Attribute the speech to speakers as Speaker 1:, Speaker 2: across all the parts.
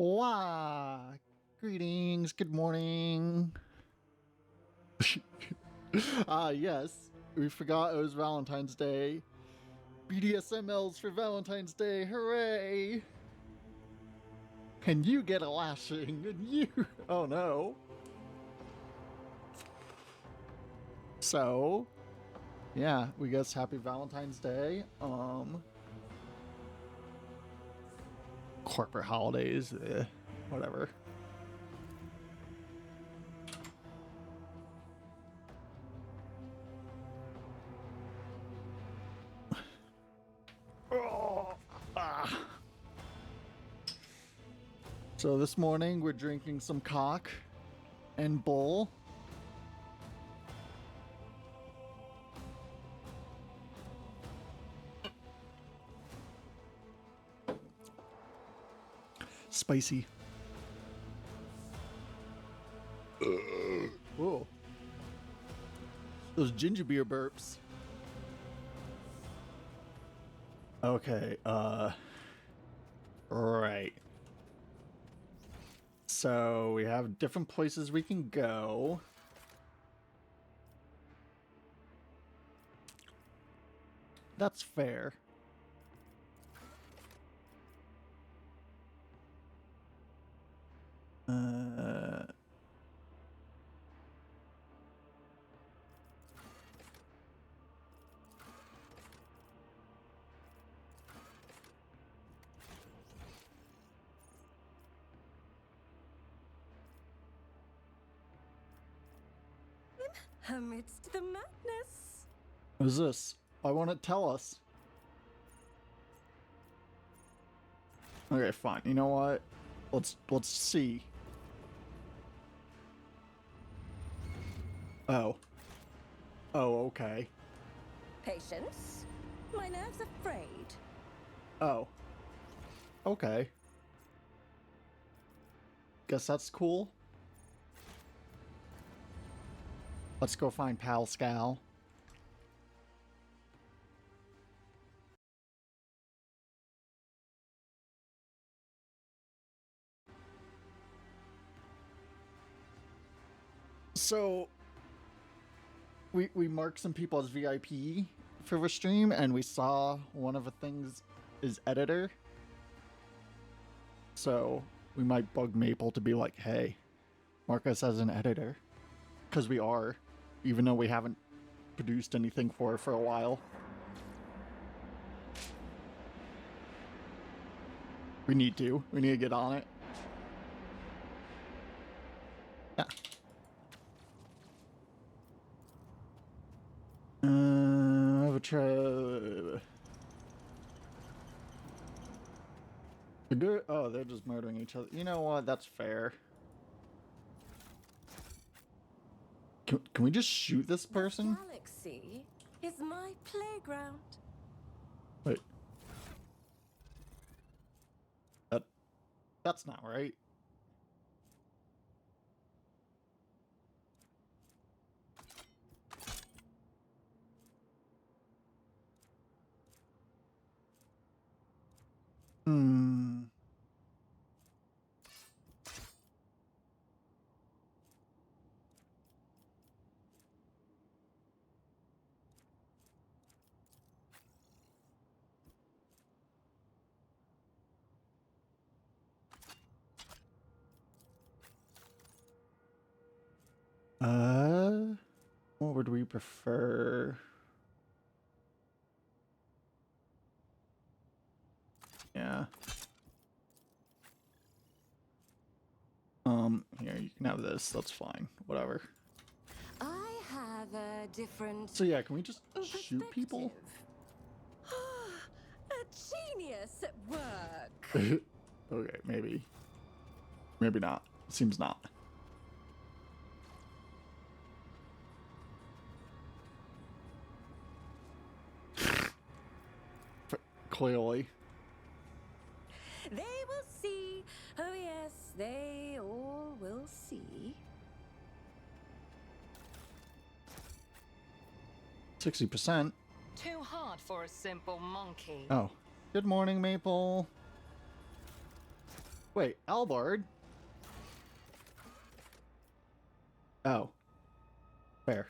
Speaker 1: Wah! Greetings, good morning. Yes, we forgot it was Valentine's Day. BDSMLs for Valentine's Day, hooray! And you get a lashing, and you. Oh no. So, yeah, we guess happy Valentine's Day. Corporate holidays, whatever. So this morning we're drinking some cock and bull. Spicy. Whoa. Those ginger beer burps. Okay, right. So we have different places we can go. That's fair.
Speaker 2: Amidst the madness.
Speaker 1: What is this? Why won't it tell us? Okay, fine. You know what? Let's see. Oh. Oh, okay.
Speaker 2: Patience. My nerves are frayed.
Speaker 1: Oh. Okay. Guess that's cool. Let's go find Pascal. So we marked some people as VIP for the stream, and we saw one of the things is editor. So we might bug Maple to be like, hey, mark us as an editor. Because we are, even though we haven't produced anything for a while. We need to get on it. Yeah. Have a try. Good. Oh, they're just murdering each other. You know what? That's fair. Can we just shoot this person?
Speaker 2: The galaxy is my playground.
Speaker 1: Wait. That's not right. Hmm. What would we prefer? Yeah. Here, you can have this. That's fine. Whatever.
Speaker 2: I have a different.
Speaker 1: So yeah, can we just shoot people?
Speaker 2: A genius at work.
Speaker 1: Okay, maybe. Maybe not. Seems not. Clearly.
Speaker 2: They will see. Oh yes, they all will see.
Speaker 1: 60%.
Speaker 3: Too hard for a simple monkey.
Speaker 1: Oh. Good morning, Maple. Wait, Albard? Oh. Fair.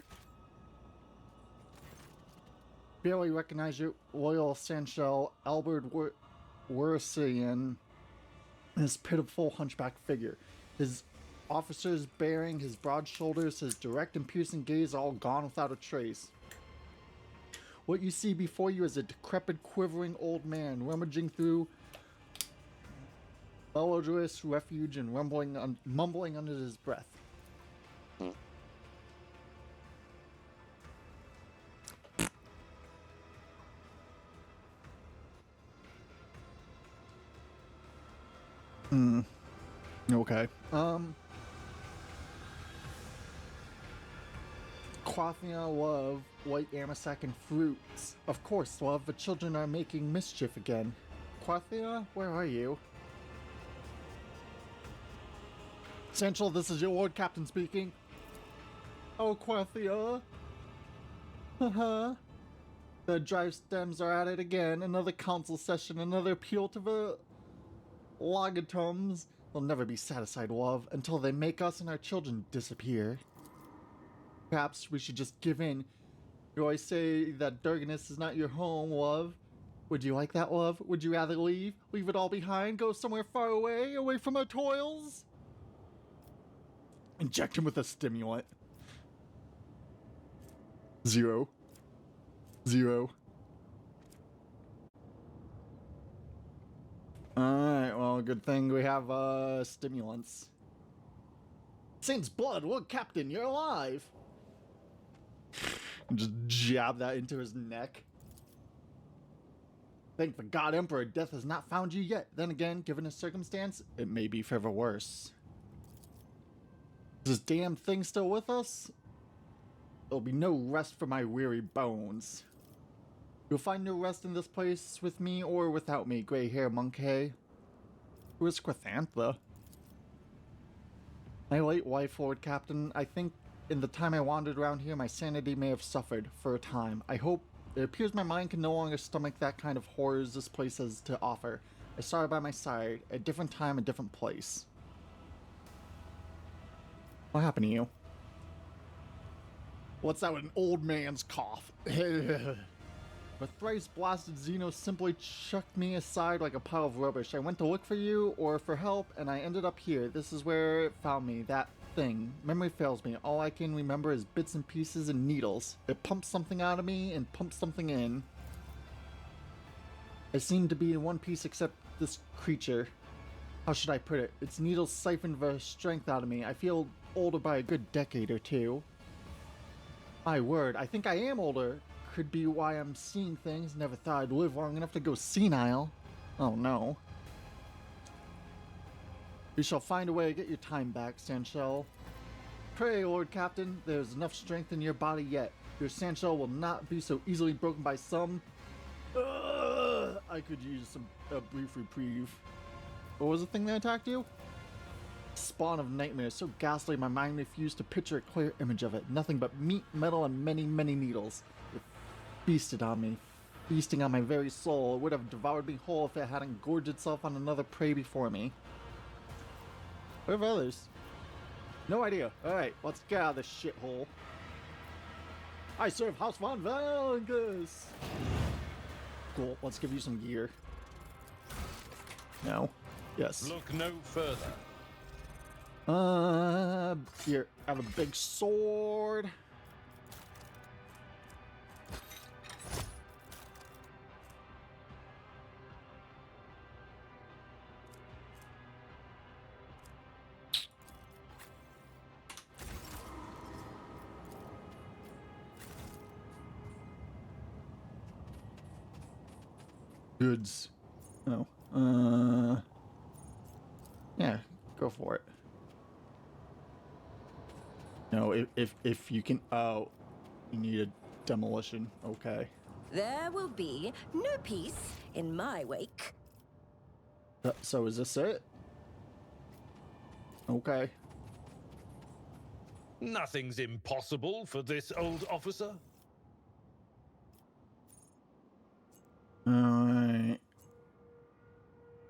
Speaker 1: Barely recognize you, loyal Sanshel, Albert Wersian, his pitiful hunchback figure. His officer's bearing, his broad shoulders, his direct and piercing gaze are all gone without a trace. What you see before you is a decrepit, quivering old man rummaging through melodrous refuge and mumbling under his breath. Okay. Quathia, love, white amasak, and fruits. Of course, love, the children are making mischief again. Quathia, where are you? Central, this is your Lord Captain speaking. Oh, Quathia. Haha. The drive stems are at it again. Another council session, another appeal to the Logatums. They'll never be satisfied, love, until they make us and our children disappear. Perhaps we should just give in. You always say that Durganis is not your home, love. Would you like that, love? Would you rather leave? Leave it all behind? Go somewhere far away? Away from our toils? Inject him with a stimulant. 0. 0. Alright, well, good thing we have, stimulants. Saint's blood, Lord Captain, you're alive! And just jab that into his neck. Thank the God Emperor, death has not found you yet. Then again, given his circumstance, it may be forever worse. Is this damn thing still with us? There'll be no rest for my weary bones. You'll find no rest in this place with me or without me, gray-haired monkey. Who is Quathantha? My late wife, Lord Captain. I think in the time I wandered around here, my sanity may have suffered for a time. I hope it appears my mind can no longer stomach that kind of horrors this place has to offer. I saw her by my side, a different time, a different place. What happened to you? What's that with an old man's cough? The thrice blasted Xeno simply chucked me aside like a pile of rubbish. I went to look for you or for help, and I ended up here. This is where it found me, that thing. Memory fails me. All I can remember is bits and pieces and needles. It pumps something out of me and pumps something in. I seem to be in one piece except this creature. How should I put it? Its needles siphoned the strength out of me. I feel older by a good decade or two. My word, I think I am older. Could be why I'm seeing things. Never thought I'd live long enough to go senile. Oh no. We shall find a way to get your time back, Sanshel. Pray, Lord Captain, there's enough strength in your body yet. Your Sanshel will not be so easily broken by some... I could use a brief reprieve. What was the thing that attacked you? Spawn of nightmares, so ghastly my mind refused to picture a clear image of it. Nothing but meat, metal, and many, many needles. It feasted on me, feasting on my very soul. It would have devoured me whole if it hadn't gorged itself on another prey before me. Where are others? No idea. Alright, let's get out of this shithole. I serve House von Valgus! Cool, let's give you some gear. No. Yes.
Speaker 3: Look no further.
Speaker 1: Here, I have a big sword. Goods. Oh. Yeah, go for it. No, if you can... Oh, you need a demolition. Okay.
Speaker 2: There will be no peace in my wake.
Speaker 1: So is this it? Okay.
Speaker 3: Nothing's impossible for this old officer.
Speaker 1: Alright.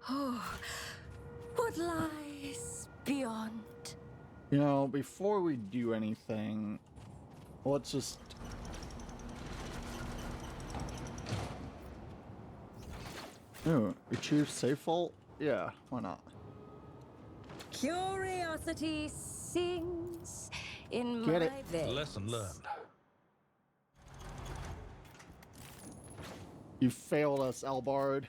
Speaker 2: Oh, what beyond.
Speaker 1: You know, before we do anything, let's just... Ooh, retrieve safe vault? Yeah, why not?
Speaker 2: Curiosity sings in
Speaker 1: Get
Speaker 2: my
Speaker 1: it.
Speaker 2: veins.
Speaker 3: Lesson learned.
Speaker 1: You failed us, Albard.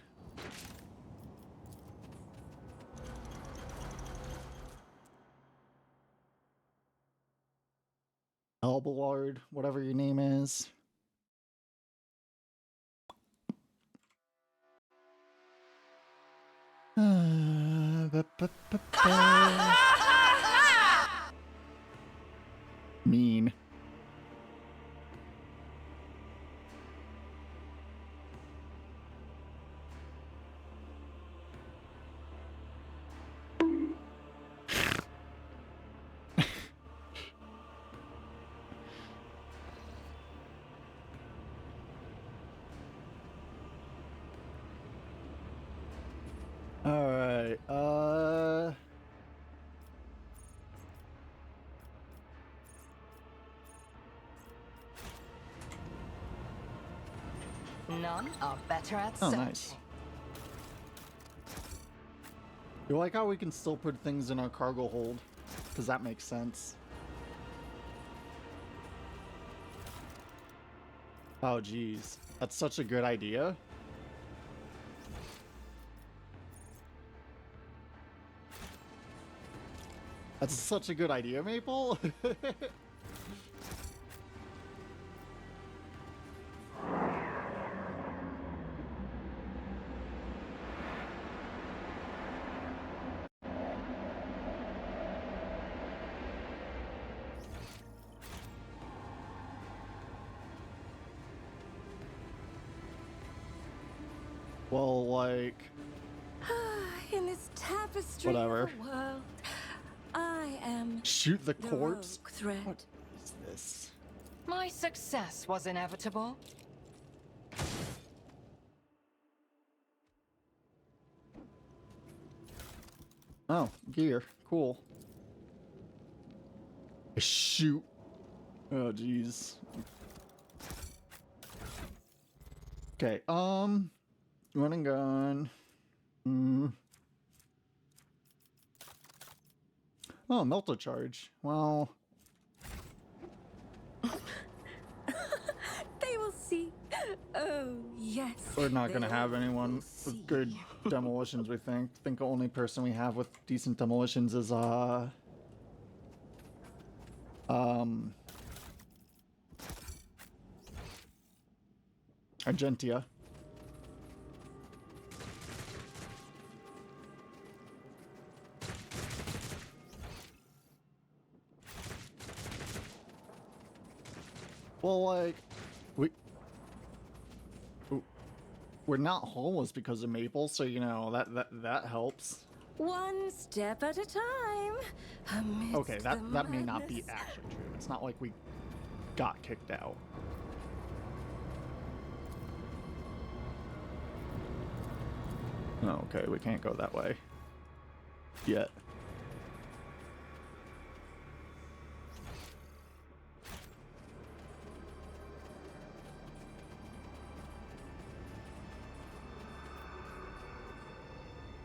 Speaker 1: Albard, whatever your name is. Mean. All right.
Speaker 4: None are better at
Speaker 1: Oh,
Speaker 4: searching.
Speaker 1: nice. You like how we can still put things in our cargo hold? Because that makes sense. Oh, geez. That's such a good idea. That's such a good idea, Maple. Well, like...
Speaker 2: In this tapestry
Speaker 1: Whatever.
Speaker 2: of a world, I am
Speaker 1: Shoot the
Speaker 2: the
Speaker 1: corpse?
Speaker 2: rogue thread.
Speaker 1: What is this?
Speaker 4: My success was inevitable.
Speaker 1: Oh, gear. Cool. Shoot. Oh, jeez. Okay, running gun. Oh, melta charge. Well,
Speaker 2: They will see. Oh, yes.
Speaker 1: we're not gonna
Speaker 2: they
Speaker 1: have anyone
Speaker 2: will see.
Speaker 1: with good demolitions, we think. I think the only person we have with decent demolitions is, Argentia. Well, like, we're not homeless because of Maple, so you know that helps.
Speaker 2: One step at a time. Amidst
Speaker 1: Okay, that may not be
Speaker 2: madness.
Speaker 1: actually true. It's not like we got kicked out. Oh, okay, we can't go that way yet.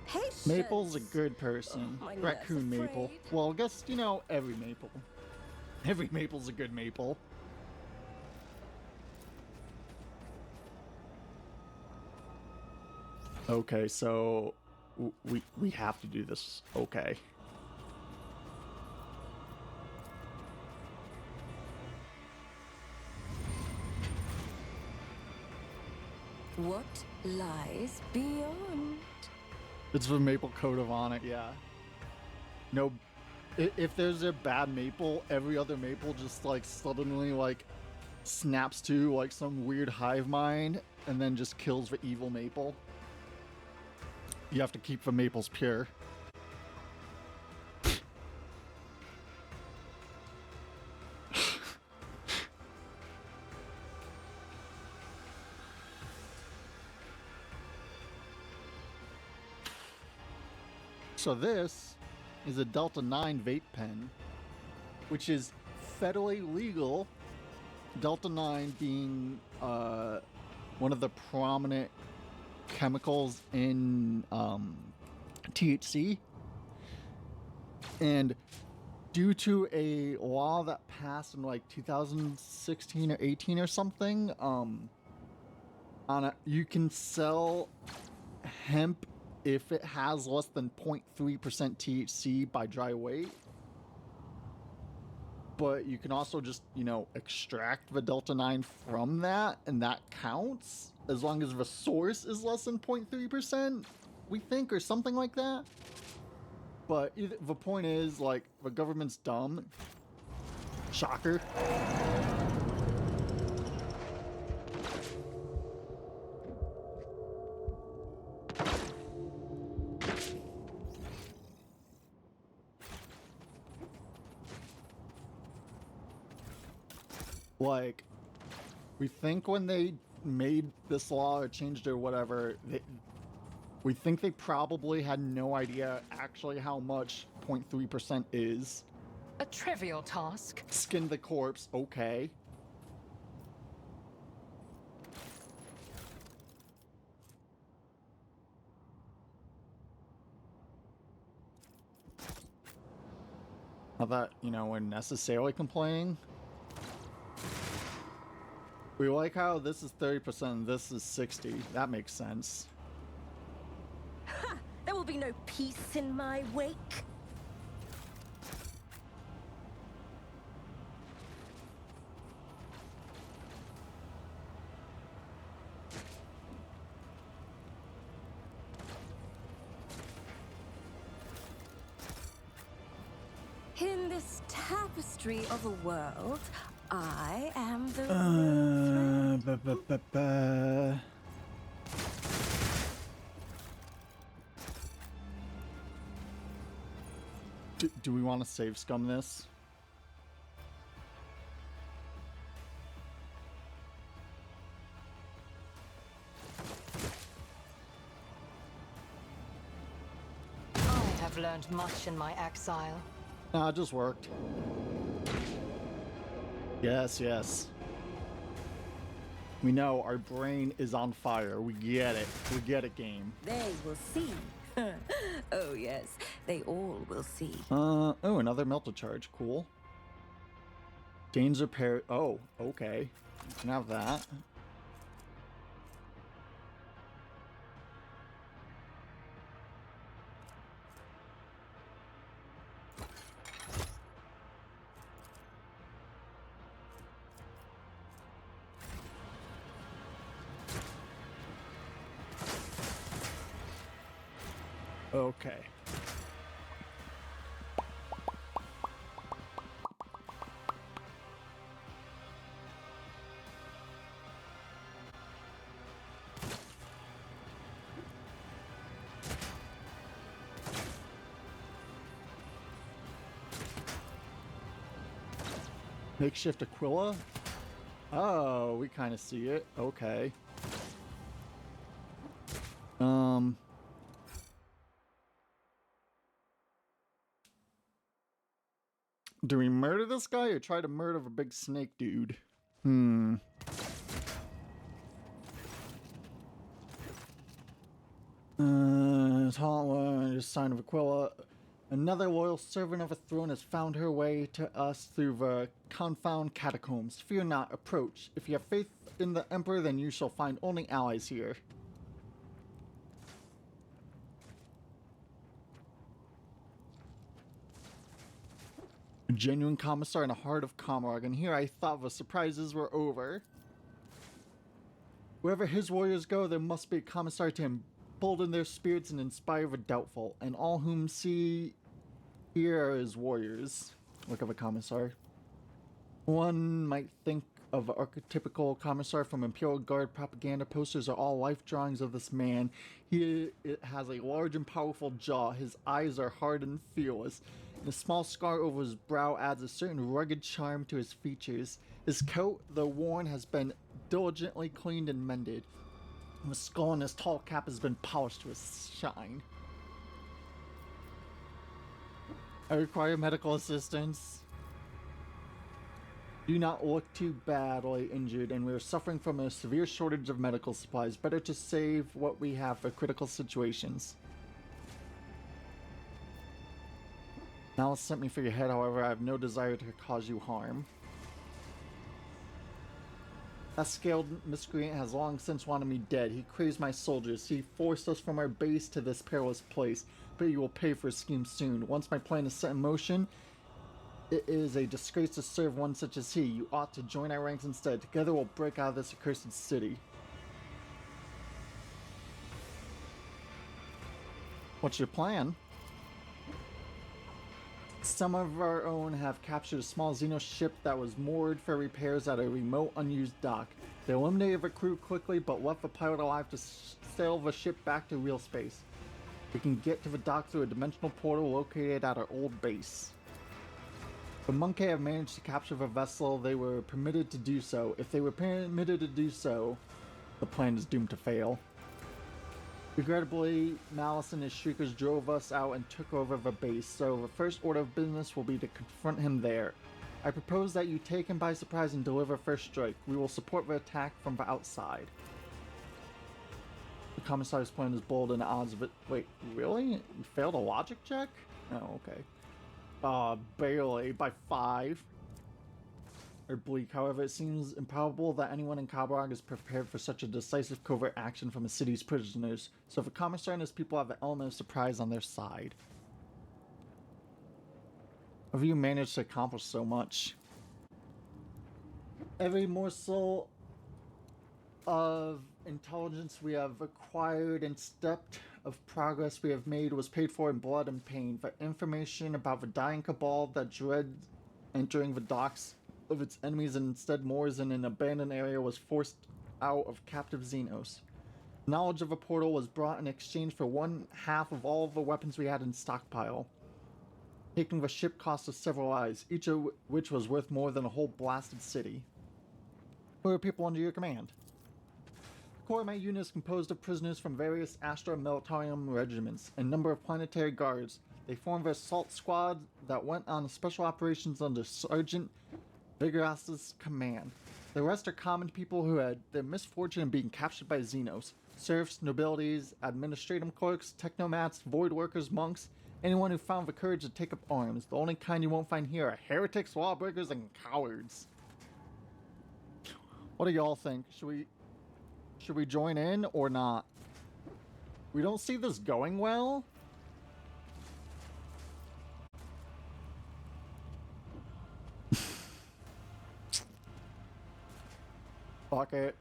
Speaker 2: Patience.
Speaker 1: Maple's a good person.
Speaker 2: Oh, my nerves
Speaker 1: Raccoon Maple.
Speaker 2: afraid.
Speaker 1: Well, I guess, you know, every Maple. Every Maple's a good Maple. Okay, so we have to do this. Okay.
Speaker 2: What lies beyond?
Speaker 1: It's the Maple Code of Honor, yeah. No, if there's a bad Maple, every other Maple just like suddenly like snaps to like some weird hive mind and then just kills the evil Maple. You have to keep the Maples pure. So this is a Delta 9 vape pen, which is federally legal. Delta 9 being one of the prominent chemicals in THC. And due to a law that passed in like 2016 or 18 or something, you can sell hemp if it has less than 0.3% THC by dry weight. But you can also just, extract the Delta 9 from that, and that counts as long as the source is less than 0.3%, we think, or something like that. But the point is, like, the government's dumb. Shocker. Like, we think when they made this law or changed it or whatever, we think they probably had no idea actually how much 0.3% is.
Speaker 4: A trivial task.
Speaker 1: Skin the corpse, okay. Not that, we're necessarily complaining. We like how this is 30% and this is 60. That makes sense.
Speaker 2: Ha! There will be no peace in my wake. In this tapestry of a world, I am the real thread.
Speaker 1: Do we want to save scum this?
Speaker 4: I have learned much in my exile.
Speaker 1: Nah, it just worked. Yes, yes. We know our brain is on fire. We get it. We get it, game.
Speaker 2: They will see. Oh yes, they all will see.
Speaker 1: Oh, another melted charge. Cool. Danger pair. Oh, okay. You can have that. Okay. Makeshift Aquila? Oh, we kind of see it. Okay. Do we murder this guy or try to murder the big snake dude? Sign of Aquila. Another loyal servant of the throne has found her way to us through the confound catacombs. Fear not, approach. If you have faith in the Emperor, then you shall find only allies here. A genuine commissar and a heart of Camargue, and here I thought the surprises were over. Wherever his warriors go, there must be a commissar to embolden their spirits and inspire the doubtful, and all whom see here are his warriors. Look of a commissar. One might think of an archetypical commissar from Imperial Guard propaganda posters are all life drawings of this man. It has a large and powerful jaw. His eyes are hard and fearless. And a small scar over his brow adds a certain rugged charm to his features. His coat, though worn, has been diligently cleaned and mended. And the skull in his tall cap has been polished to a shine. I require medical assistance. Do not look too badly injured, and we are suffering from a severe shortage of medical supplies. Better to save what we have for critical situations. Malice sent me for your head, however, I have no desire to cause you harm. That scaled miscreant has long since wanted me dead. He craves my soldiers. He forced us from our base to this perilous place, but you will pay for his scheme soon. Once my plan is set in motion, it is a disgrace to serve one such as he. You ought to join our ranks instead. Together we'll break out of this accursed city. What's your plan? Some of our own have captured a small Xenos ship that was moored for repairs at a remote, unused dock. They eliminated the crew quickly, but left the pilot alive to sail the ship back to real space. We can get to the dock through a dimensional portal located at our old base. The Monkey have managed to capture the vessel. They were permitted to do so. If they were permitted to do so, the plan is doomed to fail. Regrettably, Malice and his Shriekers drove us out and took over the base, so the first order of business will be to confront him there. I propose that you take him by surprise and deliver first strike. We will support the attack from the outside. The Commissar's plan is bold and the odds of it... Wait, really? You failed a logic check? Oh, okay. Barely, by 5. Or bleak. However, it seems improbable that anyone in Kabarag is prepared for such a decisive covert action from the city's prisoners, so the Commissar and his people have the element of surprise on their side. How have you managed to accomplish so much? Every morsel of intelligence we have acquired and step of progress we have made was paid for in blood and pain. The information about the dying cabal that dreads entering the docks of its enemies and instead moors in an abandoned area was forced out of captive Xenos. Knowledge of a portal was brought in exchange for 1/2 of all of the weapons we had in stockpile. Taking the ship cost us several lives, each of which was worth more than a whole blasted city. Who are people under your command? The core of my unit is composed of prisoners from various Astra Militarium regiments and a number of planetary guards. They formed the assault squad that went on special operations under Sergeant Vigoras's command. The rest are common people who had the misfortune of being captured by Xenos. Serfs, nobilities, administrative clerks, technomats, void workers, monks, anyone who found the courage to take up arms. The only kind you won't find here are heretics, lawbreakers, and cowards. What do y'all think? Should we join in or not? We don't see this going well. Fuck it.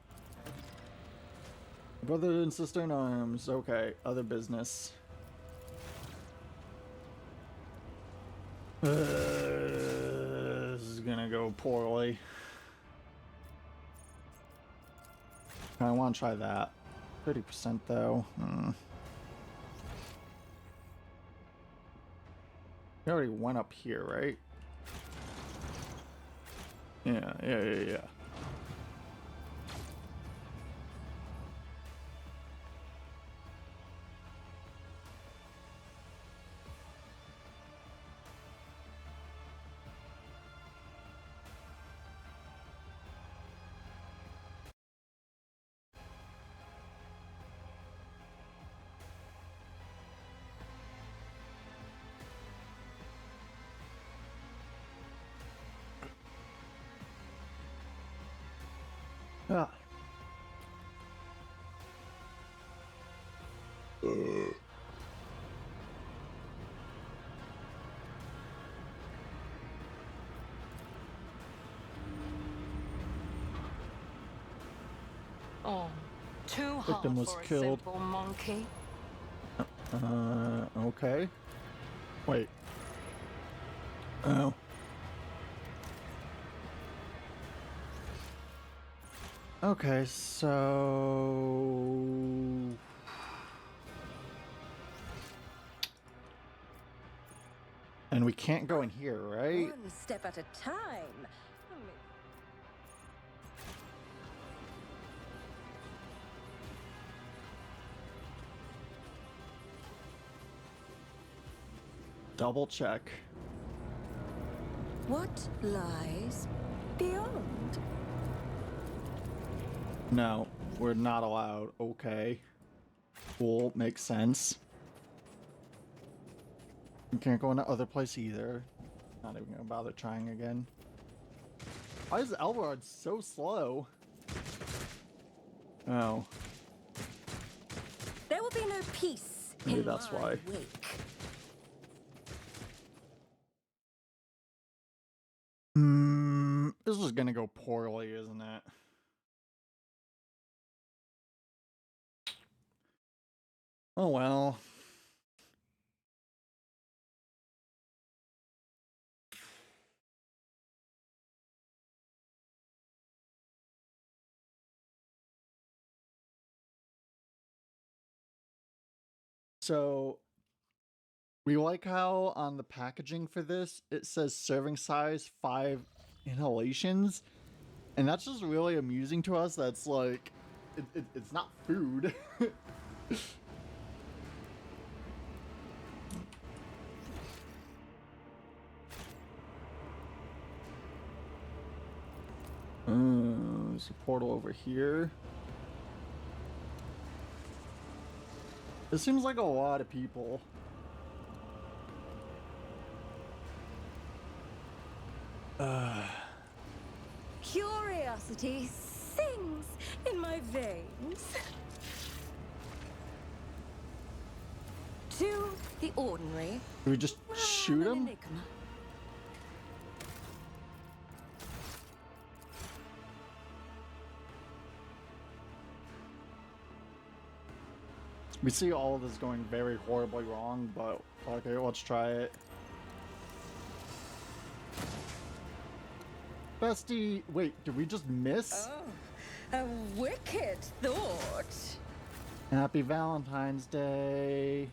Speaker 1: Brother and sister in arms. Okay, other business. This is gonna go poorly. I want to try that. 30% though. We already went up here, right? Yeah. Ah.
Speaker 4: Oh, too hard
Speaker 1: Victim was
Speaker 4: for a
Speaker 1: killed.
Speaker 4: simple monkey.
Speaker 1: Okay. Wait. Oh. Okay, so... And we can't go in here, right?
Speaker 2: One step at a time.
Speaker 1: Double check.
Speaker 2: What lies beyond?
Speaker 1: No, we're not allowed. Okay. Cool, makes sense. We can't go into other place either. Not even gonna bother trying again. Why is Elrod so slow? Oh.
Speaker 2: There will be no peace
Speaker 1: Maybe
Speaker 2: in
Speaker 1: that's
Speaker 2: my
Speaker 1: why.
Speaker 2: wake.
Speaker 1: This is gonna go poorly, isn't it? Oh well. So, we like how on the packaging for this, it says serving size 5 inhalations. And that's just really amusing to us. That's like, it's not food. There's a portal over here. It seems like a lot of people.
Speaker 2: Curiosity sings in my veins. To the ordinary.
Speaker 1: Do we just shoot
Speaker 2: an
Speaker 1: him?
Speaker 2: enigma.
Speaker 1: We see all of this going very horribly wrong, but okay, let's try it. Bestie, wait, did we just miss?
Speaker 2: Oh, a wicked thought.
Speaker 1: Happy Valentine's Day.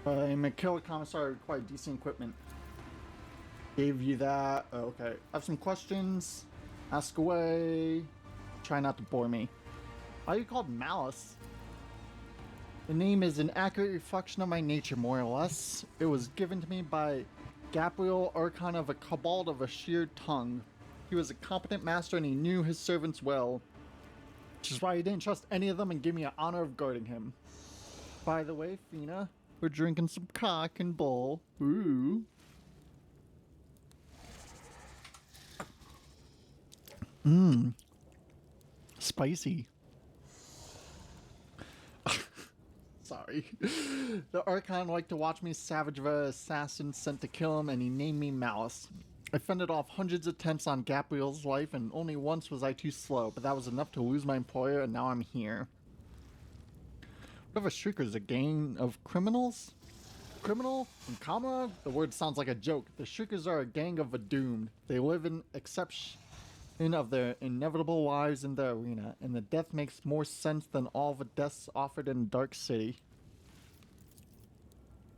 Speaker 1: I'm a killer commissar, required decent equipment. Gave you that. Oh, okay. I have some questions. Ask away. Try not to bore me. Why are you called Malice? The name is an accurate reflection of my nature, more or less. It was given to me by Gabriel, Archon of a Cabal of a Sheared Tongue. He was a competent master and he knew his servants well, which is why he didn't trust any of them and gave me the honor of guarding him. By the way, Fina, we're drinking some cock and bull. Ooh. Spicy. Sorry. The Archon liked to watch me savage the assassin sent to kill him, and he named me Malice. I fended off hundreds of attempts on Gabriel's life, and only once was I too slow, but that was enough to lose my employer, and now I'm here. What if a Shrieker's a gang of criminals? Criminal? In Kamra? The word sounds like a joke. The Shriekers are a gang of the doomed. They live in exception of their inevitable lives in the arena, and the death makes more sense than all the deaths offered in Dark City.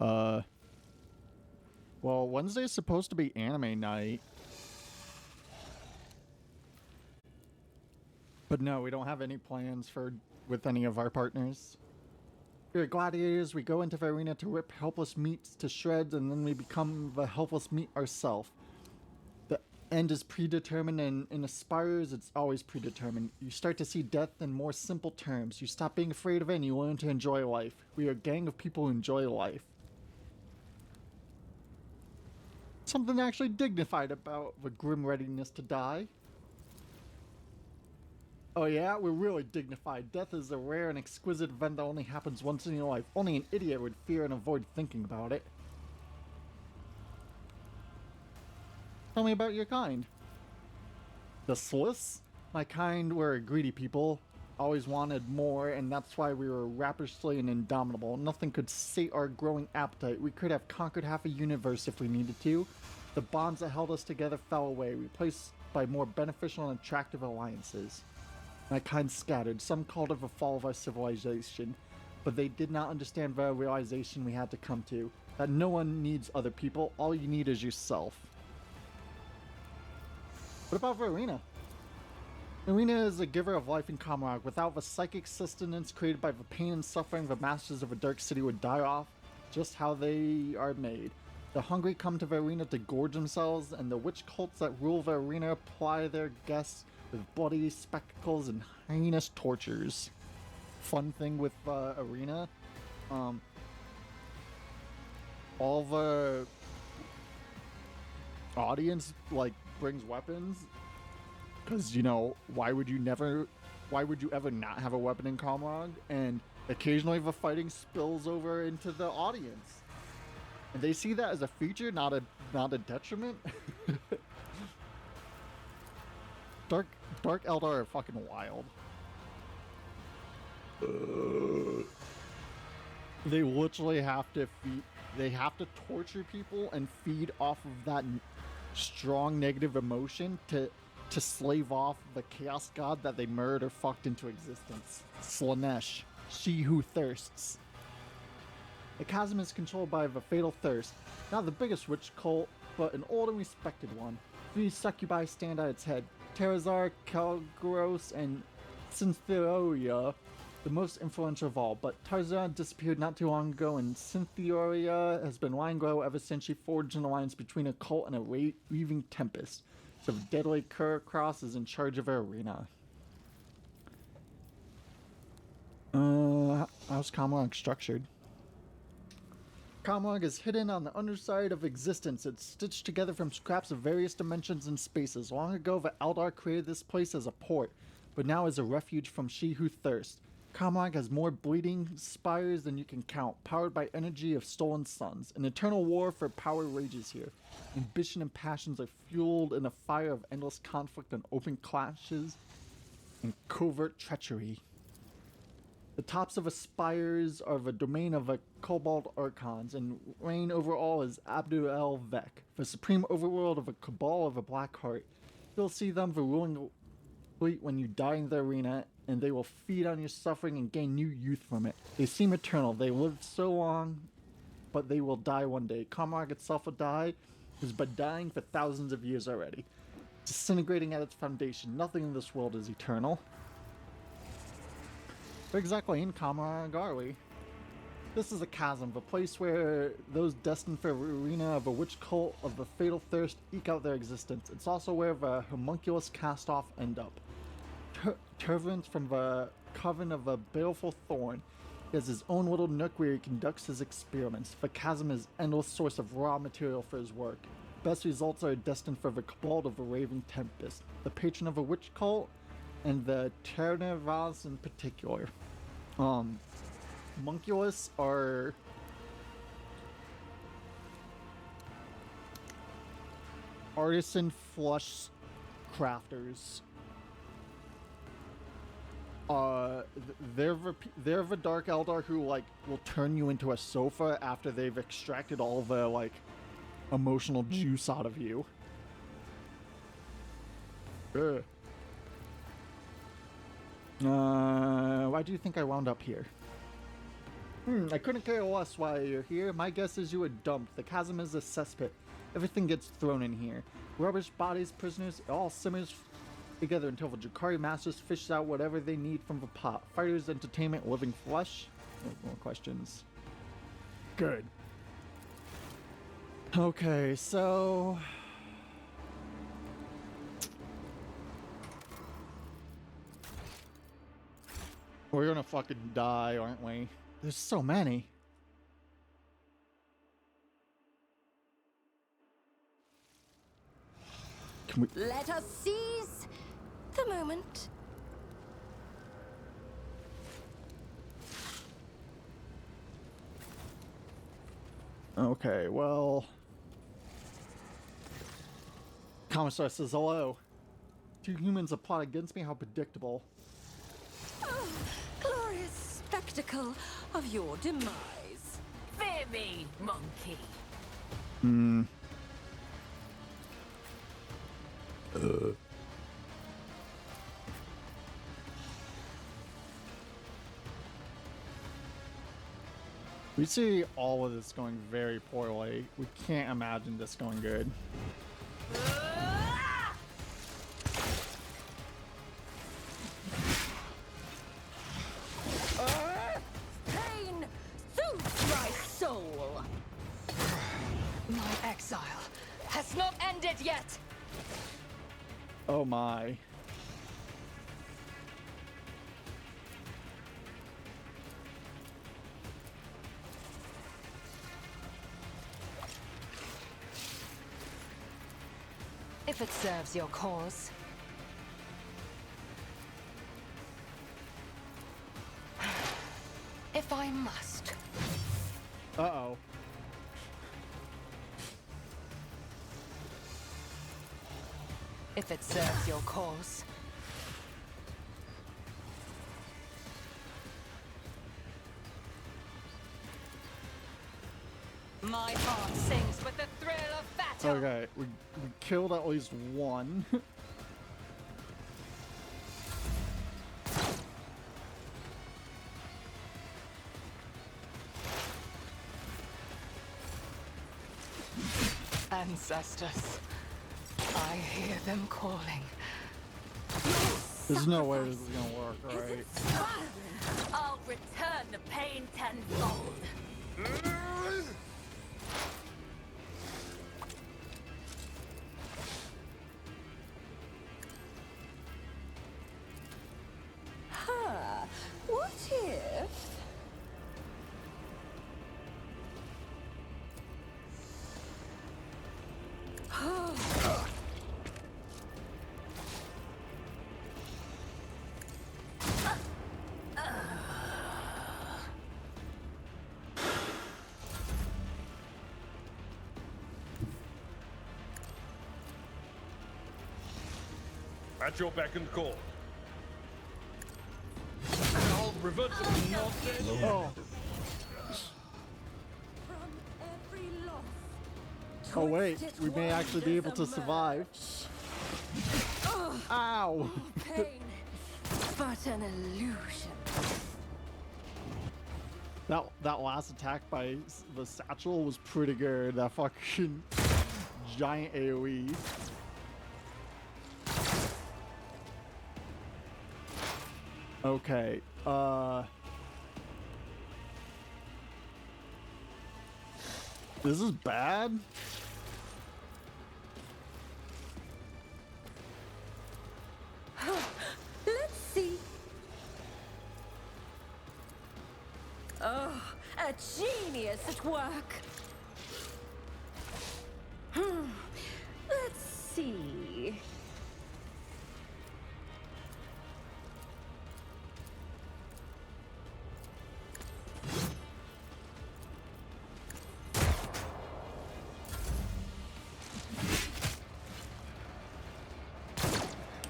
Speaker 1: Well, Wednesday's supposed to be anime night. But no, we don't have any plans with any of our partners. We're gladiators, we go into the arena to rip helpless meats to shreds, and then we become the helpless meat ourselves. The end is predetermined, and in Aspirers, it's always predetermined. You start to see death in more simple terms. You stop being afraid of it, and you learn to enjoy life. We are a gang of people who enjoy life. Something actually dignified about the grim readiness to die. Oh yeah, we're really dignified. Death is a rare and exquisite event that only happens once in your life. Only an idiot would fear and avoid thinking about it. Tell me about your kind. The Sliths? My kind were a greedy people. Always wanted more, and that's why we were rapishly and indomitable. Nothing could sate our growing appetite. We could have conquered half a universe if we needed to. The bonds that held us together fell away, replaced by more beneficial and attractive alliances. My kind scattered. Some called it the fall of our civilization, but they did not understand the realization we had to come to, that no one needs other people, all you need is yourself. What about Verena? Verena is a giver of life in Camargue. Without the psychic sustenance created by the pain and suffering, the masters of a dark city would die off. just how they are made. The hungry come to the arena to gorge themselves, and the witch cults that rule the arena ply their guests with bloody spectacles and heinous tortures. Fun thing with arena, all the audience like brings weapons, because you know why would you ever not have a weapon in Comrade? And occasionally the fighting spills over into the audience. And they see that as a feature, not a detriment. Dark Eldar are fucking wild. They literally have to torture people and feed off of that strong negative emotion to slave off the chaos god that they murdered or fucked into existence. Slaanesh, she who thirsts. The chasm is controlled by the Fatal Thirst, not the biggest witch cult, but an old and respected one. 3 succubi stand at its head: Terrazar, Kalgros, and Syntheoria, the most influential of all. But Tarzan disappeared not too long ago, and Syntheoria has been lying low ever since she forged an alliance between a cult and a weaving tempest. So the deadly Kurokros is in charge of her arena. How's Comlog structured? Comlog is hidden on the underside of existence. It's stitched together from scraps of various dimensions and spaces. Long ago, the Eldar created this place as a port, but now as a refuge from she who thirsts. Comlog has more bleeding spires than you can count, powered by energy of stolen suns. An eternal war for power rages here. Ambition and passions are fueled in a fire of endless conflict and open clashes and covert treachery. The tops of the spires are the domain of the Cobalt Archons, and reign over all is Abdu-El Vek, the supreme overworld of a cabal of a black heart. You'll see them the ruling fleet when you die in the arena, and they will feed on your suffering and gain new youth from it. They seem eternal. They live so long, but they will die one day. Comrade itself will die, has been dying for thousands of years already. Disintegrating at its foundation. Nothing in this world is eternal. Where exactly in Comrade are we? This is a chasm, the place where those destined for the arena of a witch cult of the Fatal Thirst eke out their existence. It's also where the homunculus cast-off end up. Turvant from the coven of a baleful thorn. He has his own little nook where he conducts his experiments. The chasm is an endless source of raw material for his work. Best results are destined for the cabal of a raving tempest, the patron of a witch cult, and the Ternevas in particular. Homunculus are artisan flush crafters. They're the Dark Eldar who like will turn you into a sofa after they've extracted all the like emotional juice out of you. Ugh. Why do you think I wound up here? I couldn't care less why you're here. My guess is you were dumped. The chasm is a cesspit. Everything gets thrown in here. Rubbish, bodies, prisoners, it all simmers together until the Jakari masters fish out whatever they need from the pot. Fighters, entertainment, living flesh. No more questions. Good. Okay, so... we're gonna fucking die, aren't we? There's so many. Can we...
Speaker 2: Let us seize the moment.
Speaker 1: Okay, well... Commissar says hello. 2 humans have plotted against me, how predictable.
Speaker 2: Oh, glorious spectacle of your demise.
Speaker 4: Fear me, monkey.
Speaker 1: We see all of this going very poorly. We can't imagine this going good.
Speaker 2: Pain suits dry soul.
Speaker 4: My exile has not ended yet.
Speaker 1: Oh my.
Speaker 4: If it serves your cause. If I must.
Speaker 1: Uh-oh.
Speaker 4: If it serves your cause. My heart sings with the thrill of battle.
Speaker 1: Okay, we killed at least one.
Speaker 4: Ancestors, I hear them calling.
Speaker 1: There's no way this is gonna work, alright?
Speaker 2: I'll return the pain tenfold. Huh. What if...
Speaker 3: At your beck and call. I'll revert to not dead.
Speaker 1: Oh,
Speaker 2: From every loss,
Speaker 1: oh wait,
Speaker 2: twisted
Speaker 1: we may actually be able to
Speaker 2: wonders
Speaker 1: survive.
Speaker 2: emerge.
Speaker 1: Ow!
Speaker 2: Pain, but an illusion.
Speaker 1: That last attack by the satchel was pretty good. That fucking giant AoE. Okay, this is bad.
Speaker 2: Let's see. Oh, a genius at work. Let's see.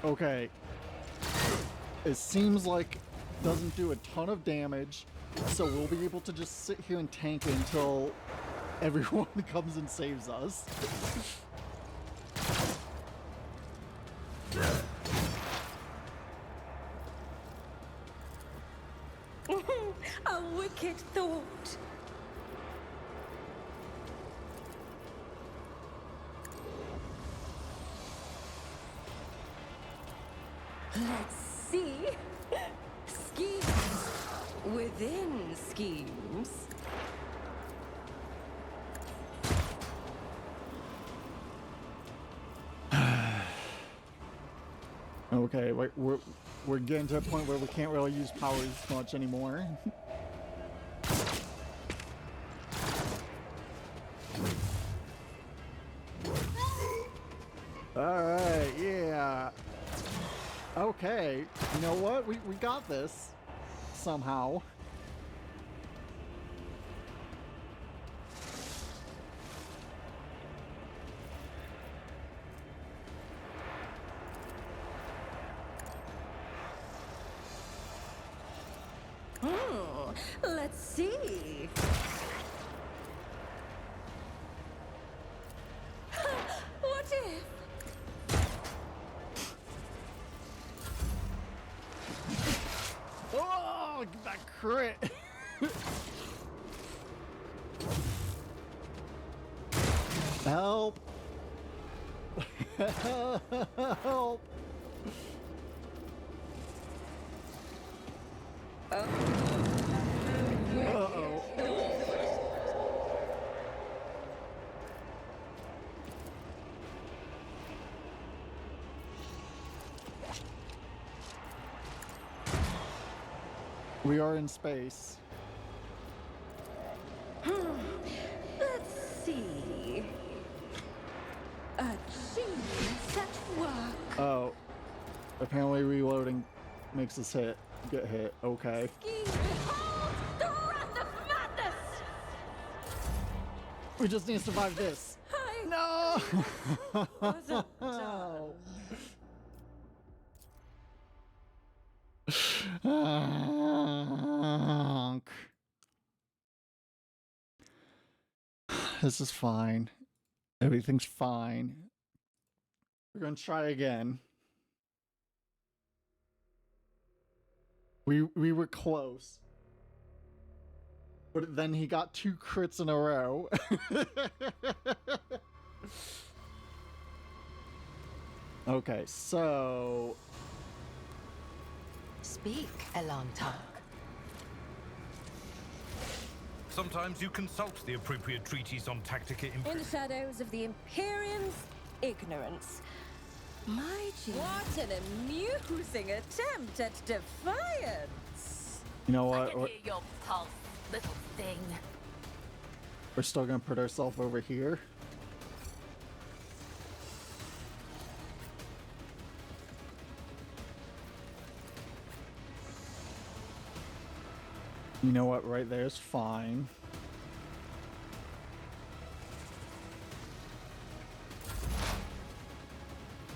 Speaker 1: Okay. It seems like it doesn't do a ton of damage, so we'll be able to just sit here and tank it until everyone comes and saves us.
Speaker 2: A wicked thought. Let's see. Schemes within schemes.
Speaker 1: Okay, we're getting to a point where we can't really use powers much anymore. Alright, yeah. Okay, you know what? We got this. Somehow.
Speaker 2: Let's see. What if?
Speaker 1: Oh, get that crit. Help. Help. Uh-oh. We are in space.
Speaker 2: Let's see. A genius at work.
Speaker 1: Oh. Apparently reloading makes us get hit. Okay.
Speaker 2: Behold the wrath of madness!
Speaker 1: We just need to survive this.
Speaker 2: I
Speaker 1: No!
Speaker 2: wasn't done.
Speaker 1: This is fine. Everything's fine. We're gonna try again. We were close. But then he got 2 crits in a row. Okay, so
Speaker 4: Speak, Elantark.
Speaker 5: Sometimes you consult the appropriate treatise on Tactica
Speaker 2: In the
Speaker 5: Imperium.
Speaker 2: shadows of the Imperium's ignorance. My gee. What an amusing attempt at defiance.
Speaker 1: you know what?
Speaker 6: Hear your pulse, little thing.
Speaker 1: We're still gonna put ourselves over here. You know what? Right there is fine.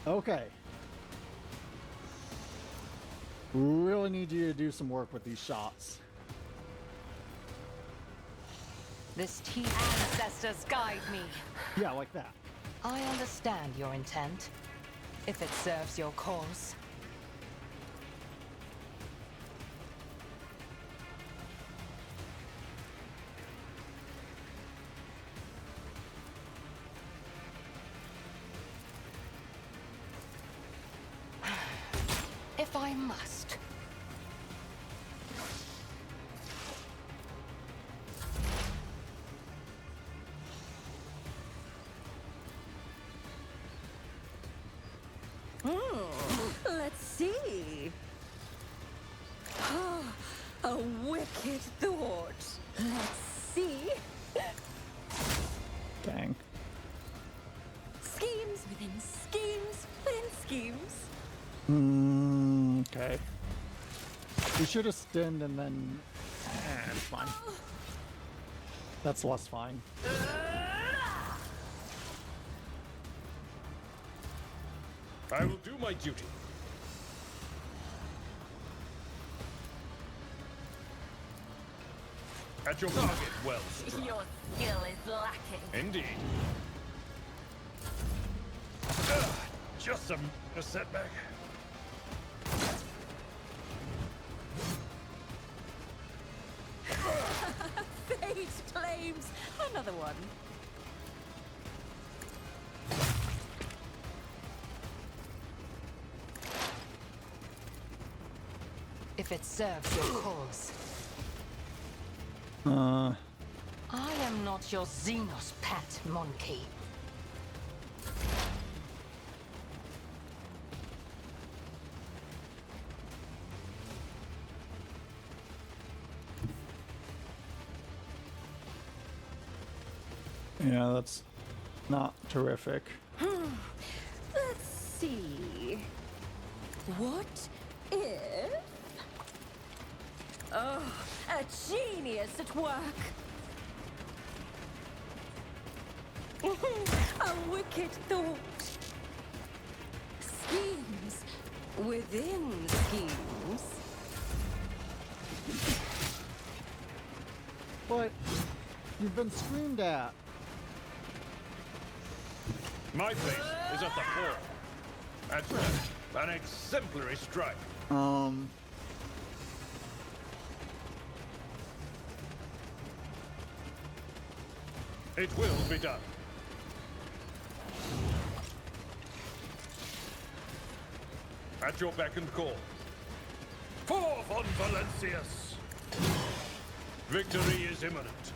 Speaker 1: Okay. Really need you to do some work with these shots.
Speaker 4: This ancestors guide me.
Speaker 1: Yeah, like that.
Speaker 4: I understand your intent, if it serves your cause. If I must.
Speaker 2: Let's see. A wicked thought. Let's see.
Speaker 1: Dang.
Speaker 2: Schemes within schemes within schemes.
Speaker 1: Okay. We should have stemmed and then. It's fine. That's less fine.
Speaker 3: I will do my duty. At your target, well struck.
Speaker 6: Your skill is lacking.
Speaker 3: Indeed. Just a setback.
Speaker 2: Fate claims another one.
Speaker 4: If it serves your cause. I am not your Xenos pet, monkey.
Speaker 1: Yeah, that's not terrific.
Speaker 2: Let's see. What if... Oh, a genius at work. A wicked thought. Schemes within schemes.
Speaker 1: But you've been screamed at.
Speaker 3: My place is at the fore. That's an exemplary strike. It will be done. At your beck and call. Forth on Valencius! Victory is imminent.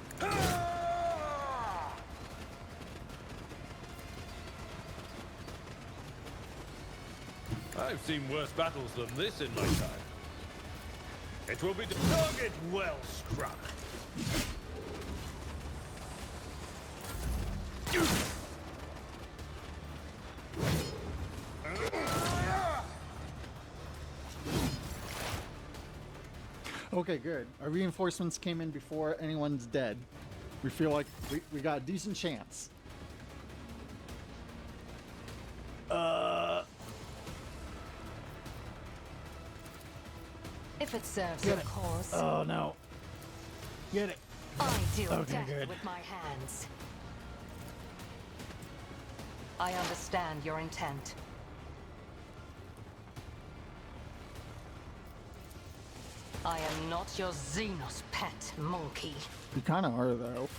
Speaker 3: I've seen worse battles than this in my time. It will be the target well struck.
Speaker 1: Okay, good. Our reinforcements came in before anyone's dead. We feel like we got a decent chance.
Speaker 4: If it serves
Speaker 1: Get
Speaker 4: your
Speaker 1: it.
Speaker 4: cause,
Speaker 1: Oh no. Get it.
Speaker 4: I deal
Speaker 1: Okay,
Speaker 4: death
Speaker 1: good.
Speaker 4: with my hands. I understand your intent. I am not your Xenos pet, monkey.
Speaker 1: You kind of are, though.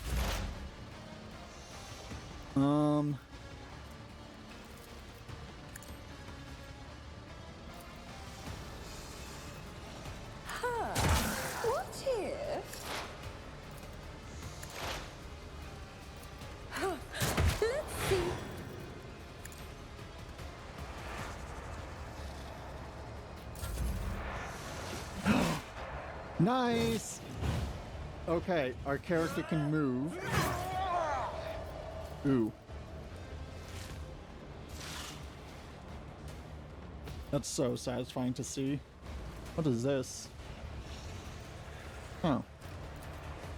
Speaker 2: What if? Let's see.
Speaker 1: Nice! Okay, our character can move. Ooh. That's so satisfying to see. What is this? Oh.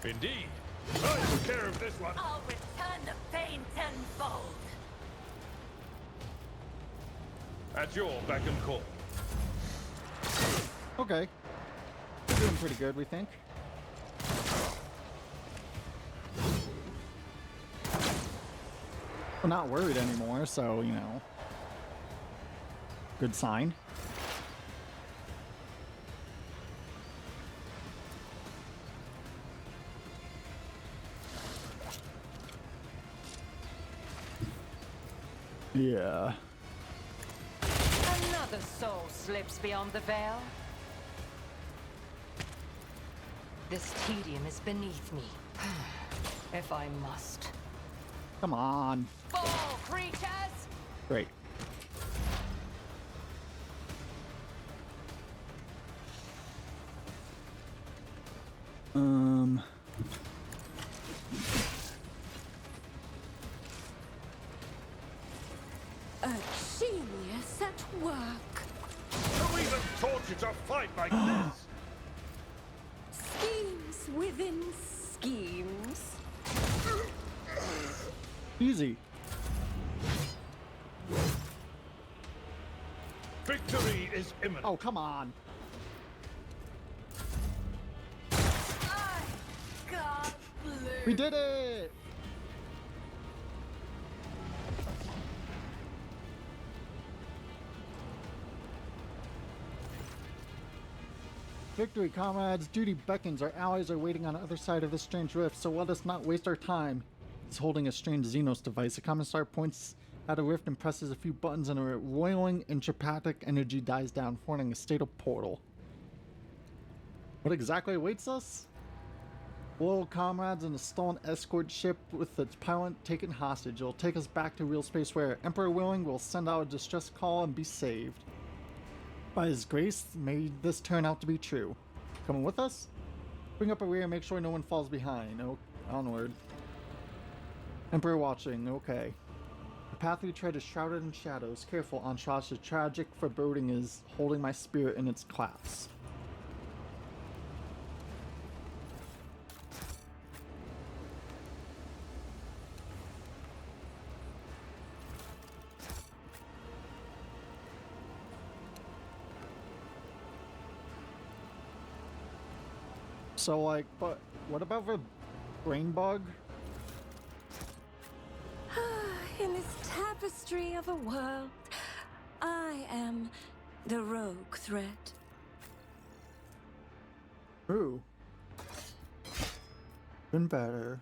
Speaker 3: Indeed. I took care of this one.
Speaker 6: I'll return the pain tenfold.
Speaker 3: At your beck and call.
Speaker 1: Okay. We're doing pretty good, we think. We're not worried anymore, so, you know. Good sign. Yeah.
Speaker 4: Another soul slips beyond the veil. This tedium is beneath me. If I must.
Speaker 1: Come on.
Speaker 4: Fall, creatures!
Speaker 1: Great.
Speaker 2: A genius at work.
Speaker 3: Who even taught you to fight like this?
Speaker 2: Schemes within schemes.
Speaker 1: Easy.
Speaker 3: Victory is imminent.
Speaker 1: Oh, come on.
Speaker 6: God blue.
Speaker 1: We did it! Victory, comrades. Duty beckons. Our allies are waiting on the other side of this strange rift, so let us not waste our time. He's holding a strange Xenos device. The commissar points at a rift and presses a few buttons, and a roiling intrapathic energy dies down, forming a state of portal. What exactly awaits us? Loyal comrades in a stolen escort ship with its pilot taken hostage. It'll take us back to real space where, Emperor willing, we'll send out a distress call and be saved. By his grace, may this turn out to be true. Coming with us? Bring up a rear and make sure no one falls behind. Oh, onward. Emperor watching, okay. The path we tread is shrouded in shadows. Careful, Entourage, the tragic foreboding is holding my spirit in its clasp. So, like, but what about the brain bug?
Speaker 2: In this tapestry of a world, I am the rogue threat.
Speaker 1: Ooh. Been better.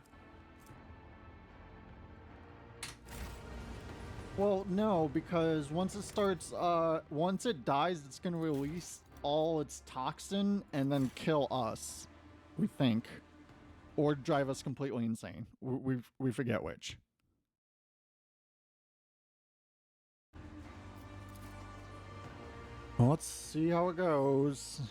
Speaker 1: Well, no, because once it starts, once it dies, it's gonna release all its toxin and then kill us, we think. Or drive us completely insane. We forget which. Well, let's see how it goes.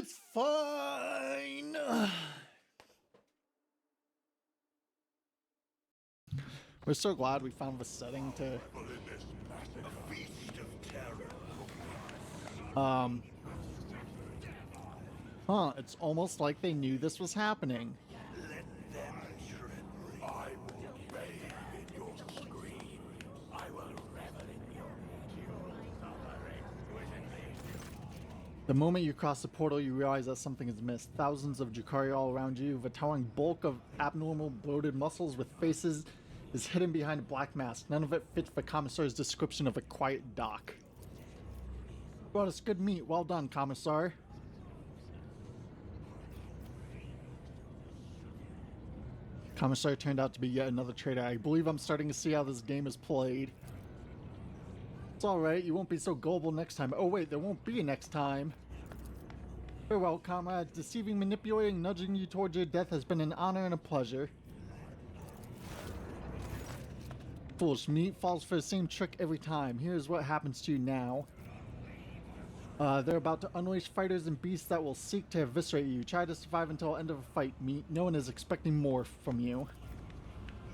Speaker 1: It's fine. We're so glad we found the setting to it's almost like they knew this was happening. The moment you cross the portal, you realize that something is missed. Thousands of Drukhari all around you. The towering bulk of abnormal bloated muscles with faces is hidden behind a black mask. None of it fits the Commissar's description of a quiet dock. Brought us good meat. Well done, Commissar. Commissar turned out to be yet another traitor. I believe I'm starting to see how this game is played. It's alright, you won't be so gullible next time. Oh wait, there won't be a next time. Farewell, comrade. Deceiving, manipulating, nudging you towards your death has been an honor and a pleasure. Foolish meat falls for the same trick every time. Here's what happens to you now. They're about to unleash fighters and beasts that will seek to eviscerate you. Try to survive until the end of a fight, meat. No one is expecting more from you.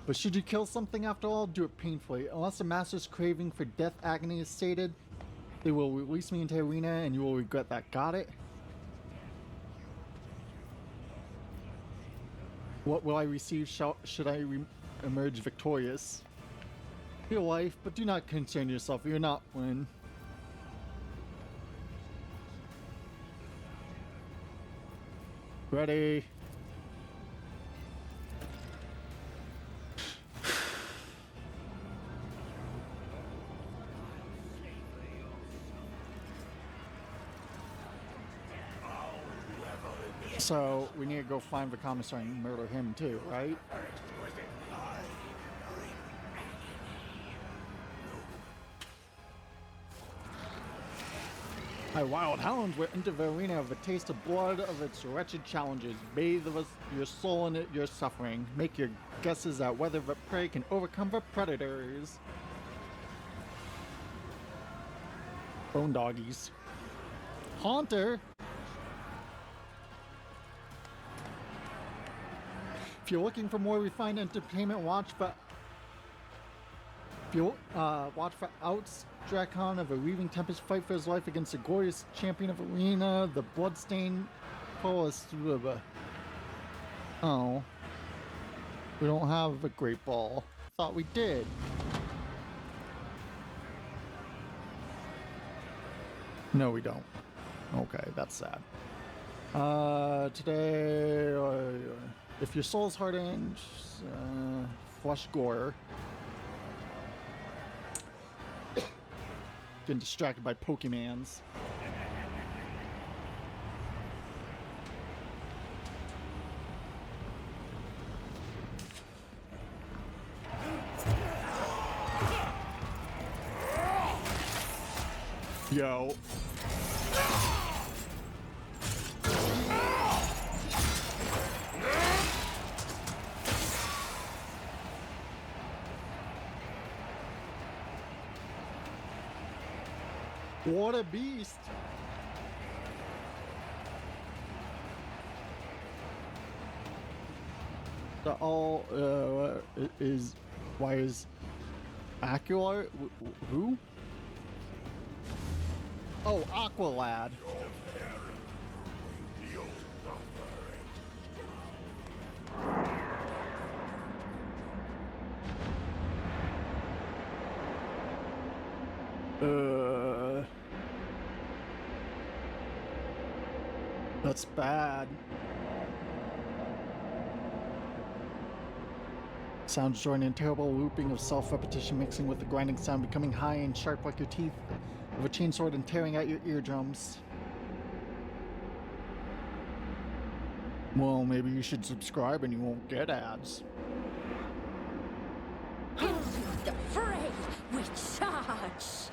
Speaker 1: But should you kill something after all, do it painfully. Unless the master's craving for death agony is sated, they will release me into the arena and you will regret that. Got it? What will I receive? Should I emerge victorious? Your life, but do not concern yourself. You're not win. Ready. So, we need to go find the commissar and murder him too, right? My wild hounds will enter the arena of a taste of blood of its wretched challengers. Bathe your soul in your suffering. Make your guesses at whether the prey can overcome the predators. Bone doggies. Haunter! If you're looking for more refined entertainment, watch for Outs Drakon of a Weaving Tempest fight for his life against the glorious champion of Arena, the Bloodstained Polisruba. Oh. We don't have a Great Ball. Thought we did. No, we don't. Okay, that's sad. Today, if your soul's hardened, flush gore. Getting distracted by Pokemans. Yo. What a beast! The all is why is Acular? Who? Oh, Aqualad. That's bad. Sounds join in terrible looping of self-repetition mixing with the grinding sound becoming high and sharp like your teeth of a chainsword and tearing at your eardrums. Well, maybe you should subscribe and you won't get ads.
Speaker 2: Into the fray we charge!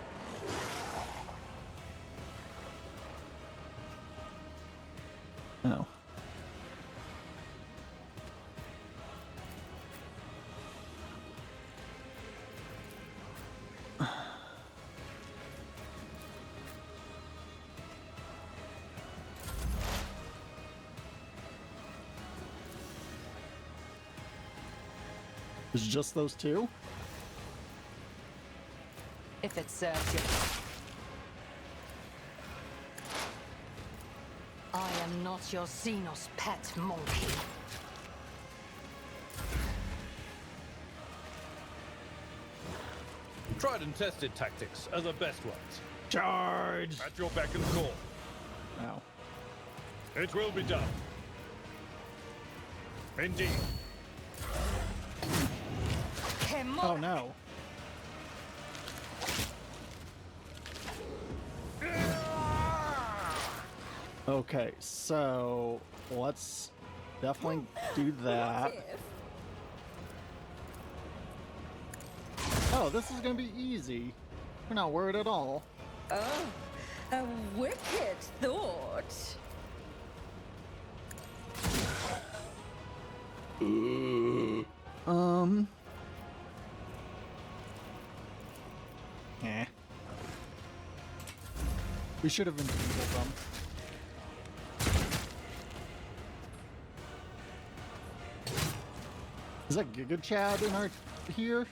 Speaker 1: Oh. It's just those two?
Speaker 4: If it serves you. I am not your Xenos pet monkey.
Speaker 3: Tried and tested tactics are the best ones.
Speaker 1: Charge!
Speaker 3: At your beck and call.
Speaker 1: Ow.
Speaker 3: It will be done. Indeed.
Speaker 1: Oh no. Okay, so let's definitely do that.
Speaker 2: What if?
Speaker 1: Oh, this is gonna be easy. We're not worried at all.
Speaker 2: Oh, a wicked thought.
Speaker 1: Eh. We should have enfeebled them. Is that Giga Chad in our here?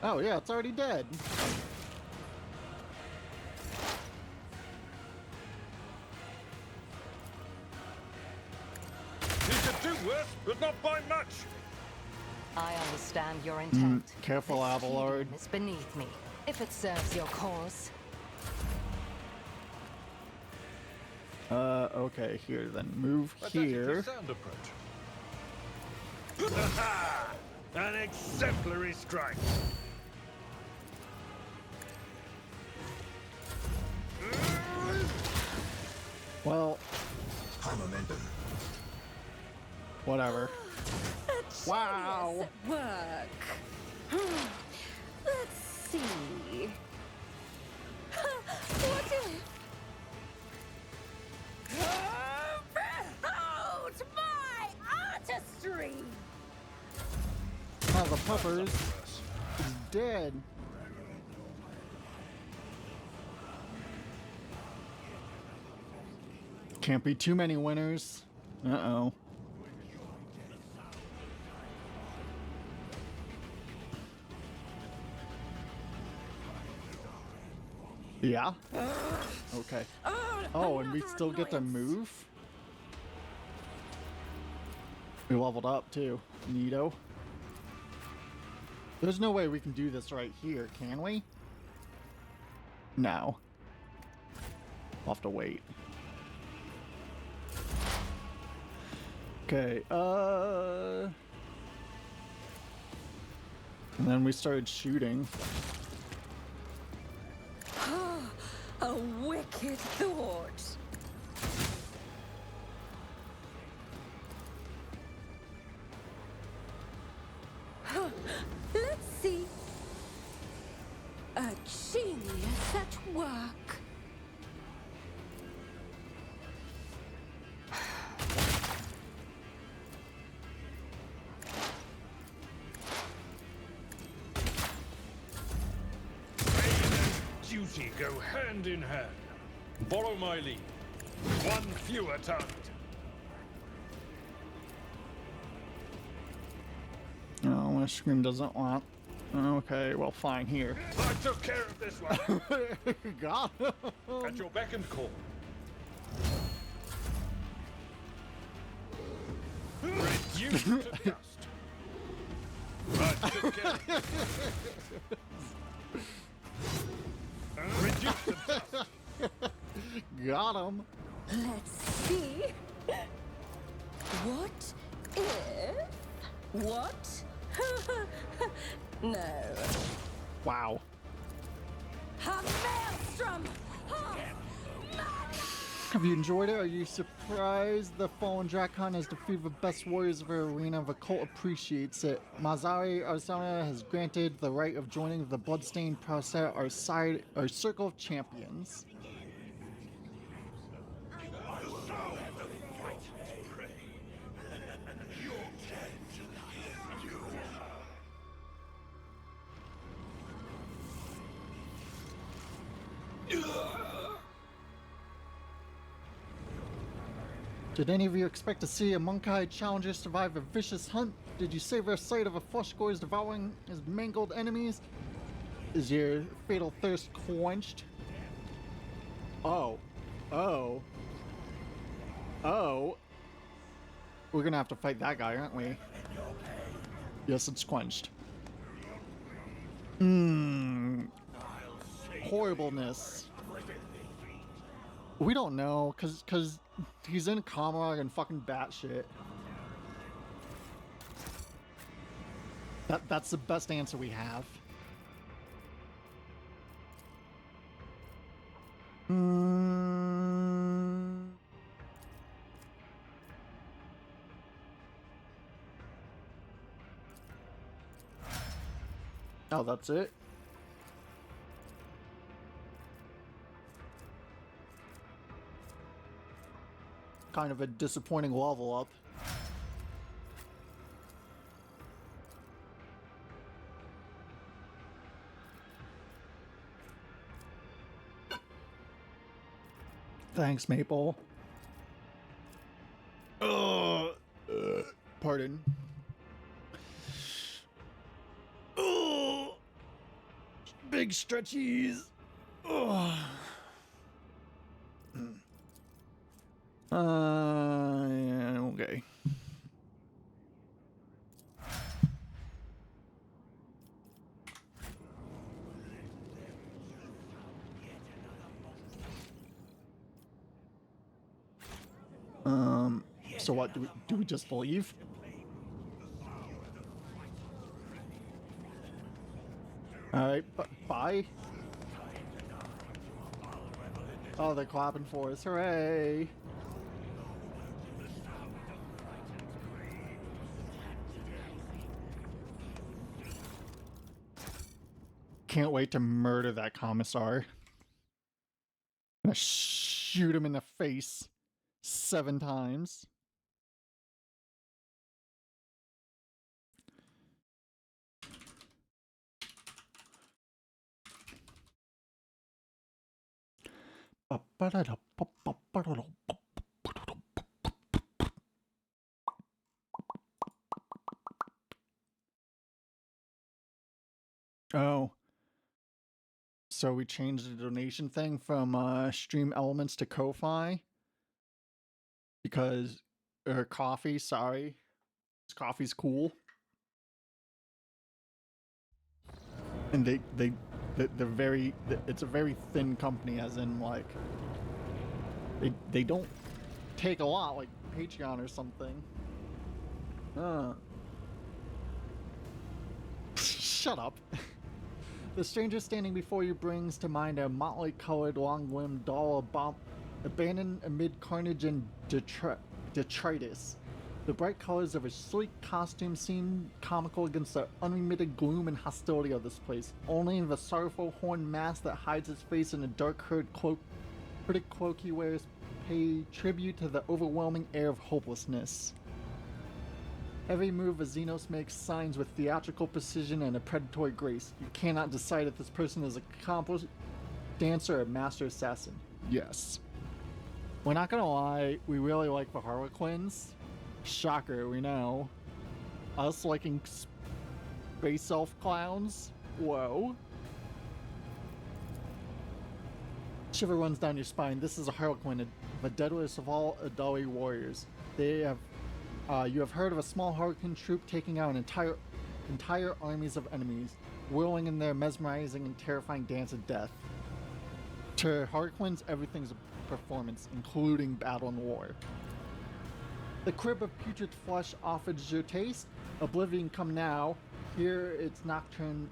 Speaker 1: Oh yeah, it's already dead.
Speaker 3: You could do worse, but not by much.
Speaker 4: I understand your intent.
Speaker 1: Careful,
Speaker 4: This
Speaker 1: Abelard.
Speaker 4: tedium is beneath me. If it serves your cause.
Speaker 1: Okay, here then. Move
Speaker 3: A tactically
Speaker 1: here.
Speaker 3: sound approach. Ha! An exemplary strike.
Speaker 1: Well,
Speaker 5: High momentum.
Speaker 1: whatever.
Speaker 2: A
Speaker 1: Wow.
Speaker 2: genius at work. Let's see. What if? Behold my artistry!
Speaker 1: Oh, the puppers is dead. Can't be too many winners. Uh-oh. Yeah? Okay. Oh, and we
Speaker 2: another
Speaker 1: still get to
Speaker 2: annoyance.
Speaker 1: move? We leveled up too. Neato. There's no way we can do this right here, can we? No. We'll have to wait. Okay, and then we started shooting.
Speaker 2: A wicked thought. Let's see. A genius at work.
Speaker 3: Duty go hand in hand. Follow my lead. One fewer target.
Speaker 1: Oh, my screen doesn't want. Okay, well, fine, here.
Speaker 3: I took care of this one.
Speaker 1: Got him.
Speaker 3: At your beck and call. Reduced to dust. I took care of this. Reduced to dust.
Speaker 1: Got him.
Speaker 2: Let's see. What if? What? No.
Speaker 1: Wow.
Speaker 2: A maelstrom!
Speaker 1: Have you enjoyed it? Are you surprised the fallen Drakon has defeated the best warriors of our arena? The cult appreciates it. Mazari Arzana has granted the right of joining the Bloodstained Process, our circle of champions. Did any of you expect to see a monk-eyed challenger survive a vicious hunt? Did you savor a sight of a flesh gorge devouring his mangled enemies? Is your fatal thirst quenched? Oh. Oh. Oh. We're gonna have to fight that guy, aren't we? Yes, it's quenched. Horribleness. We don't know, cause he's in Comrade and fucking batshit. That's the best answer we have. Oh, that's it? Kind of a disappointing level up. Thanks, Maple. Pardon. Big stretchies. Yeah, okay. So what, do we just leave? Alright, bye. Oh, they're clapping for us. Hooray! Can't wait to murder that commissar. I'm gonna shoot him in the face 7 times. Oh. So we changed the donation thing from Stream Elements to Ko-Fi. Because coffee, sorry. Coffee's cool. And they're very, it's a very thin company, as in like they don't take a lot like Patreon or something. Shut up. The stranger standing before you brings to mind a motley colored long-limbed doll abandoned amid carnage and detritus. The bright colors of a sleek costume seem comical against the unremitted gloom and hostility of this place. Only the sorrowful horned mask that hides his face in a dark hooded cloak he wears pay tribute to the overwhelming air of hopelessness. Every move of Xenos makes signs with theatrical precision and a predatory grace. You cannot decide if this person is an accomplished dancer or master assassin. Yes. We're not gonna lie, we really like the Harlequins. Shocker, we know. Us liking space elf clowns? Whoa. Shiver runs down your spine. This is a Harlequin, the deadliest of all Adali warriors. They have, you have heard of a small Harlequin troop taking out an entire armies of enemies, whirling in their mesmerizing and terrifying dance of death. To Harlequins, everything's a performance, including battle and war. The crib of putrid flesh offers your taste. Oblivion come now. Here it's nocturne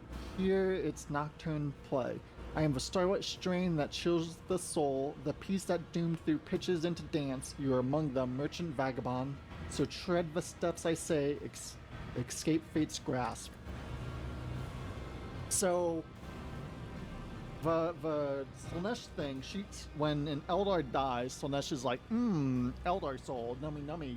Speaker 1: play. I am the starlit strain that chills the soul, the peace that doomed through pitches into dance. You are among the merchant vagabond, so tread the steps I say, escape fate's grasp. So the Slaanesh thing, when an Eldar dies, Slaanesh is like, Eldar soul, nummy nummy.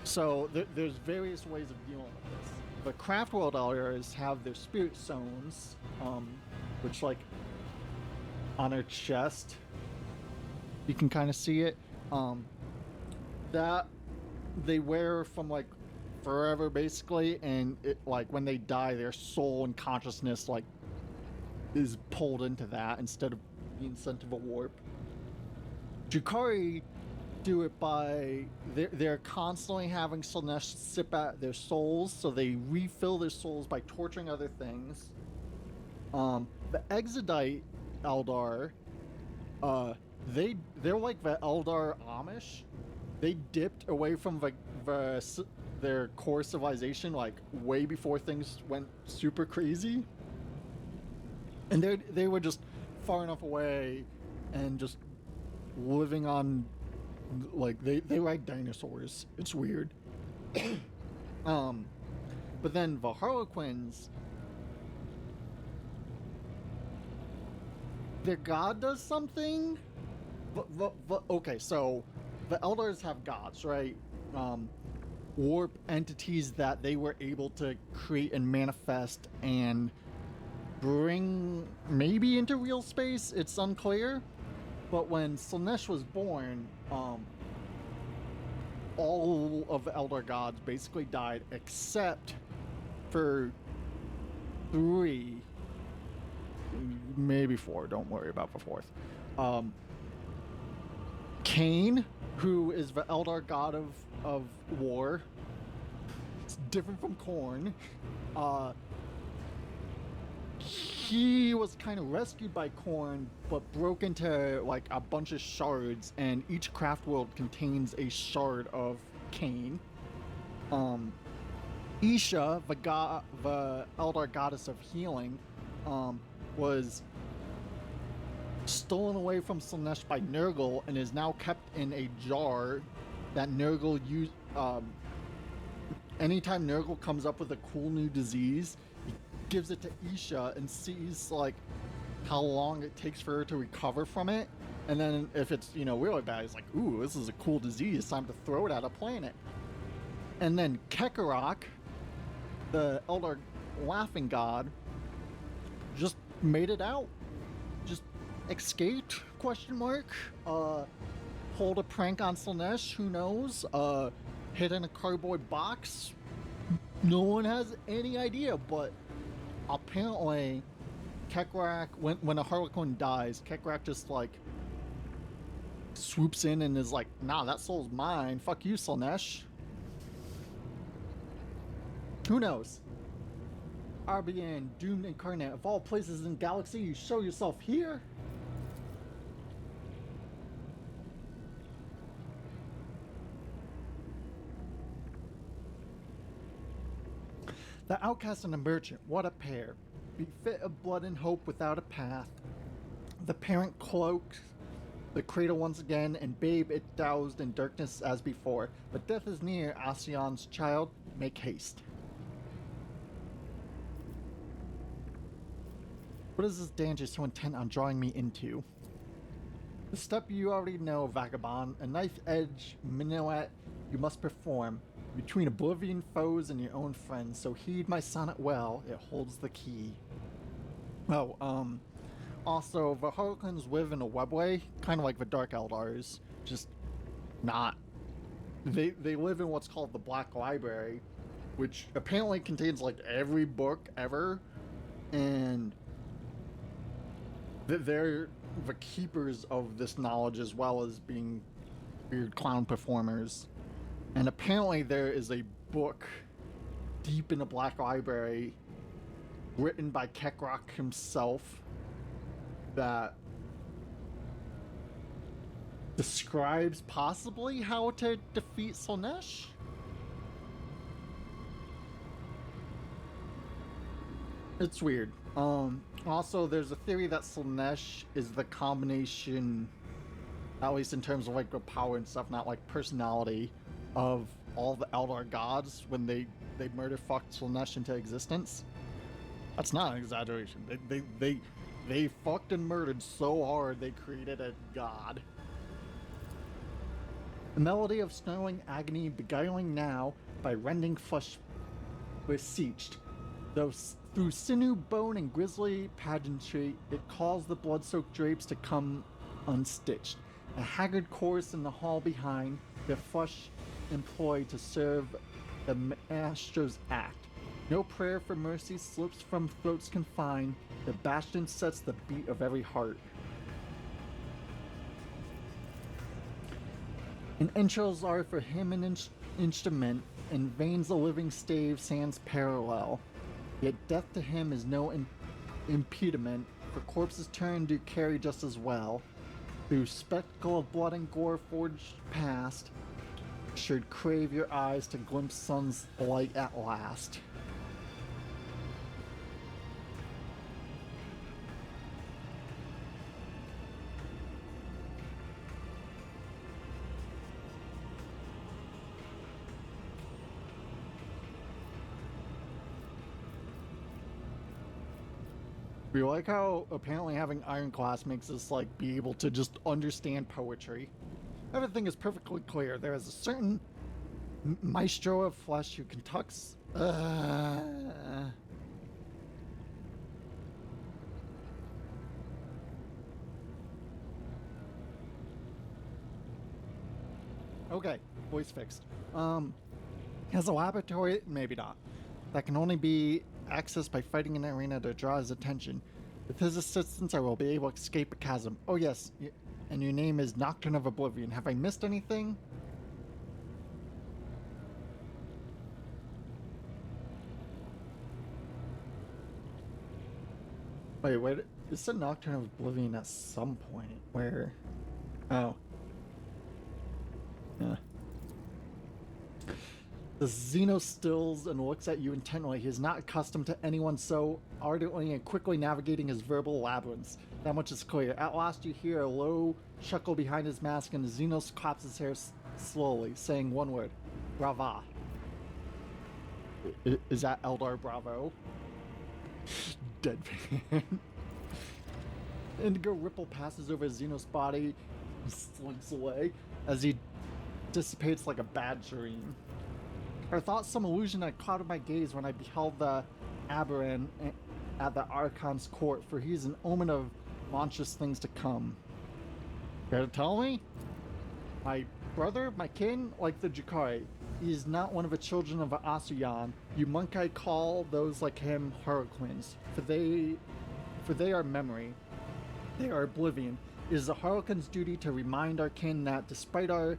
Speaker 1: So there's various ways of dealing with this. The Craftworld Eldars have their spirit stones, which like on her chest, you can kind of see it. that they wear from like forever basically, and it like when they die, their soul and consciousness like is pulled into that instead of being sent to the warp. Drukhari do it by they're constantly having Slaanesh sip at their souls, so they refill their souls by torturing other things. The Exodite Eldar, they're like the Eldar Amish. They dipped away from their core civilization like way before things went super crazy, and they were just far enough away and just living on, like they like dinosaurs. It's weird. But then the Harlequins, their god does something. Okay, so the Eldars have gods, right? Warp entities that they were able to create and manifest and bring maybe into real space. It's unclear. But when Slaanesh was born, all of the Eldar gods basically died except for 3, maybe 4. Don't worry about the 4th. Cain, who is the Eldar god of war. It's different from Khorne. He was kind of rescued by Khorne, but broke into like a bunch of shards, and each craft world contains a shard of Cain. Isha, the Eldar goddess of healing, was stolen away from Slaanesh by Nurgle and is now kept in a jar that Nurgle used. Anytime Nurgle comes up with a cool new disease, he gives it to Isha and sees like how long it takes for her to recover from it. And then if it's, really bad, he's like, ooh, this is a cool disease, it's time to throw it at a planet. And then Kekarok, the Eldar laughing god, just made it out. Just escaped, ? Pulled a prank on Slaanesh, who knows? Hid in a cardboard box. No one has any idea, but apparently Kekarok, when a Harlequin dies, Kekarok just like swoops in and is like, nah, that soul's mine. Fuck you, Slaanesh. Who knows? RBN, Doomed Incarnate, of all places in galaxy, you show yourself here? The outcast and the merchant, what a pair. Befit of blood and hope without a path. The parent cloaked the cradle once again, and babe it doused in darkness as before. But death is near, Ascion's child, make haste. What is this danger so intent on drawing me into? The step you already know, vagabond, a knife-edge minuet you must perform. Between oblivion foes and your own friends, so heed my sonnet well, it holds the key. Also, the Harlequins live in a webway, kind of like the Dark Eldars, just not. They live in what's called the Black Library, which apparently contains like every book ever, and they're the keepers of this knowledge as well as being weird clown performers. And apparently there is a book deep in the Black Library written by Kekarok himself that describes possibly how to defeat Slaanesh. It's weird. Also, there's a theory that Slaanesh is the combination, at least in terms of like the power and stuff, not like personality, of all the Eldar gods when they murder fucked Slaanesh into existence. That's not an exaggeration. They fucked and murdered so hard they created a god. The melody of snarling agony beguiling now by rending flesh beseeched. Though through sinew, bone, and grisly pageantry, it calls the blood-soaked drapes to come unstitched. A haggard chorus in the hall behind, their flesh employed to serve the Master's act. No prayer for mercy slips from throats confined. The bastion sets the beat of every heart. And entrails are for him an instrument, and veins a living stave sands parallel. Yet death to him is no impediment, for corpses turn do carry just as well. Through spectacle of blood and gore forged past, should crave your eyes to glimpse sun's light at last. We like how apparently having Iron Class makes us like be able to just understand poetry. Everything is perfectly clear. There is a certain maestro of flesh who conducts. Okay, voice fixed. Has a laboratory, maybe not. That can only be accessed by fighting in an arena to draw his attention. With his assistance, I will be able to escape a chasm. Oh yes, and your name is Nocturne of Oblivion. Have I missed anything? Wait, it said Nocturne of Oblivion at some point. Where? Oh. Yeah. The Xeno stills and looks at you intently. He is not accustomed to anyone so ardently and quickly navigating his verbal labyrinths. That much is clear. At last you hear a low chuckle behind his mask, and the Xeno claps his hair slowly, saying one word. Brava. Is that Eldar Bravo? Deadpan. Indigo ripple passes over Xeno's body and slinks away as he dissipates like a bad dream. I thought some illusion had clouded my gaze when I beheld the Aberran at the Archon's court, for he is an omen of monstrous things to come. Care to tell me? My brother, my kin, like the Jakari, he is not one of the children of Asuyan. You Monkai call those like him Harlequins, for they are memory. They are oblivion. It is the Harlequin's duty to remind our kin that despite our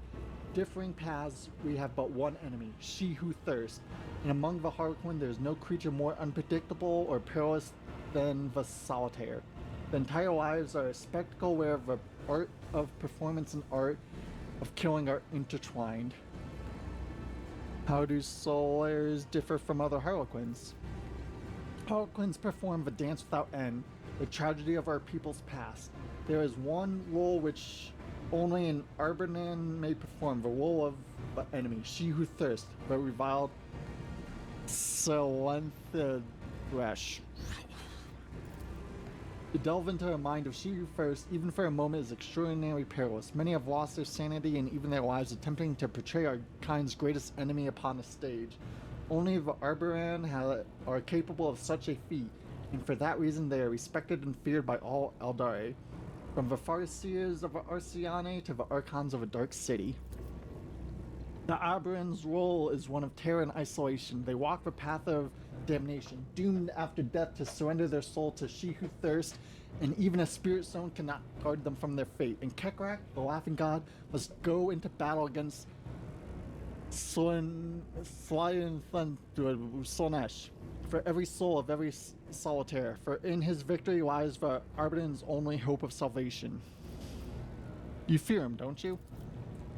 Speaker 1: differing paths, we have but one enemy, she who thirsts. And among the Harlequin, there is no creature more unpredictable or perilous than the solitaire. The entire lives are a spectacle where the art of performance and art of killing are intertwined. How do solitaires differ from other Harlequins? Harlequins perform the dance without end, the tragedy of our people's past. There is one role which only an Arbanan may perform, the role of the enemy, she who thirsts, the reviled Selenthiresh. To delve into the mind of she who first, even for a moment, is extraordinarily perilous. Many have lost their sanity and even their lives attempting to portray our kind's greatest enemy upon a stage. Only the Arbaran are capable of such a feat, and for that reason they are respected and feared by all Eldari. From the Farseers of Arsiane to the Archons of a Dark City. The Arbaran's role is one of terror and isolation. They walk the path of damnation, doomed after death to surrender their soul to she who thirsts, and even a spirit stone cannot guard them from their fate. And Kekrak, the Laughing God, must go into battle against Slaanesh for every soul of every solitaire, for in his victory lies the Arbaran's only hope of salvation. You fear him, don't you?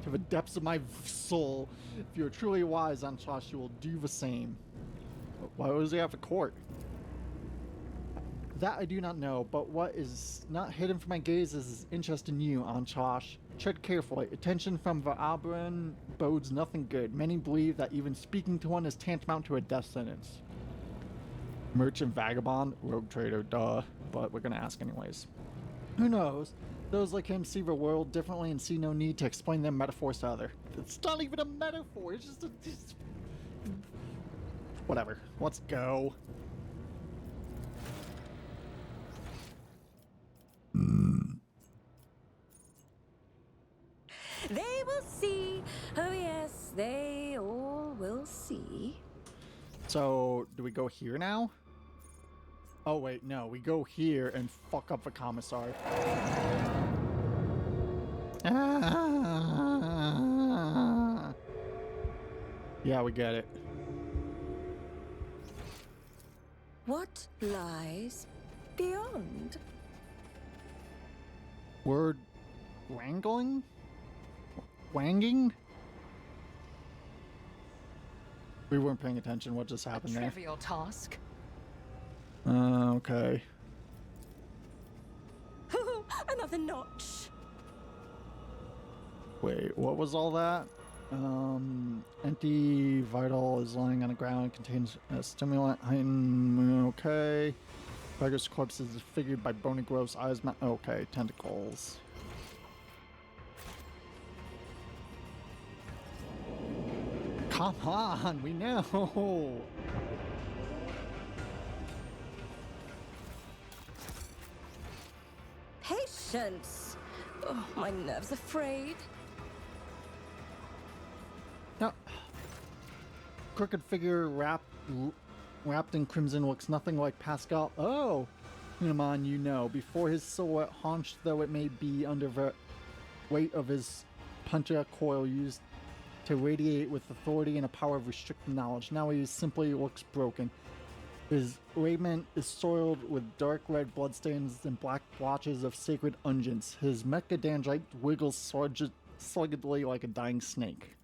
Speaker 1: To the depths of my soul, if you are truly wise, Anshash, you will do the same. Why was he at the court? That I do not know, but what is not hidden from my gaze is his interest in you, Anshash. Tread carefully. Attention from the Arbaran bodes nothing good. Many believe that even speaking to one is tantamount to a death sentence. Merchant vagabond, rogue trader, duh, but we're gonna ask anyways. Who knows? Those like him see the world differently and see no need to explain their metaphors to others. It's not even a metaphor, it's just whatever. Let's go.
Speaker 2: They will see. Oh, yes, they all will see.
Speaker 1: So, do we go here now? Oh, wait, no. We go here and fuck up the commissar. Ah. Yeah, we get it.
Speaker 2: What lies beyond?
Speaker 1: Word wrangling? Wanging? We weren't paying attention. What just
Speaker 4: A
Speaker 1: happened there?
Speaker 4: trivial task.
Speaker 1: Okay.
Speaker 2: Another notch.
Speaker 1: Wait, what was all that? Empty vital is lying on the ground, contains a stimulant, heightened, okay. Tiger's corpse is disfigured by bony growths, eyes, okay, tentacles. Come on, we know!
Speaker 2: Patience. Oh, my nerves are frayed.
Speaker 1: No. Crooked figure wrapped in crimson looks nothing like Pascal. Oh! Unimon, you know. Before his silhouette, haunched though it may be under the weight of his puncha coil used to radiate with authority and a power of restricted knowledge. Now he simply looks broken. His raiment is soiled with dark red bloodstains and black blotches of sacred unguents. His mechadendrite wiggles sluggedly like a dying snake.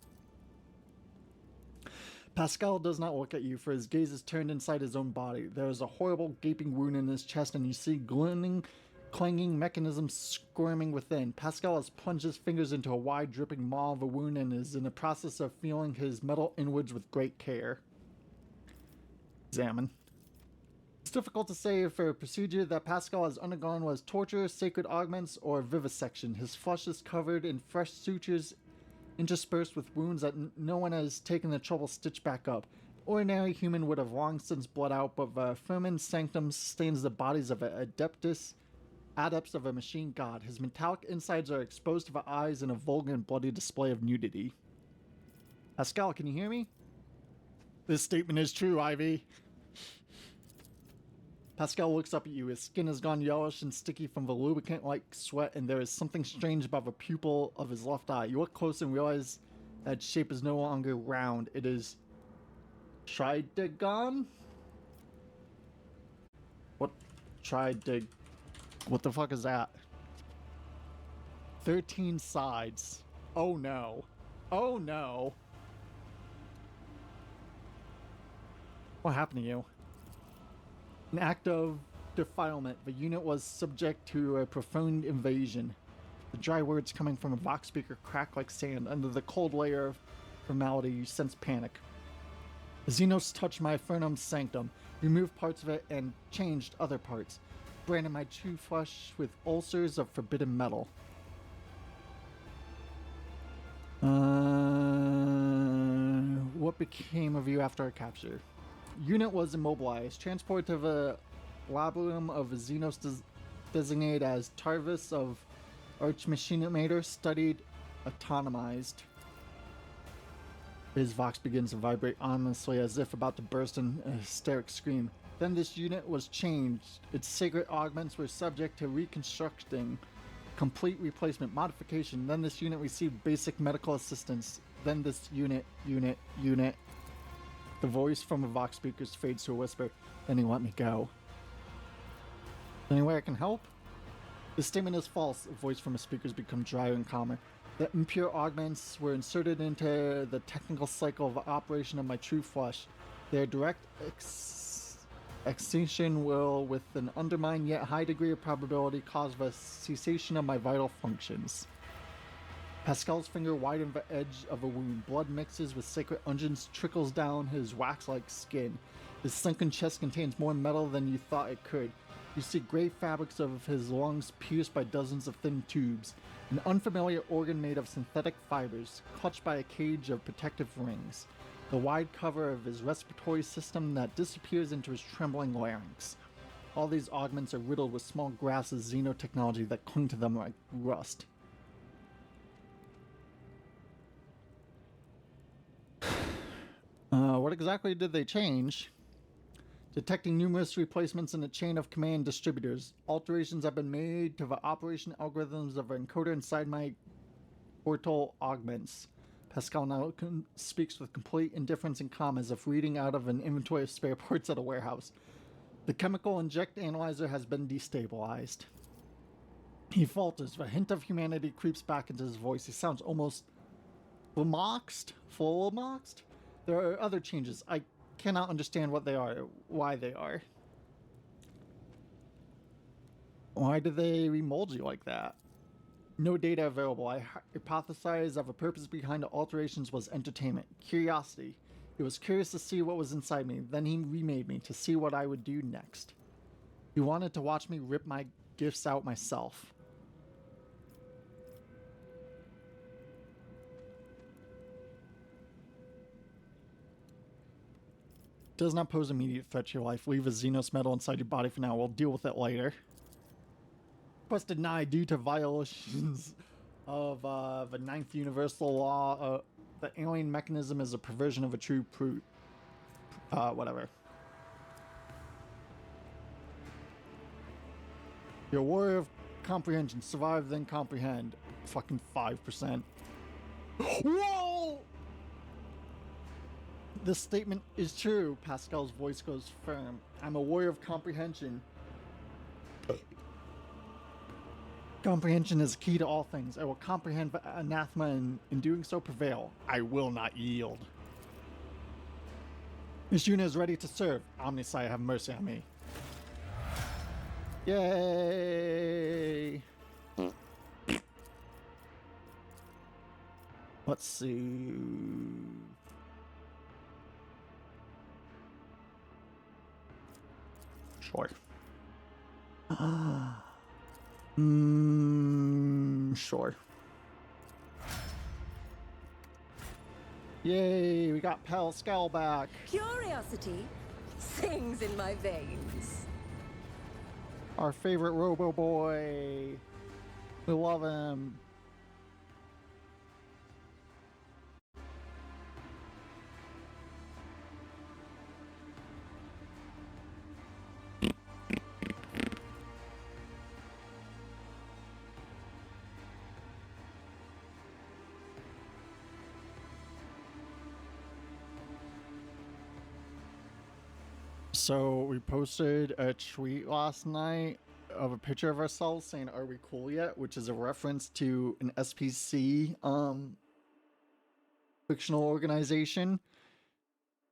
Speaker 1: Pascal does not look at you, for his gaze is turned inside his own body. There is a horrible gaping wound in his chest, and you see glinting, clanging mechanisms squirming within. Pascal has plunged his fingers into a wide, dripping maw of a wound and is in the process of feeling his metal inwards with great care. Examine. It's difficult to say if a procedure that Pascal has undergone was torture, sacred augments, or vivisection. His flesh is covered in fresh sutures interspersed with wounds that no one has taken the trouble to stitch back up. Ordinary human would have long since bled out, but the Firman Sanctum sustains the bodies of adepts of a machine god. His metallic insides are exposed to the eyes in a vulgar and bloody display of nudity. Pascal, can you hear me? This statement is true, Ivy. Pascal looks up at you. His skin has gone yellowish and sticky from the lubricant-like sweat, and there is something strange about the pupil of his left eye. You look close and realize that its shape is no longer round. It is tridegon? What? What the fuck is that? 13 sides. Oh no. Oh no. What happened to you? An act of defilement. The unit was subject to a profound invasion. The dry words coming from a Vox speaker crack like sand. Under the cold layer of formality, you sense panic. The Xenos touched my Infernum Sanctum, removed parts of it, and changed other parts. Branded my true flesh with ulcers of forbidden metal. What became of you after our capture? Unit was immobilized, transported to the labulum of a Xenos designated as Tarvis of Archmachinator, studied, autonomized. His vox begins to vibrate ominously as if about to burst in a hysteric scream. Then this unit was changed. Its sacred augments were subject to reconstructing, complete replacement, modification. Then this unit received basic medical assistance. Then this unit. The voice from the Vox speakers fades to a whisper. Then he let me go. Any way I can help? This statement is false. The voice from the speakers becomes drier and calmer. The impure augments were inserted into the technical cycle of operation of my true flesh. Their direct extinction will, with an undermined yet high degree of probability, cause the cessation of my vital functions. Pascal's finger widened the edge of a wound. Blood mixes with sacred unguents, trickles down his wax-like skin. His sunken chest contains more metal than you thought it could. You see gray fabrics of his lungs pierced by dozens of thin tubes. An unfamiliar organ made of synthetic fibers, clutched by a cage of protective rings. The wide cover of his respiratory system that disappears into his trembling larynx. All these augments are riddled with small grasses of xenotechnology that cling to them like rust. What exactly did they change? Detecting numerous replacements in a chain of command distributors. Alterations have been made to the operation algorithms of an encoder inside my portal augments. Pascal now speaks with complete indifference and calm as if reading out of an inventory of spare parts at a warehouse. The chemical inject analyzer has been destabilized. He falters. The hint of humanity creeps back into his voice. He sounds almost flummoxed. There are other changes. I cannot understand what they are, why they are. Why did they remold you like that? No data available. I hypothesize that the purpose behind the alterations was entertainment, curiosity. He was curious to see what was inside me. Then he remade me to see what I would do next. He wanted to watch me rip my gifts out myself. Does not pose immediate threat to your life. Leave a Xenos metal inside your body for now. We'll deal with it later. Request denied due to violations of the 9th Universal Law. The alien mechanism is a perversion of a true whatever. Your warrior of comprehension. Survive, then comprehend. Fucking 5%. Whoa! This statement is true. Pascal's voice goes firm. I'm a warrior of comprehension. Comprehension is key to all things. I will comprehend the anathema and in doing so prevail. I will not yield. Miss Yuna is ready to serve. Omnisci, have mercy on me. Yay! Let's see. Sure. Sure. Yay, we got Pascal back.
Speaker 2: Curiosity sings in my veins.
Speaker 1: Our favorite Robo Boy. We love him. So we posted a tweet last night of a picture of ourselves saying, "Are we cool yet?" which is a reference to an SPC fictional organization.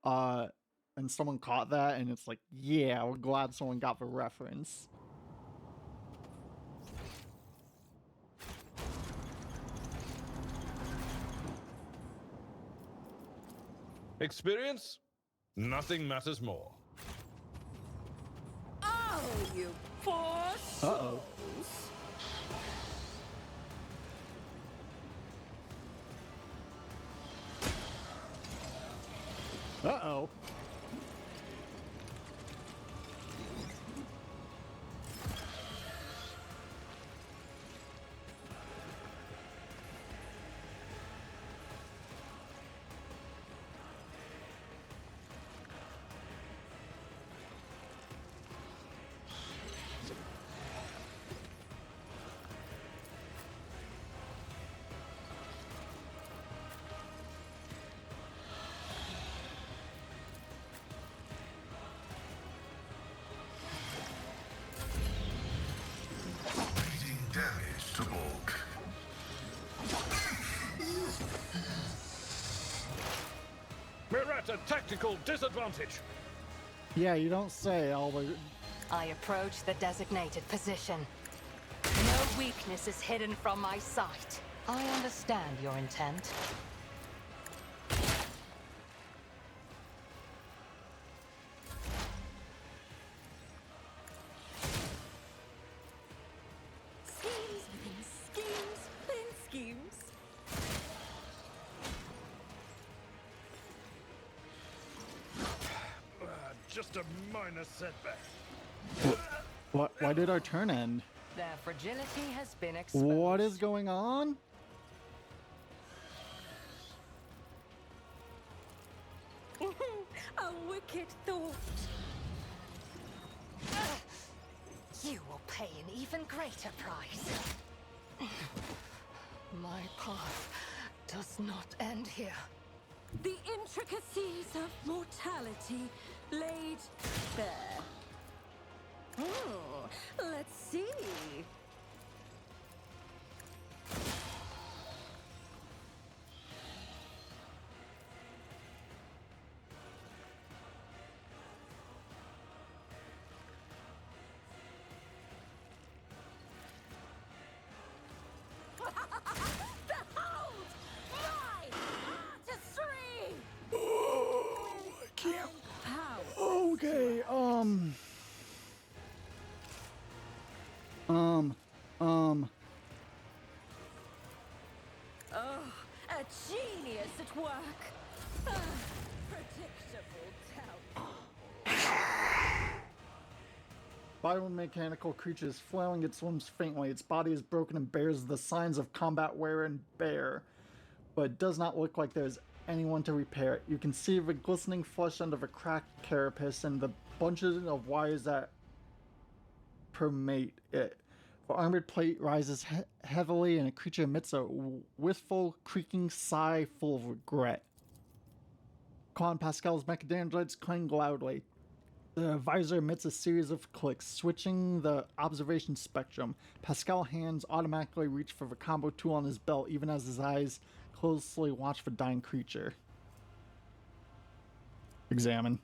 Speaker 1: And someone caught that, and it's like, yeah, we're glad someone got the reference.
Speaker 3: Experience? Nothing matters more.
Speaker 2: Oh, you poor souls.
Speaker 1: Uh-oh.
Speaker 5: Damage to bulk.
Speaker 3: We're at a tactical disadvantage.
Speaker 1: Yeah, you don't say.
Speaker 4: I approach the designated position. No weakness is hidden from my sight. I understand your intent.
Speaker 2: Schemes within schemes within schemes.
Speaker 3: Just a minor setback.
Speaker 1: Why did our turn end?
Speaker 4: Their fragility has been exposed.
Speaker 1: What is going on?
Speaker 2: A wicked thought.
Speaker 4: You will pay an even greater price. My path does not end here.
Speaker 2: The intricacies of mortality laid bare. Let's see. Behold my artistry!
Speaker 1: I can't.
Speaker 2: Power.
Speaker 1: Okay,
Speaker 2: Oh, a genius at work. Ah, predictable talent.
Speaker 1: biomechanical creature is flailing its limbs faintly. Its body is broken and bears the signs of combat wear and bear, but it does not look like there's anyone to repair it. You can see the glistening flesh under the cracked carapace and the bunches of wires that permeate it. The armored plate rises heavily, and a creature emits a wistful, creaking sigh full of regret. Quan Pascal's mechadendrites clang loudly. The visor emits a series of clicks, switching the observation spectrum. Pascal's hands automatically reach for the combo tool on his belt, even as his eyes closely watch the dying creature. Examine.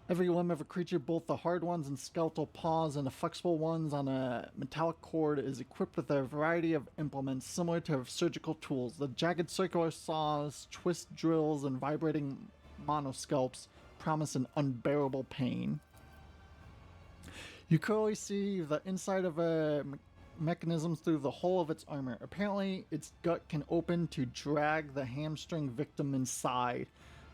Speaker 1: Every limb of a creature, both the hard ones and skeletal paws and the flexible ones on a metallic cord, is equipped with a variety of implements similar to surgical tools. The jagged circular saws, twist drills, and vibrating monoscopes promise an unbearable pain. You clearly see the inside of a mechanism through the whole of its armor. Apparently, its gut can open to drag the hamstring victim inside.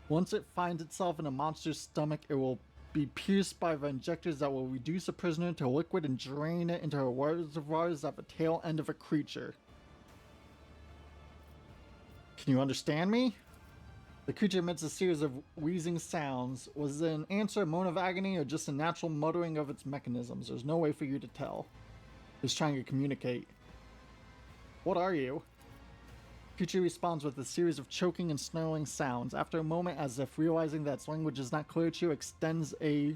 Speaker 1: Once it finds itself in a monster's stomach, it will be pierced by the injectors that will reduce a prisoner to liquid and drain it into reservoirs at the tail end of a creature. Can you understand me? The creature emits a series of wheezing sounds. Was it an answer, a moan of agony, or just a natural muttering of its mechanisms? There's no way for you to tell. It's trying to communicate. What are you? Creature responds with a series of choking and snarling sounds. After a moment, as if realizing that its language is not clear to you, extends a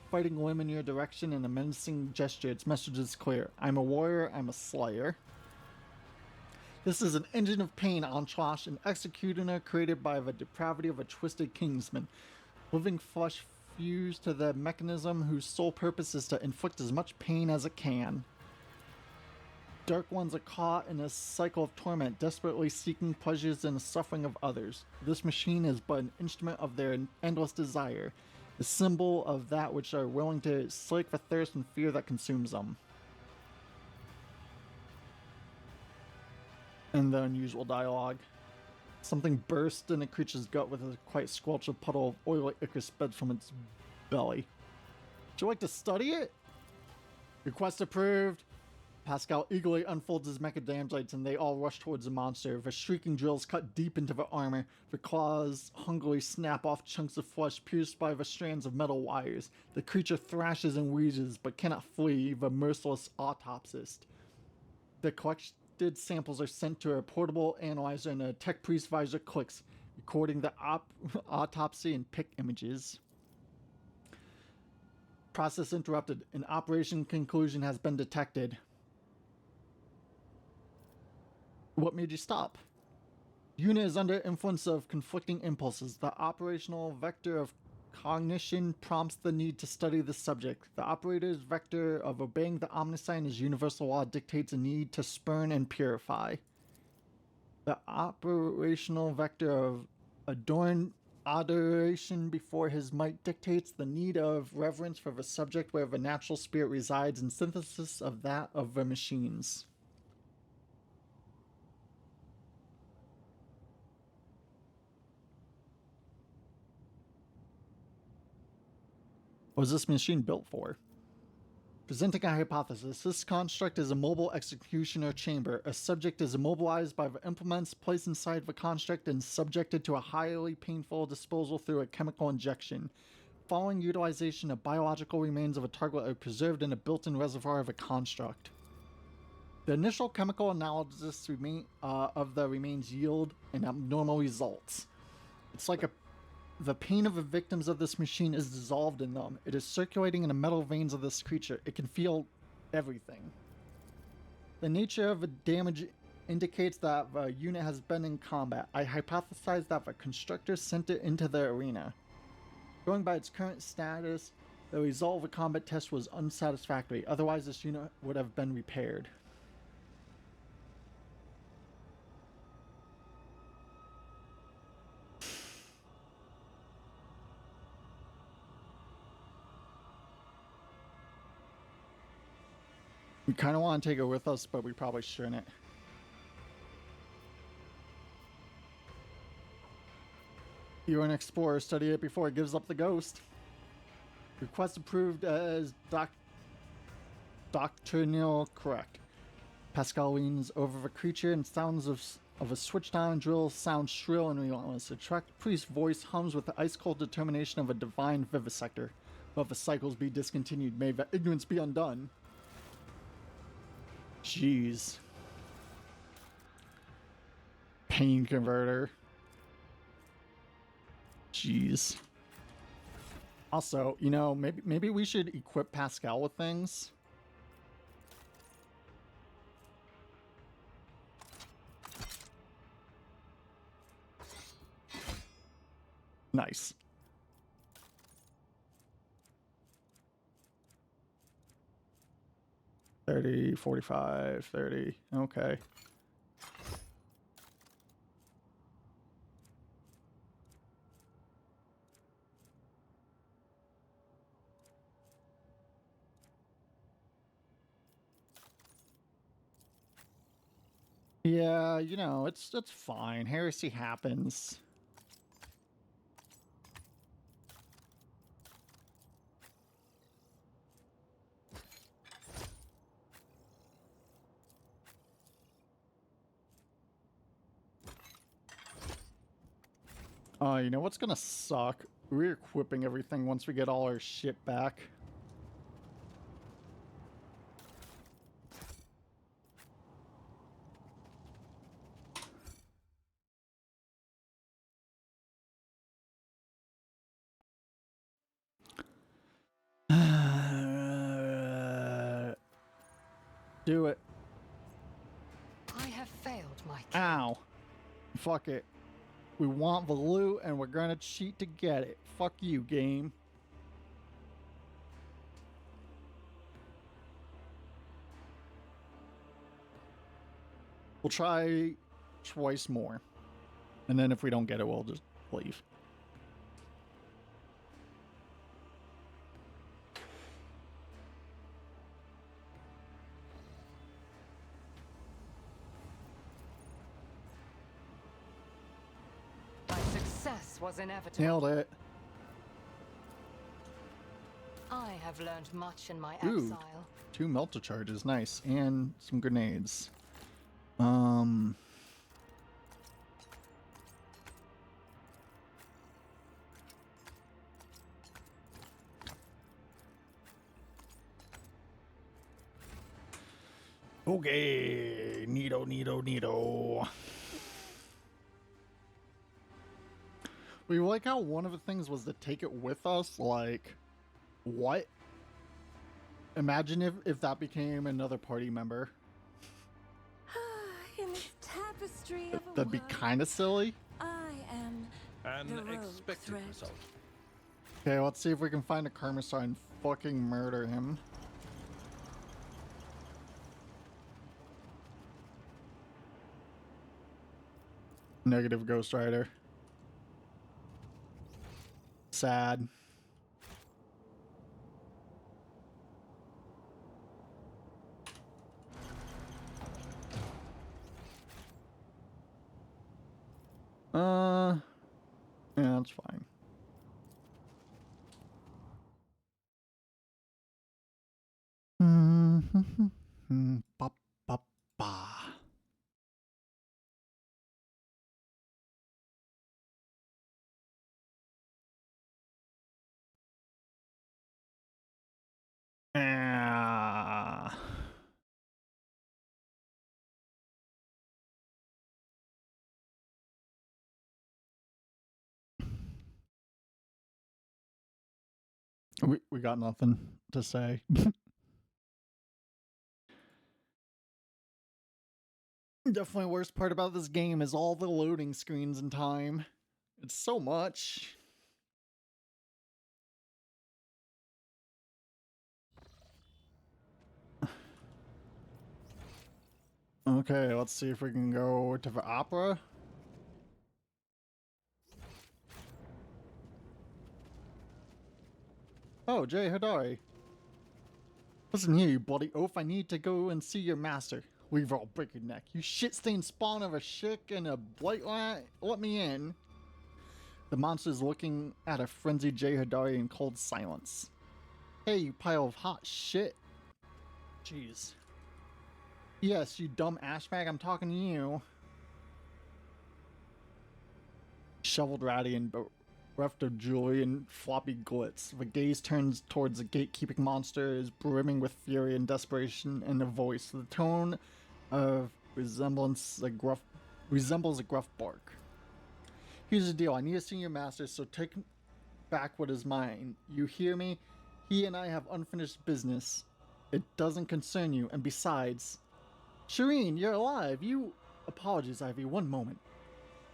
Speaker 1: fighting limb in your direction in a menacing gesture. Its message is clear. I'm a warrior, I'm a slayer. This is an engine of pain, Antrash, an executioner created by the depravity of a twisted kingsman. Living flesh fused to the mechanism whose sole purpose is to inflict as much pain as it can. Dark ones are caught in a cycle of torment, desperately seeking pleasures in the suffering of others. This machine is but an instrument of their endless desire, a symbol of that which are willing to slake the thirst and fear that consumes them. And the unusual dialogue. Something burst in the creature's gut with a quite squelched puddle of oily ichor sped from its belly. Would you like to study it? Request approved. Pascal eagerly unfolds his mechadendrites and they all rush towards the monster. The shrieking drills cut deep into the armor. The claws hungrily snap off chunks of flesh pierced by the strands of metal wires. The creature thrashes and wheezes but cannot flee the merciless autopsist. The collected samples are sent to a portable analyzer and a tech priest visor clicks, recording the autopsy and pic images. Process interrupted. An operation conclusion has been detected. What made you stop? Unit is under influence of conflicting impulses. The operational vector of cognition prompts the need to study the subject. The operator's vector of obeying the omniscient as universal law dictates a need to spurn and purify. The operational vector of adoration before his might dictates the need of reverence for the subject where the natural spirit resides in synthesis of that of the machines. What was this machine built for? Presenting a hypothesis, this construct is a mobile executioner chamber. A subject is immobilized by the implements placed inside the construct and subjected to a highly painful disposal through a chemical injection. Following utilization of biological remains of a target are preserved in a built-in reservoir of a construct. The initial chemical analysis of the remains yield an abnormal results. It's like the pain of the victims of this machine is dissolved in them. It is circulating in the metal veins of this creature. It can feel everything. The nature of the damage indicates that the unit has been in combat. I hypothesize that the constructor sent it into the arena. Going by its current status, the result of the combat test was unsatisfactory. Otherwise, this unit would have been repaired. We kind of want to take it with us, but we probably shouldn't. You're an explorer. Study it before it gives up the ghost. Request approved as doctrinal correct. Pascal leans over the creature and sounds of a switched on drill sound shrill and relentless. The tracked priest's voice hums with the ice-cold determination of a divine vivisector. Let the cycles be discontinued. May the ignorance be undone. Jeez. Pain converter. Jeez. Also, you know, maybe we should equip Pascal with things. Nice. $30, $45, $30. Okay. Yeah, you know, it's fine. Heresy happens. You know what's gonna suck? Re-equipping everything once we get all our shit back. Do it.
Speaker 4: I have failed, Mike.
Speaker 1: Ow. Fuck it. We want the loot and we're gonna cheat to get it. Fuck you, game. We'll try twice more. And then if we don't get it, we'll just leave.
Speaker 4: Was inevitable.
Speaker 1: Nailed it.
Speaker 4: I have learned much in my
Speaker 1: Ooh,
Speaker 4: exile.
Speaker 1: 2 melter charges, nice, and some grenades. Okay, neato. We like how one of the things was to take it with us, like, what? Imagine if that became another party member.
Speaker 2: In this tapestry of a
Speaker 1: That'd be
Speaker 2: world,
Speaker 1: kind of silly.
Speaker 2: I am
Speaker 3: An
Speaker 2: the rogue
Speaker 3: expected
Speaker 2: thread.
Speaker 3: result.
Speaker 1: Okay, let's see if we can find a Karmasar and fucking murder him. Negative Ghost Rider. Sad. Yeah, that's fine. Ba, ba, ba. Ah. We got nothing to say. Definitely worst part about this game is all the loading screens and time. It's so much. Okay, let's see if we can go to the opera. Oh, Jay Hadari. Listen here, you bloody oaf. I need to go and see your master. Weaver, I'll break your neck. You shit-stained spawn of a chick and a blight rat. Let me in. The monster's looking at a frenzied Jay Hadari in cold silence. Hey, you pile of hot shit. Jeez. Yes, you dumb ashbag, I'm talking to you. Shoveled ratty and bereft of jewelry and floppy glitz. The gaze turns towards the gatekeeping monster is brimming with fury and desperation in the voice. The tone of resembles a gruff bark. Here's the deal, I need to see your master, so take back what is mine. You hear me? He and I have unfinished business. It doesn't concern you, and besides... Shireen, you're alive! Apologies, Ivy, one moment.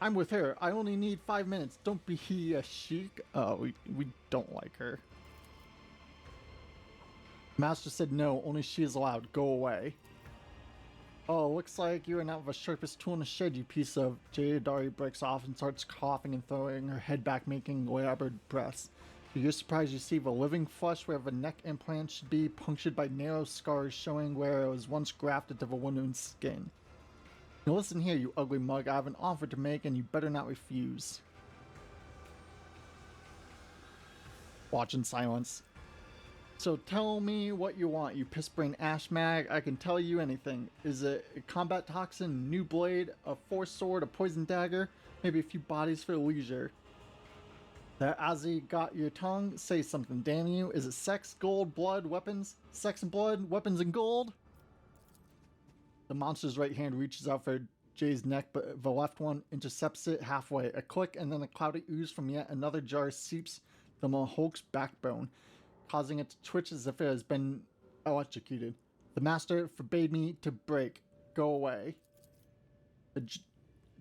Speaker 1: I'm with her. I only need 5 minutes. Don't be a chic. Oh, we don't like her. Master said no, only she is allowed. Go away. Oh, looks like you are not the sharpest tool in the shed, you piece of... Jay Hadari breaks off and starts coughing and throwing her head back, making labored breaths. To your surprise, you see the living flesh where the neck implant should be punctured by narrow scars showing where it was once grafted to the wounded skin. Now listen here, you ugly mug. I have an offer to make and you better not refuse. Watch in silence. So tell me what you want, you piss-brain ashmag. I can tell you anything. Is it a combat toxin, new blade, a force sword, a poison dagger? Maybe a few bodies for leisure. That Azzy got your tongue? Say something, damn you. Is it sex, gold, blood, weapons? Sex and blood, weapons and gold? The monster's right hand reaches out for Jay's neck, but the left one intercepts it halfway. A click and then a cloudy ooze from yet another jar seeps the Mahulk's backbone, causing it to twitch as if it has been electrocuted. The master forbade me to break. Go away.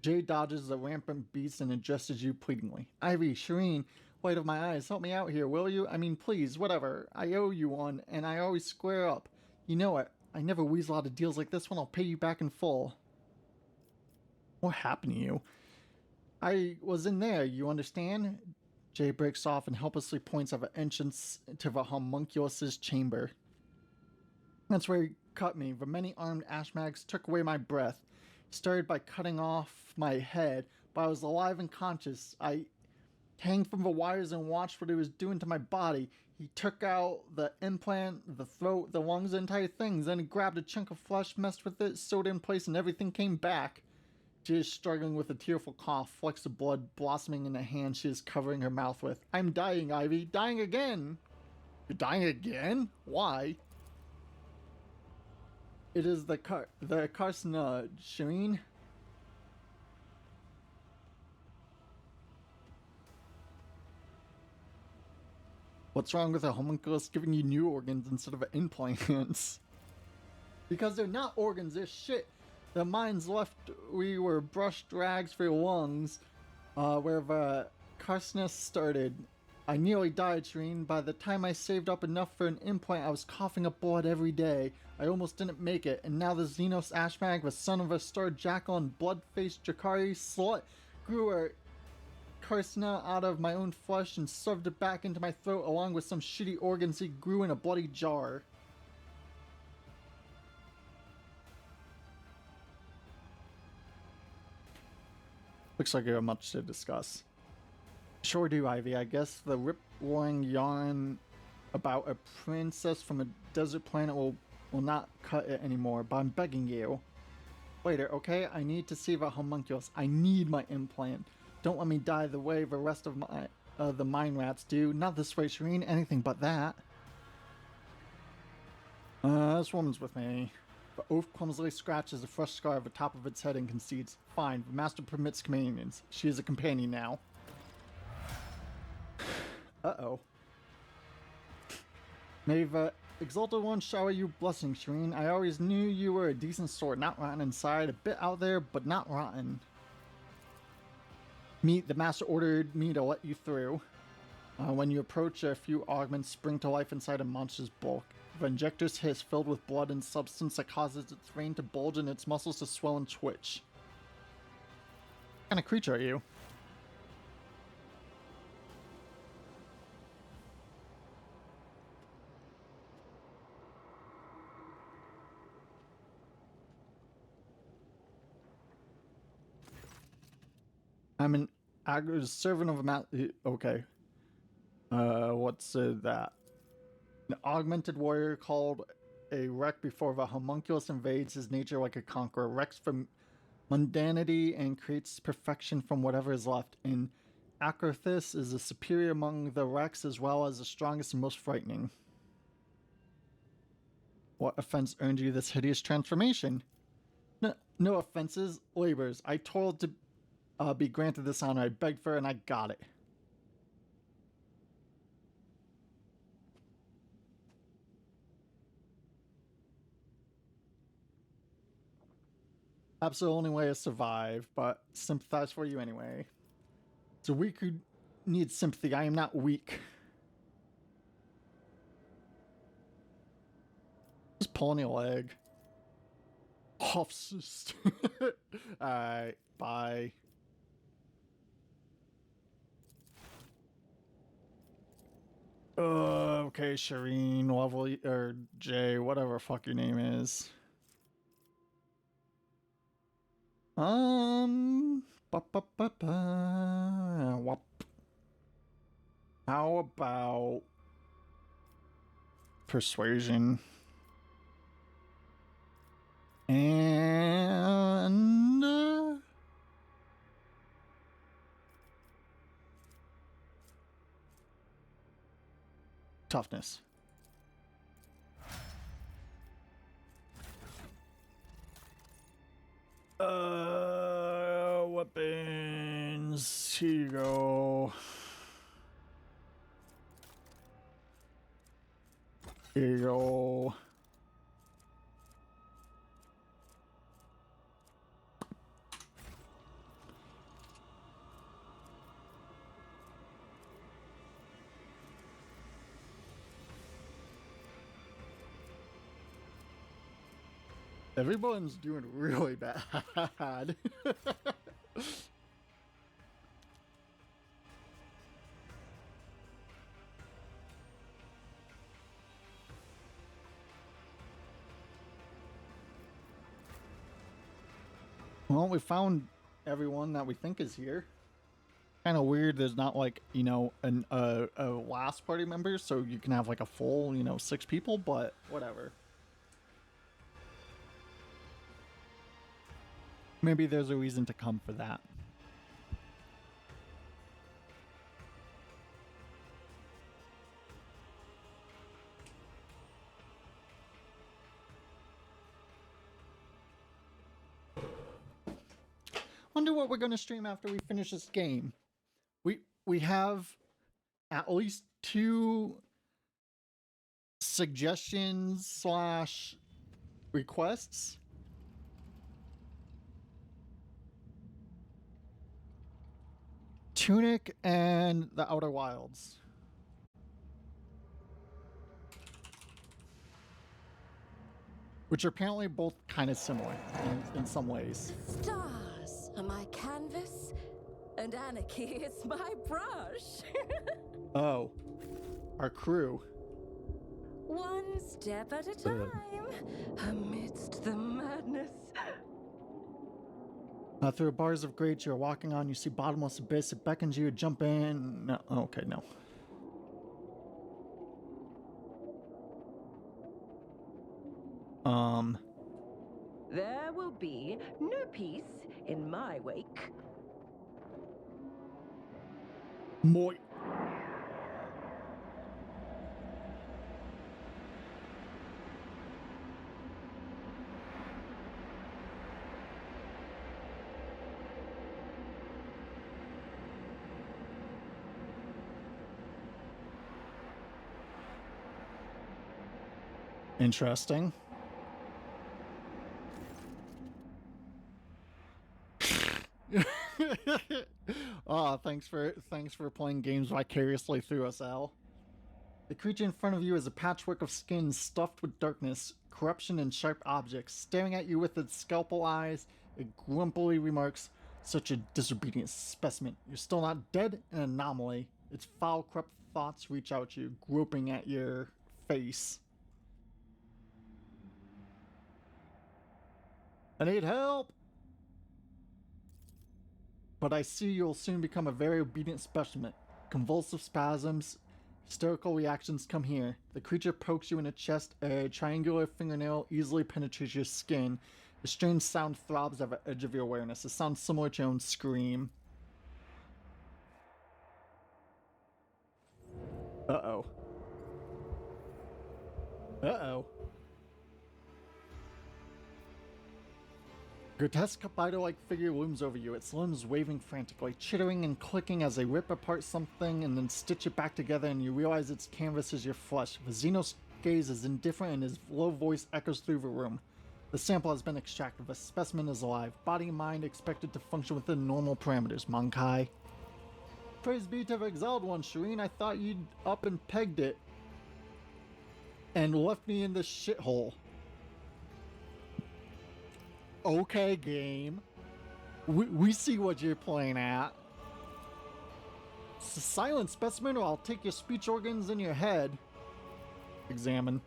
Speaker 1: Jay dodges the rampant beast and addresses you pleadingly. Ivy, Shireen, light of my eyes, help me out here, will you? I mean, please, whatever. I owe you one, and I always square up. You know it. I never weasel out of deals like this one. I'll pay you back in full. What happened to you? I was in there, you understand? Jay breaks off and helplessly points at the entrance to the homunculus's chamber. That's where he cut me. The many-armed ashmags took away my breath. Started by cutting off my head, but I was alive and conscious. I hanged from the wires and watched what he was doing to my body. He took out the implant, the throat, the lungs, the entire thing. Then he grabbed a chunk of flesh, messed with it, sewed it in place, and everything came back. She is struggling with a tearful cough, flecks of blood blossoming in the hand she is covering her mouth with. I'm dying, Ivy. Dying again. You're dying again? Why? It is the carcinode, Shireen. What's wrong with a homunculus giving you new organs instead of implants? Because they're not organs, they're shit. The minds left, we were brushed rags for your lungs, where the carcinus started. I nearly died, Shireen. By the time I saved up enough for an implant, I was coughing up blood every day. I almost didn't make it, and now the Xenos Ashmag, the son of a star jackal and blood-faced Jakari slut, grew a carcina out of my own flesh and shoved it back into my throat along with some shitty organs he grew in a bloody jar. Looks like you have much to discuss. Sure do, Ivy. I guess the rip-roaring yarn about a princess from a desert planet will will not cut it anymore, but I'm begging you. Later, okay? I need to save a homunculus. I need my implant. Don't let me die the way the rest of my the mine rats do. Not this way, Shireen. Anything but that. This woman's with me. The oaf clumsily scratches a fresh scar at the top of its head and concedes. Fine, the master permits companions. She is a companion now. Uh-oh. May the Exalted One shower you blessings, Shireen. I always knew you were a decent sort, not rotten inside, a bit out there, but not rotten. The master ordered me to let you through. When you approach, a few augments spring to life inside a monster's bulk. The injector's hiss filled with blood and substance that causes its vein to bulge and its muscles to swell and twitch. What kind of creature are you? I'm an servant of a okay. What's that? An augmented warrior called a wreck before the homunculus invades his nature like a conqueror, wrecks from mundanity and creates perfection from whatever is left. In Akrathis is the superior among the wrecks as well as the strongest and most frightening. What offense earned you this hideous transformation? No offenses, labors. I told to be granted this honor. I begged for it and I got it. That's the only way to survive, but sympathize for you anyway. It's a weak who needs sympathy. I am not weak. Just pulling your leg. Huffs. Alright, bye. Okay, Shireen, level or Jay, whatever fuck your name is. Wop. How about persuasion? And toughness. Weapons. Here you go. Here you go. Everyone's doing really bad. Well, we found everyone that we think is here. Kind of weird. There's not like, you know, a last party member, so you can have like a full, you know, 6 people, but whatever. Maybe there's a reason to come for that. Wonder what we're going to stream after we finish this game. We have at least 2 suggestions / requests. Tunic and the Outer Wilds. Which are apparently both kind of similar in some ways.
Speaker 2: Stars are my canvas, and anarchy is my brush.
Speaker 1: Oh, our crew.
Speaker 2: One step at a time, amidst the madness.
Speaker 1: Through bars of great you're walking on, you see bottomless abyss. It beckons you to jump in. No, okay, no.
Speaker 7: There will be no peace in my wake.
Speaker 1: Moi. Interesting. Thanks for playing games vicariously through us, Al. The creature in front of you is a patchwork of skin stuffed with darkness, corruption, and sharp objects. Staring at you with its scalpel eyes, it grumpily remarks, "Such a disobedient specimen. You're still not dead? An anomaly." Its foul, corrupt thoughts reach out to you, groping at your face. I need help! But I see you'll soon become a very obedient specimen. Convulsive spasms, hysterical reactions come here. The creature pokes you in the chest, a triangular fingernail easily penetrates your skin. A strange sound throbs at the edge of your awareness. It sounds similar to your own scream. Uh-oh. Uh-oh. Grotesque spider-like figure looms over you, its limbs waving frantically, chittering and clicking as they rip apart something and then stitch it back together, and you realize its canvas is your flesh. Vizino's gaze is indifferent and his low voice echoes through the room. The sample has been extracted. The specimen is alive. Body and mind expected to function within normal parameters, Monkai. Praise be to the Exiled One, Shireen. I thought you'd up and pegged it and left me in this shithole. Okay, game. We see what you're playing at. It's a silent specimen, or I'll take your speech organs in your head. Examine.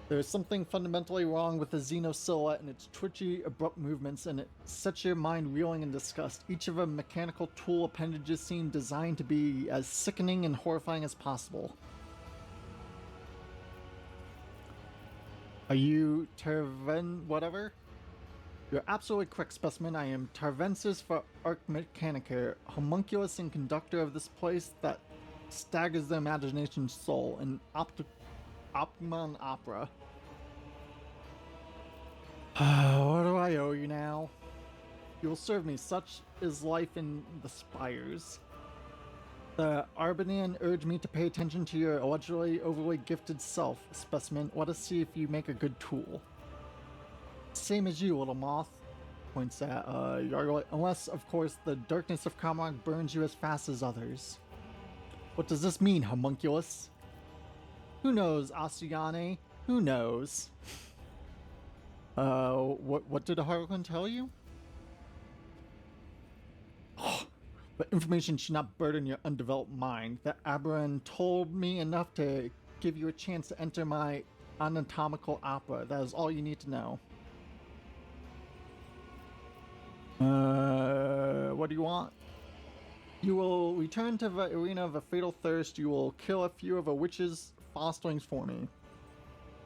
Speaker 1: There's something fundamentally wrong with the Xeno silhouette and its twitchy, abrupt movements, and it sets your mind reeling in disgust. Each of the mechanical tool appendages seem designed to be as sickening and horrifying as possible. Are you Terven whatever? You're absolutely correct, specimen. I am Tarvensis for Archmechanicare, homunculus and conductor of this place that staggers the imagination's soul, an Optimum Opera. What do I owe you now? You will serve me. Such is life in the spires. The Arbanian urged me to pay attention to your allegedly overly gifted self, specimen. Let us see if you make a good tool. Same as you, little moth. Points at Yarglet. Unless, of course, the darkness of Kamrock burns you as fast as others. What does this mean, homunculus? Who knows, Asuyane? Who knows? What did Harlequin tell you? But information should not burden your undeveloped mind. That Aberan told me enough to give you a chance to enter my anatomical opera. That is all you need to know. What do you want? You will return to the arena of a fatal thirst. You will kill a few of a witch's fosterlings for me.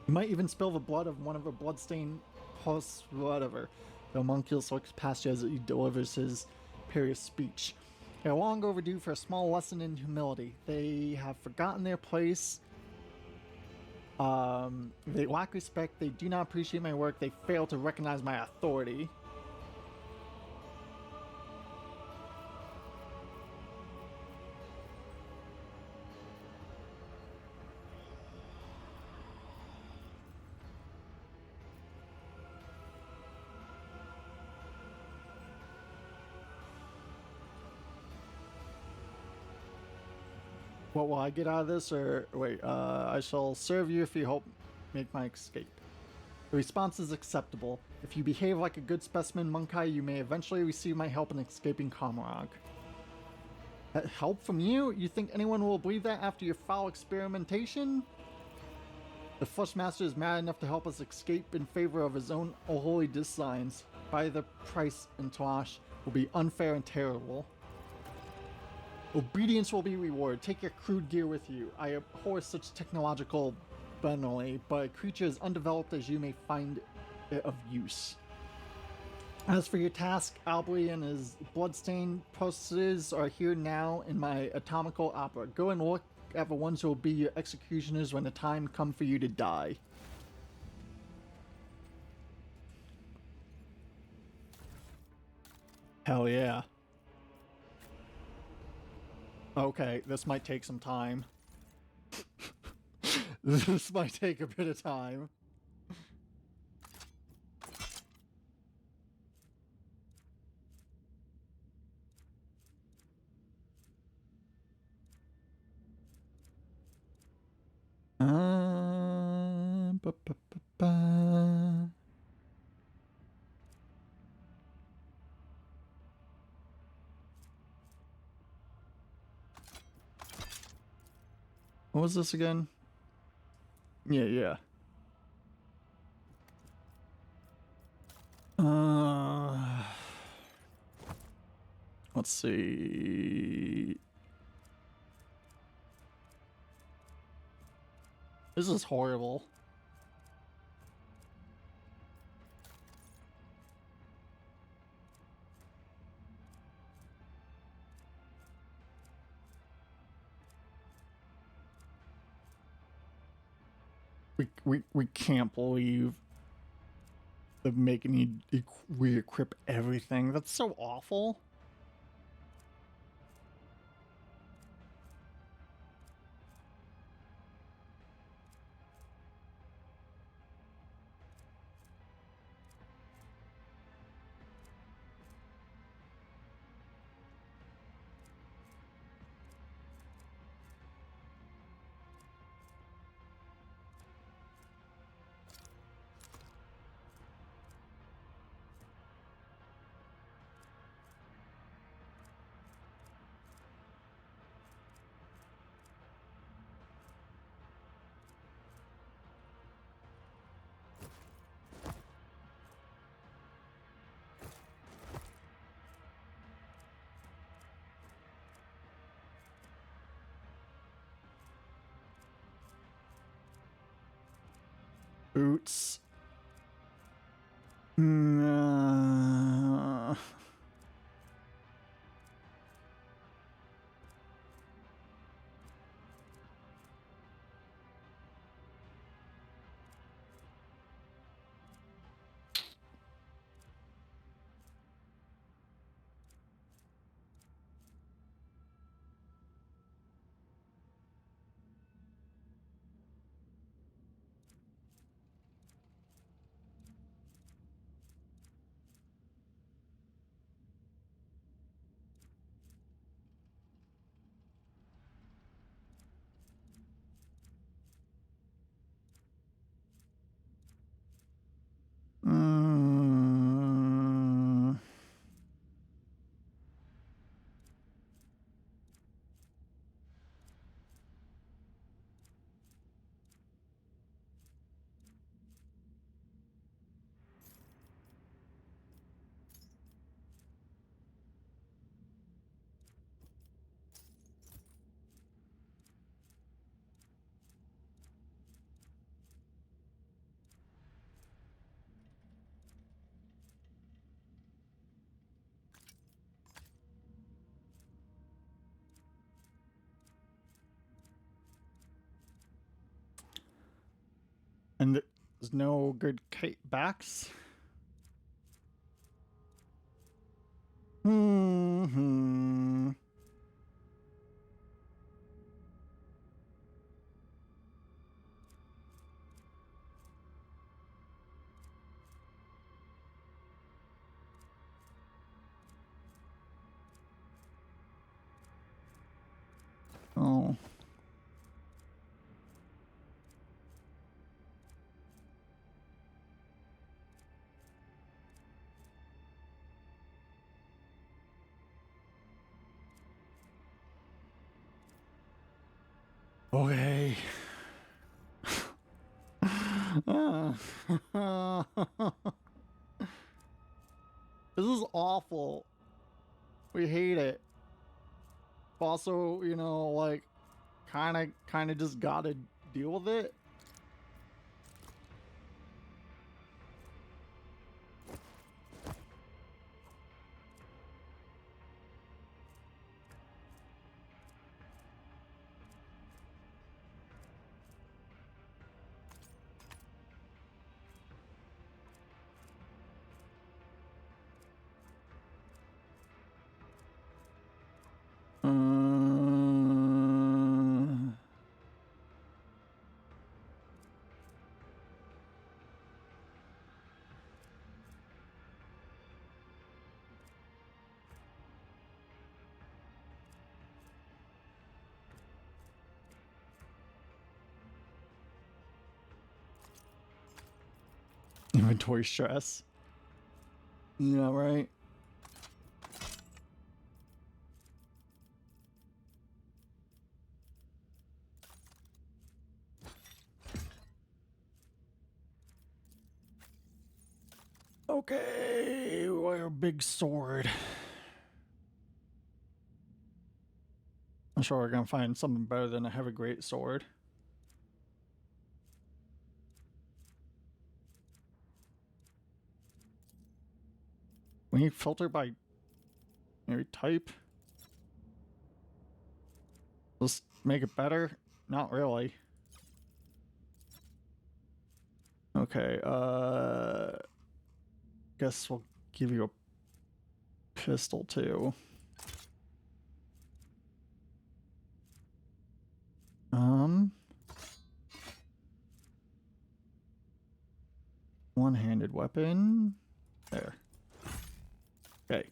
Speaker 1: You might even spill the blood of one of the bloodstained plus whatever. The homunculus looks past you as he delivers his imperious speech. They're long overdue for a small lesson in humility. They have forgotten their place. They lack respect. They do not appreciate my work. They fail to recognize my authority. What will I get out of this? Or wait, I shall serve you if you help make my escape. The response is acceptable. If you behave like a good specimen, Monkai, you may eventually receive my help in escaping Kamrock. Help from you? You think anyone will believe that after your foul experimentation? The Flushmaster is mad enough to help us escape in favor of his own unholy designs. By the price in Tosh will be unfair and terrible. Obedience will be rewarded. Take your crude gear with you. I abhor such technological experimentally, but a creature as undeveloped as you may find it of use. As for your task, Albly and his bloodstained processes are here now in my atomical opera. Go and look at the ones who will be your executioners when the time comes for you to die. Hell yeah. Okay, this might take some time. This might take a bit of time. Ba, ba, ba, ba. What was this again? Yeah. Let's see. This is horrible. We can't believe they're making you re-equip everything. That's so awful. Boots. And there's no good backs. Oh. Okay. This is awful. We hate it. Also, you know, like, kind of just gotta deal with it. Inventory stress. Yeah, right. Okay, our big sword. I'm sure we're gonna find something better than a heavy great sword. We need filter by maybe type. Let's make it better. Not really. Okay, guess we'll give you a pistol too. One-handed weapon. There. Okay.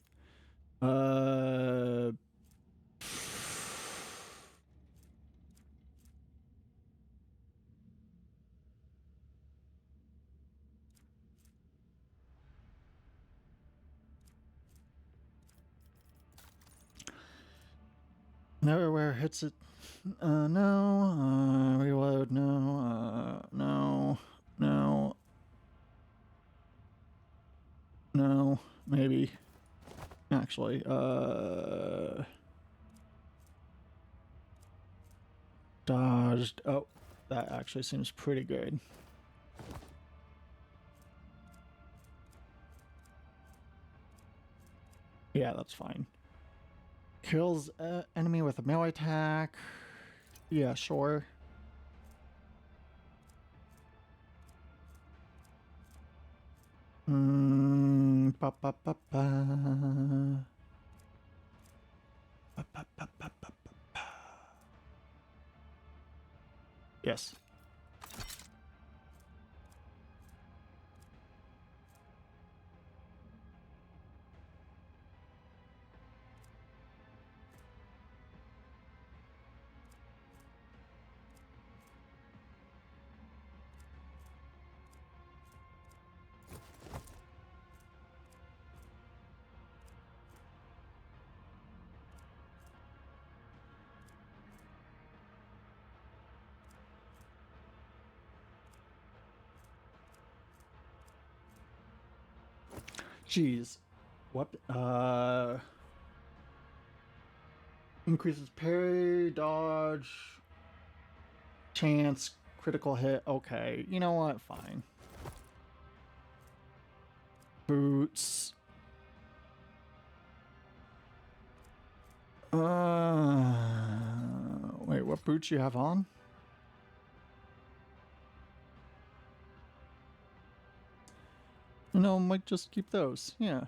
Speaker 1: Everywhere hits it. No. Reload. No. No. No. No. Maybe. Actually. Dodged. Oh, that actually seems pretty good. Yeah, that's fine. Kills enemy with a melee attack. Yeah, sure. Ba, ba, ba, ba. Ba, ba, ba, ba, ba, ba. Yes. Jeez. What? Increases parry, dodge, chance, critical hit. Okay, you know what? Fine. Boots. Wait, what boots you have on? You know, might just keep those. Yeah.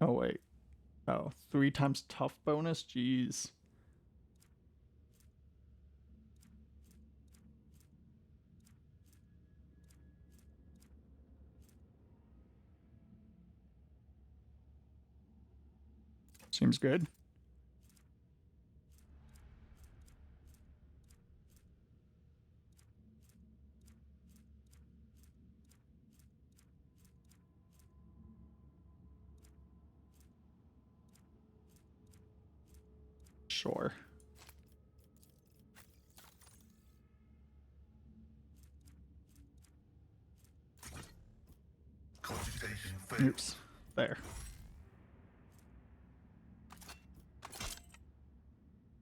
Speaker 1: Oh, wait. Oh, 3 times tough bonus? Jeez. Seems good. Sure. Oops. There.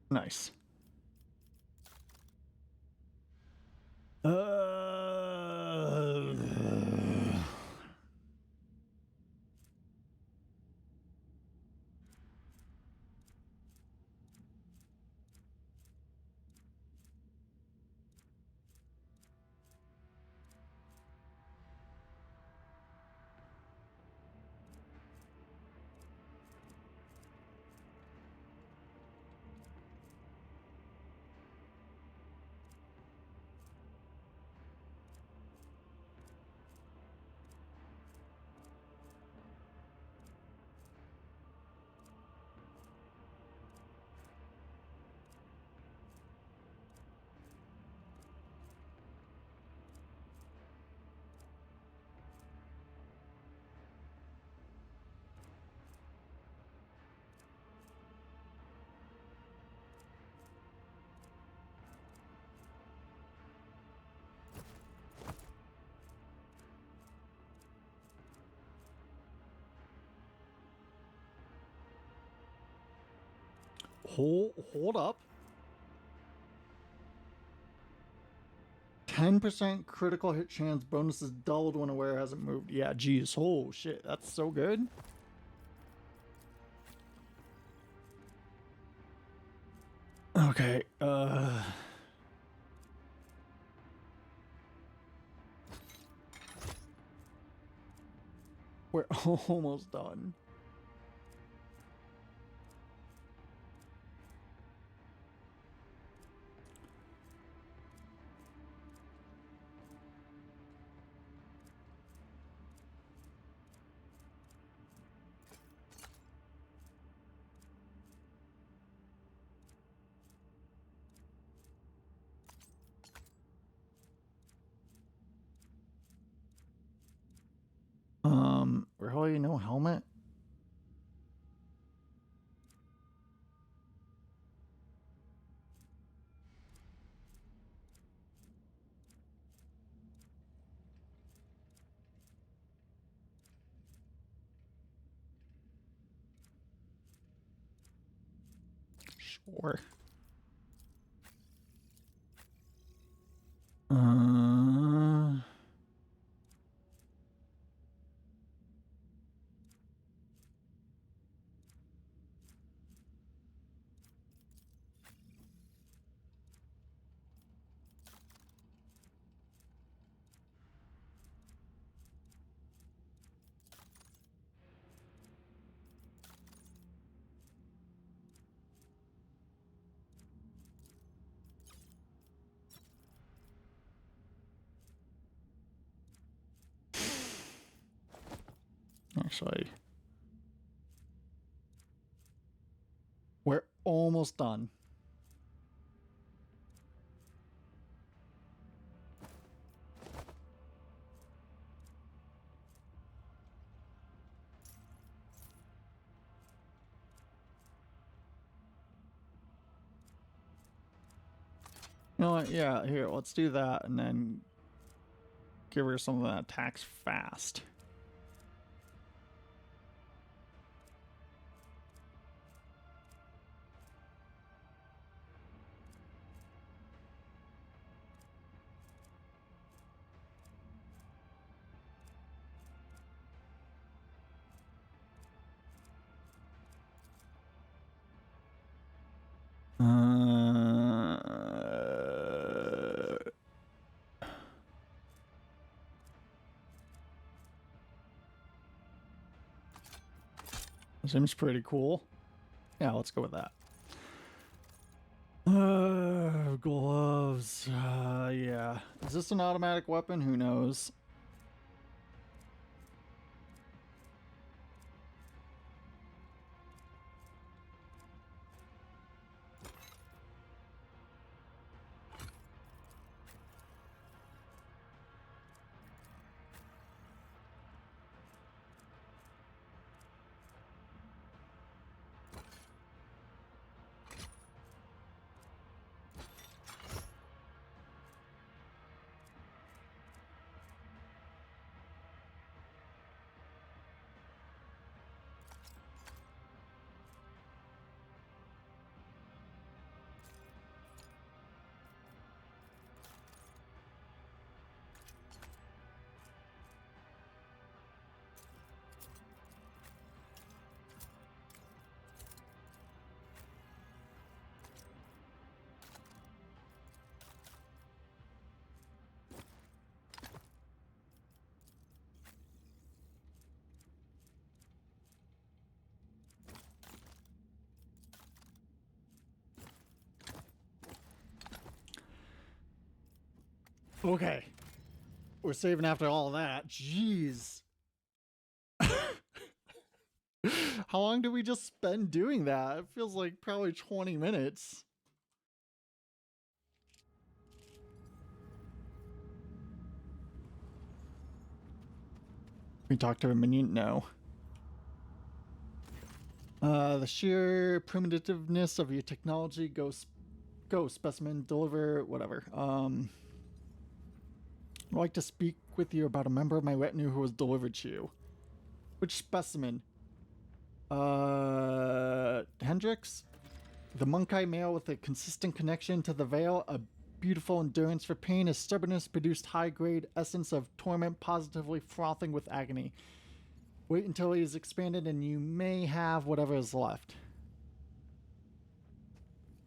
Speaker 1: Nice. Hold up. 10% critical hit chance bonus is doubled when a wearer hasn't moved. Yeah, geez. Oh, shit. That's so good. Okay, we're almost done. Really, no helmet? Sure. Actually, we're almost done. You know what? Yeah, here, let's do that and then give her something that attacks fast. Seems pretty cool. Yeah, let's go with that. Gloves. Yeah. Is this an automatic weapon? Who knows? Okay. We're saving after all that. Jeez. How long did we just spend doing that? It feels like probably 20 minutes. We talked to a minion? No. The sheer primitiveness of your technology, go specimen, deliver, whatever. I'd like to speak with you about a member of my retinue who was delivered to you. Which specimen? Hendrix? The Monkai male with a consistent connection to the veil, a beautiful endurance for pain, his stubbornness produced high-grade essence of torment, positively frothing with agony. Wait until he is expanded and you may have whatever is left.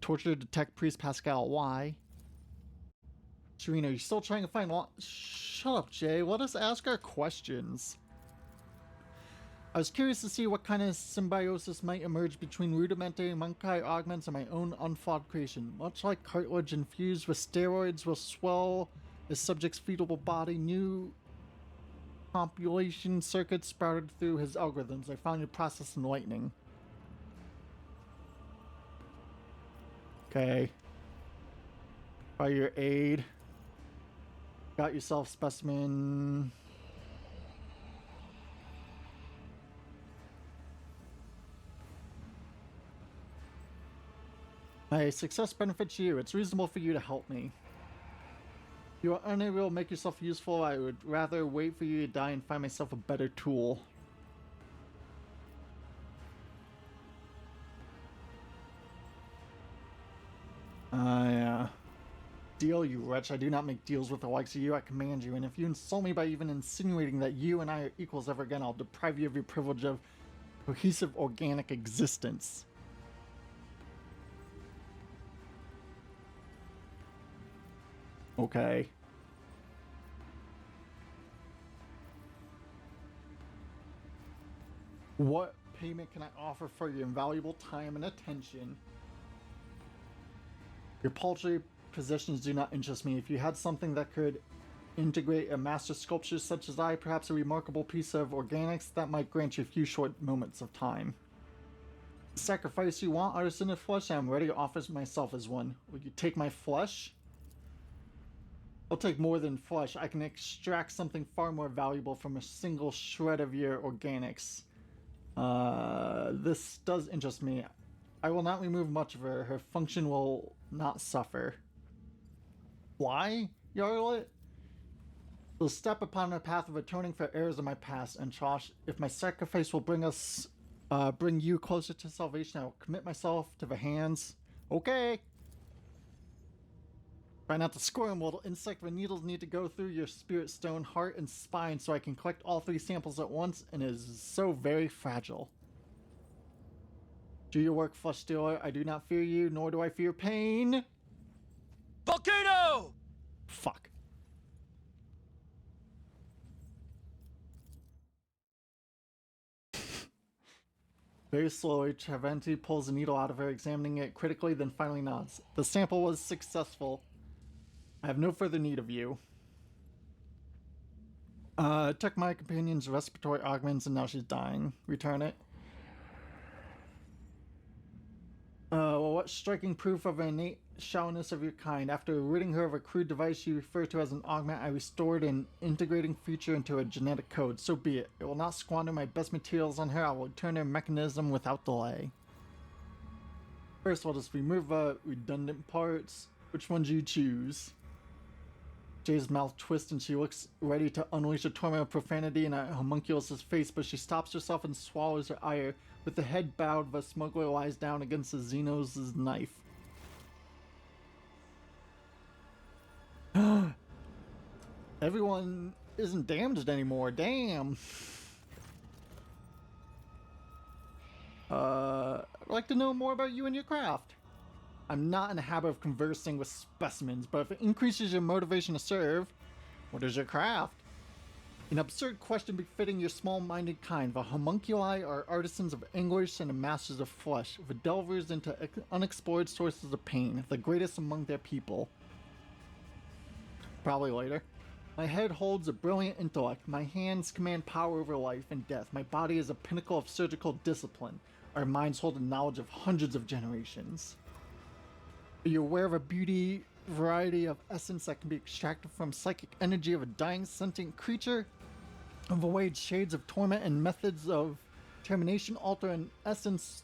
Speaker 1: Torture detect priest Pascal, why? Serena, are you still trying to find Shut up, Jay. Let us ask our questions. I was curious to see what kind of symbiosis might emerge between rudimentary Monkai augments and my own unflawed creation. Much like cartilage infused with steroids will swell the subject's fetal body, new compilation circuits sprouted through his algorithms. I found your process enlightening. Okay. By your aid. Got yourself specimen. My success benefits you. It's reasonable for you to help me. If you are unable to make yourself useful, I would rather wait for you to die and find myself a better tool. Yeah. Deal, you wretch. I do not make deals with the likes of you. I command you. And if you insult me by even insinuating that you and I are equals ever again, I'll deprive you of your privilege of cohesive organic existence. Okay. What payment can I offer for your invaluable time and attention? Your paltry possessions do not interest me. If you had something that could integrate a master sculpture such as I, perhaps a remarkable piece of organics, that might grant you a few short moments of time. The sacrifice you want, artisan of flesh, I am ready to offer myself as one. Will you take my flesh? I'll take more than flesh. I can extract something far more valuable from a single shred of your organics. This does interest me. I will not remove much of her. Her function will not suffer. Why, Yarlet? We'll step upon a path of atoning for errors of my past, and Trosh, if my sacrifice will bring you closer to salvation, I will commit myself to the hands. Okay. Try not to squirm, little insect. The needles need to go through your spirit stone, heart, and spine so I can collect all 3 samples at once, and it is so very fragile. Do your work, Flesh Stealer. I do not fear you, nor do I fear pain.
Speaker 8: Volcano!
Speaker 1: Fuck. Very slowly, Travanti pulls the needle out of her, examining it critically, then finally nods. The sample was successful. I have no further need of you. Took my companion's respiratory augments and now she's dying. Return it. Well, what striking proof of an innate shallowness of your kind. After ridding her of a crude device you refer to as an augment, I restored an integrating feature into a genetic code. So be it. It will not squander my best materials on her. I will return her mechanism without delay. First, we'll just remove redundant parts. Which one do you choose? Jay's mouth twists and she looks ready to unleash a torment of profanity in a homunculus's face, but she stops herself and swallows her ire. With the head bowed, the smuggler lies down against the Xenos' knife. Everyone isn't damaged anymore. Damn. I'd like to know more about you and your craft. I'm not in the habit of conversing with specimens, but if it increases your motivation to serve, what is your craft? An absurd question befitting your small-minded kind. The homunculi are artisans of anguish and the masters of flesh, the delvers into unexplored sources of pain, the greatest among their people. Probably later. My head holds a brilliant intellect. My hands command power over life and death. My body is a pinnacle of surgical discipline. Our minds hold a knowledge of hundreds of generations. Are you aware of a beauty variety of essence that can be extracted from psychic energy of a dying sentient creature? Avoid shades of torment and methods of termination, alter and essence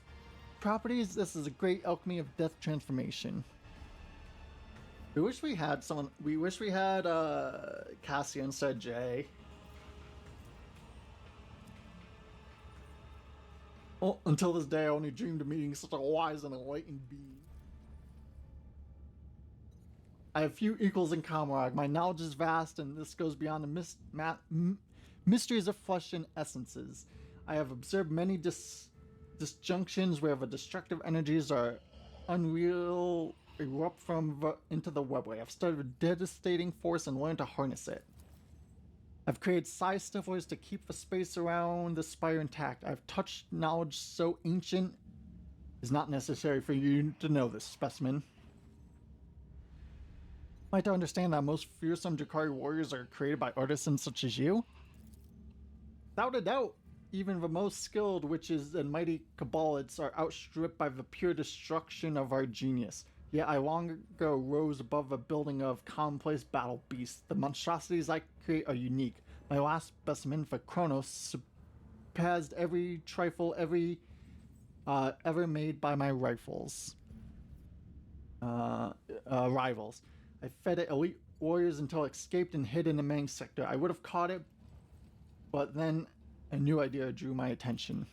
Speaker 1: properties. This is a great alchemy of death transformation. We wish we had someone. We wish we had Cassia instead of Jay. until this day, I only dreamed of meeting such a wise and enlightened being. I have few equals in Comrade. My knowledge is vast, and this goes beyond the mysteries of flesh and essences. I have observed many disjunctions where the destructive energies are unreal erupt from into the webway. I've studied a devastating force and learned to harness it. I've created size snifflers to keep the space around the spire intact. I've touched knowledge so ancient it's not necessary for you to know this, specimen. Am I to understand that most fearsome Drukhari warriors are created by artisans such as you? Without a doubt, even the most skilled witches and mighty Cabalists are outstripped by the pure destruction of our genius. Yet I long ago rose above the building of commonplace battle beasts. The monstrosities I create are unique. My last specimen for Kronos surpassed every trifle ever made by my rivals. I fed it elite warriors until it escaped and hid in the main sector. I would have caught it, but then a new idea drew my attention.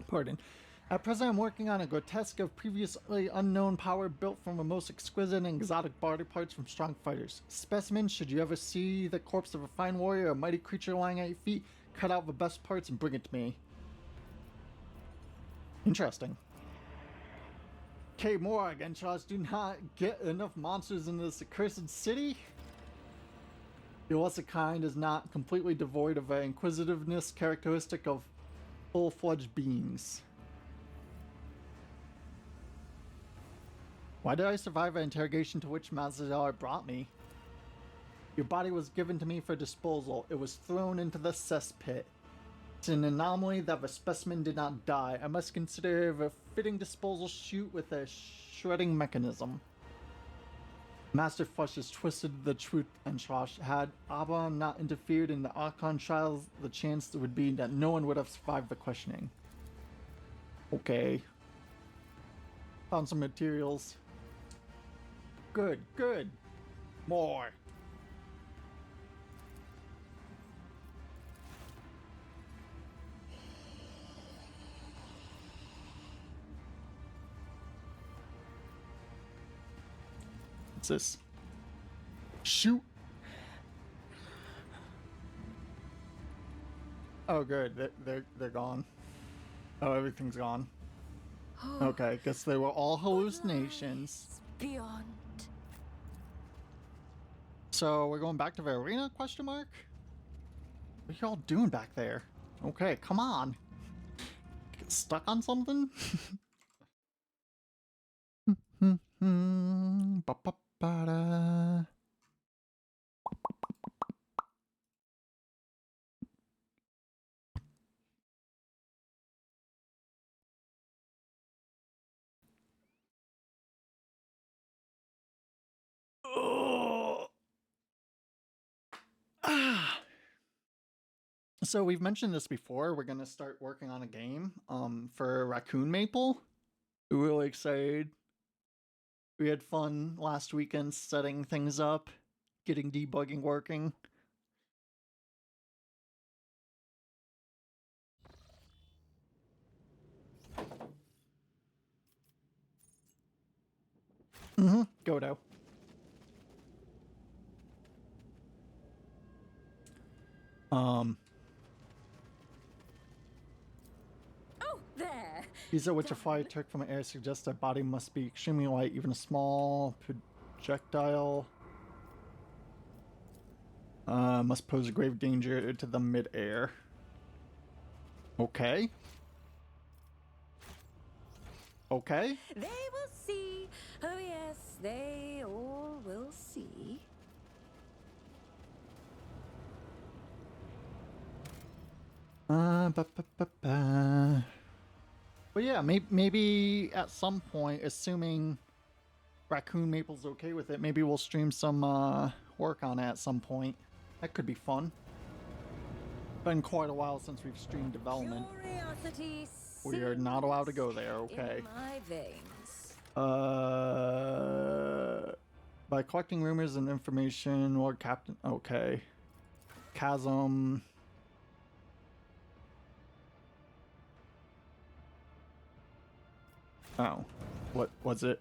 Speaker 1: Pardon. At present, I'm working on a grotesque of previously unknown power built from the most exquisite and exotic body parts from strong fighters. Specimen, should you ever see the corpse of a fine warrior or a mighty creature lying at your feet, cut out the best parts and bring it to me. Interesting. Kae Morag and Charles do not get enough monsters in this accursed city? The lesser kind is not completely devoid of an inquisitiveness characteristic of full-fledged beings. Why did I survive an interrogation to which Mazadar brought me? Your body was given to me for disposal. It was thrown into the cesspit. It's an anomaly that the specimen did not die. I must consider a fitting disposal chute with a shredding mechanism. Master Flush has twisted the truth, Enshrosh. Had Abba not interfered in the Archon trials, the chance would be that no one would have survived the questioning. Okay. Found some materials. Good, good. More. What's this? Shoot. Oh, good. They're gone. Oh, everything's gone. Okay, guess they were all hallucinations.
Speaker 2: Beyond.
Speaker 1: So we're going back to the arena? Question mark. What are y'all doing back there? Okay, come on. Get stuck on something? Ba-ba-ba-da. So we've mentioned this before. We're gonna start working on a game for Raccoon Maple. We're really excited. We had fun last weekend setting things up, getting debugging working. Godo.
Speaker 2: Oh, there.
Speaker 1: These are which a fly took from an air suggests their body must be extremely light. Even a small projectile must pose a grave danger to the mid-air. Okay. Okay.
Speaker 2: They will see. Oh, yes, they all will see.
Speaker 1: But yeah, maybe at some point, assuming Raccoon Maple's okay with it, maybe we'll stream some work on it at some point. That could be fun. Been quite a while since we've streamed development.
Speaker 2: Curiosity
Speaker 1: We are not allowed to go there, okay.
Speaker 2: in my veins.
Speaker 1: By collecting rumors and information, Lord Captain, okay. Chasm. Oh. What was it?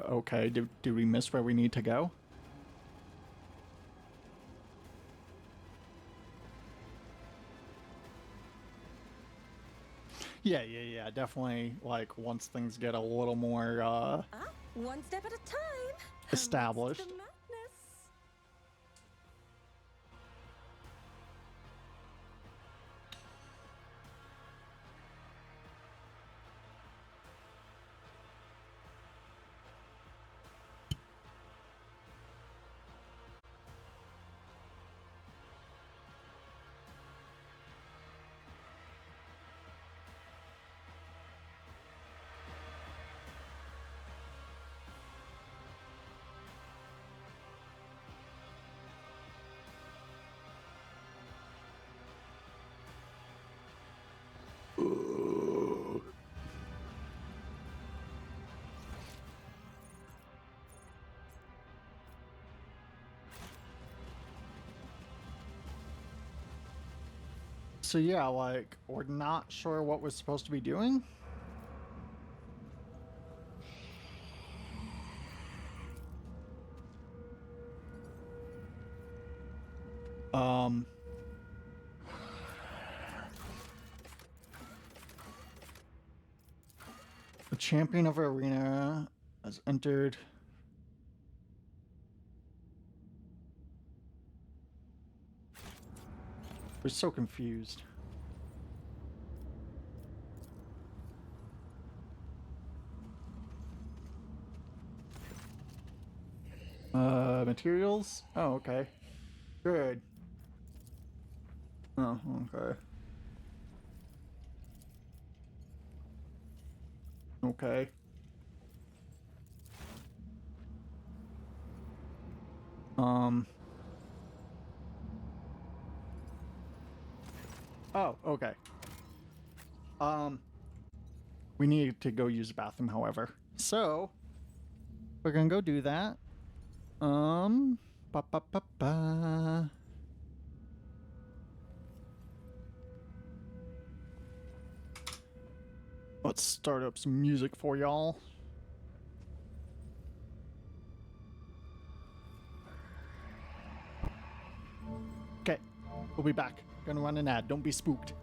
Speaker 1: Okay, did we miss where we need to go? Yeah, definitely, like, once things get a little more,
Speaker 2: One step at a time.
Speaker 1: Established.
Speaker 2: Amidst the madness.
Speaker 1: So yeah, like, we're not sure what we're supposed to be doing. The champion of our arena has entered. We're so confused. Materials? Oh, okay. Good. Oh, okay. Okay. Oh, okay. We need to go use the bathroom, however. So, we're gonna go do that. Ba ba ba ba. Let's start up some music for y'all. Okay, we'll be back. Gonna run an ad. Don't be spooked.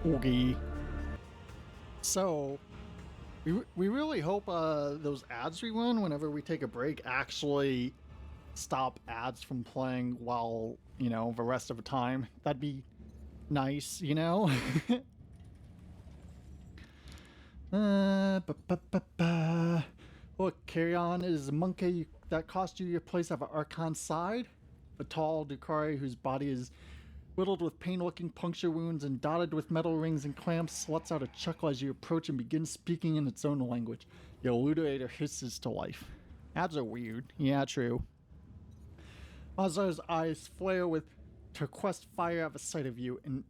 Speaker 1: Okay. So, we really hope those ads we run whenever we take a break actually stop ads from playing while, you know, the rest of the time. That'd be nice, you know? Look, Carrion is a monkey that cost you your place at the Archon side. A tall Drukhari whose body is riddled with pain-looking puncture wounds and dotted with metal rings and clamps, lets out a chuckle as you approach and begins speaking in its own language. Your Elutator hisses to life. Ads are weird. Yeah, true. Mazar's eyes flare with turquoise fire at the sight of you, an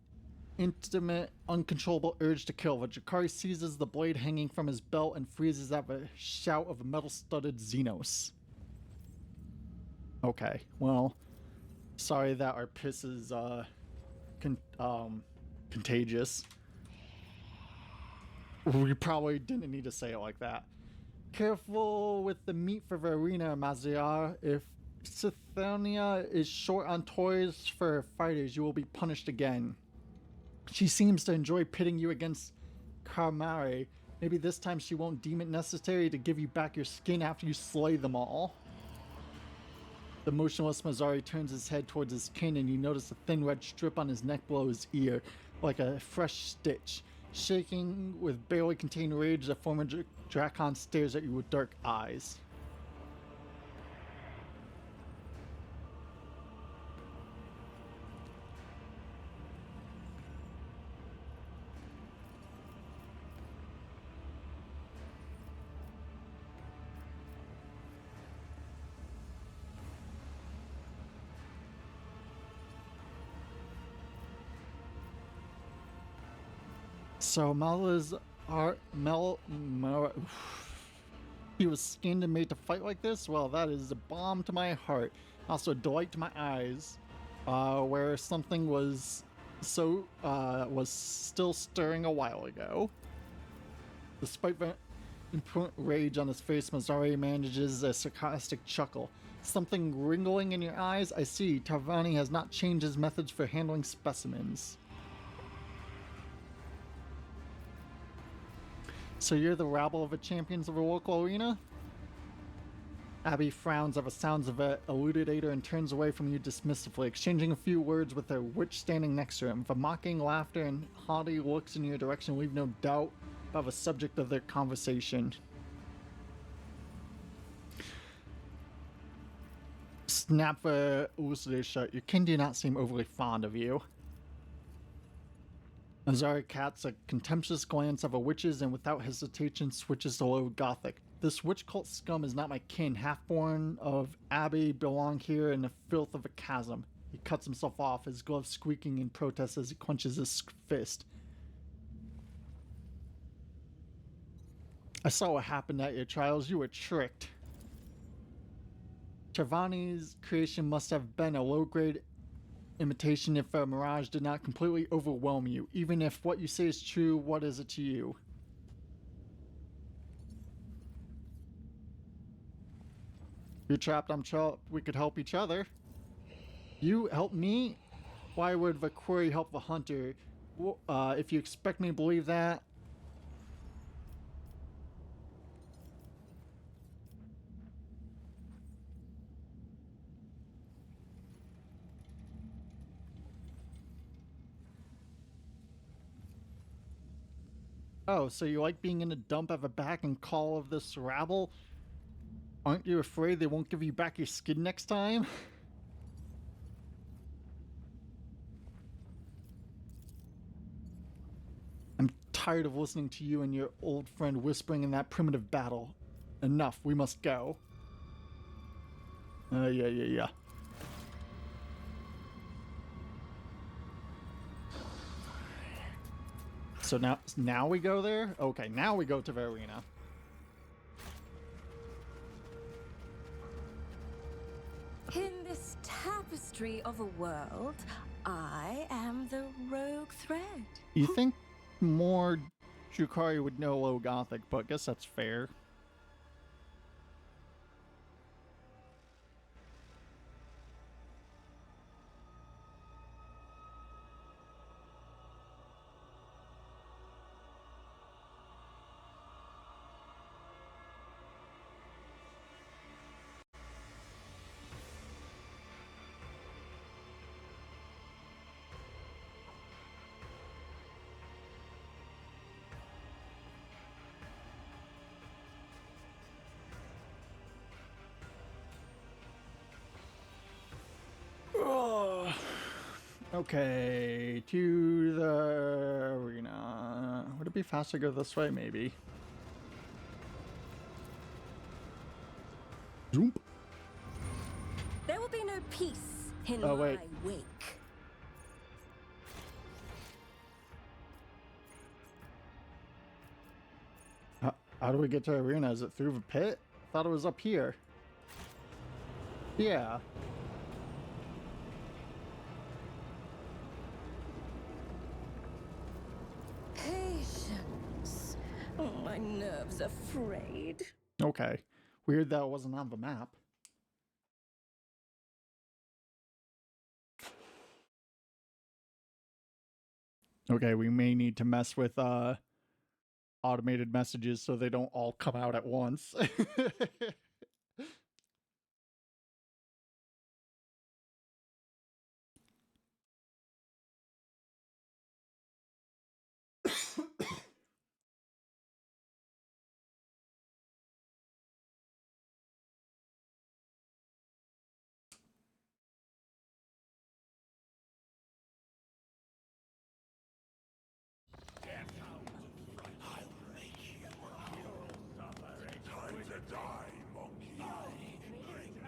Speaker 1: intimate, uncontrollable urge to kill. The Drukhari seizes the blade hanging from his belt and freezes at the shout of a metal-studded Xenos. Okay, well, Sorry that our piss is contagious. We probably didn't need to say it like that. Careful with the meat for Verina, Maziar. If Sithonia is short on toys for her fighters, you will be punished again. She seems to enjoy pitting you against Karmare. Maybe this time she won't deem it necessary to give you back your skin after you slay them all. The motionless Mazari turns his head towards his kin, and you notice a thin red strip on his neck below his ear, like a fresh stitch. Shaking with barely contained rage, the former Drakon stares at you with dark eyes. So he was skinned and made to fight like this? Well, that is a balm to my heart. Also a delight to my eyes. Where something was still stirring a while ago. Despite the imprudent rage on his face, Mazari manages a sarcastic chuckle. Something wriggling in your eyes? I see. Tarvani has not changed his methods for handling specimens. So you're the rabble of the champions of a local arena? Abby frowns at the sounds of it, elucidator, and turns away from you dismissively, exchanging a few words with her witch standing next to him. The mocking laughter and haughty looks in your direction leave no doubt about the subject of their conversation. Snap the elucidator shut. Your kin do not seem overly fond of you. Azari casts a contemptuous glance at the witches and without hesitation switches to low Gothic. This witch cult scum is not my kin. Half-born of Abbey belong here in the filth of a chasm. He cuts himself off, his gloves squeaking in protest as he clenches his fist. I saw what happened at your trials. You were tricked. Tarvani's creation must have been a low-grade imitation if a mirage did not completely overwhelm you. Even if what you say is true, what is it to you? You're trapped, I'm trapped. We could help each other. You help me? Why would the quarry help the hunter? If you expect me to believe that... Oh, so you like being in a dump at the back and call of this rabble? Aren't you afraid they won't give you back your skin next time? I'm tired of listening to you and your old friend whispering in that primitive battle. Enough, we must go. Yeah. So now we go there? Okay, now we go to the arena.
Speaker 2: In this tapestry of a world, I am the rogue thread.
Speaker 1: You think more Drukhari would know Low Gothic, but I guess that's fair. Okay, to the arena. Would it be faster to go this way? Maybe. Zoom.
Speaker 2: There will be no peace in
Speaker 1: Oh,
Speaker 2: my
Speaker 1: wait.
Speaker 2: wake.
Speaker 1: How do we get to the arena? Is it through the pit? Thought it was up here. Yeah.
Speaker 2: my nerves are frayed.
Speaker 1: Okay. Weird that it wasn't on the map. Okay, we may need to mess with automated messages so they don't all come out at once.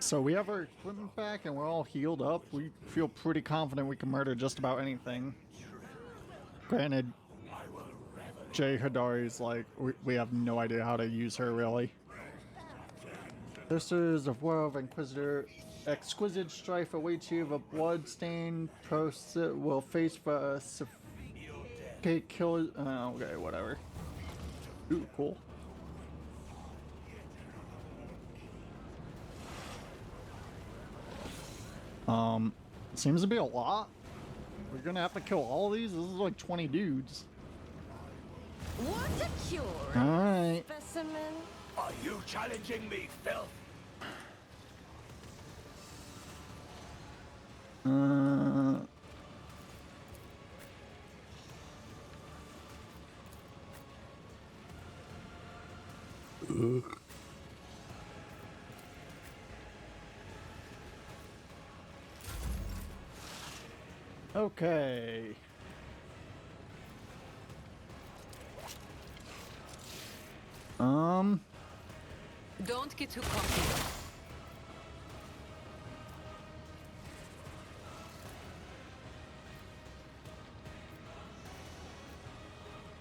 Speaker 1: So we have our equipment back and we're all healed up. We feel pretty confident we can murder just about anything. Granted, Jay Hadari's like, we have no idea how to use her really. This is a war of Inquisitor. Exquisite strife awaits you. The blood-stained prosit will face the kill. Okay, whatever. Ooh, cool. Seems to be a lot. We're gonna have to kill all these? This is like 20 dudes.
Speaker 2: What a cure!
Speaker 1: Alright.
Speaker 2: Specimen.
Speaker 3: Are you challenging me, filth?
Speaker 1: Okay.
Speaker 4: Don't get too cocky.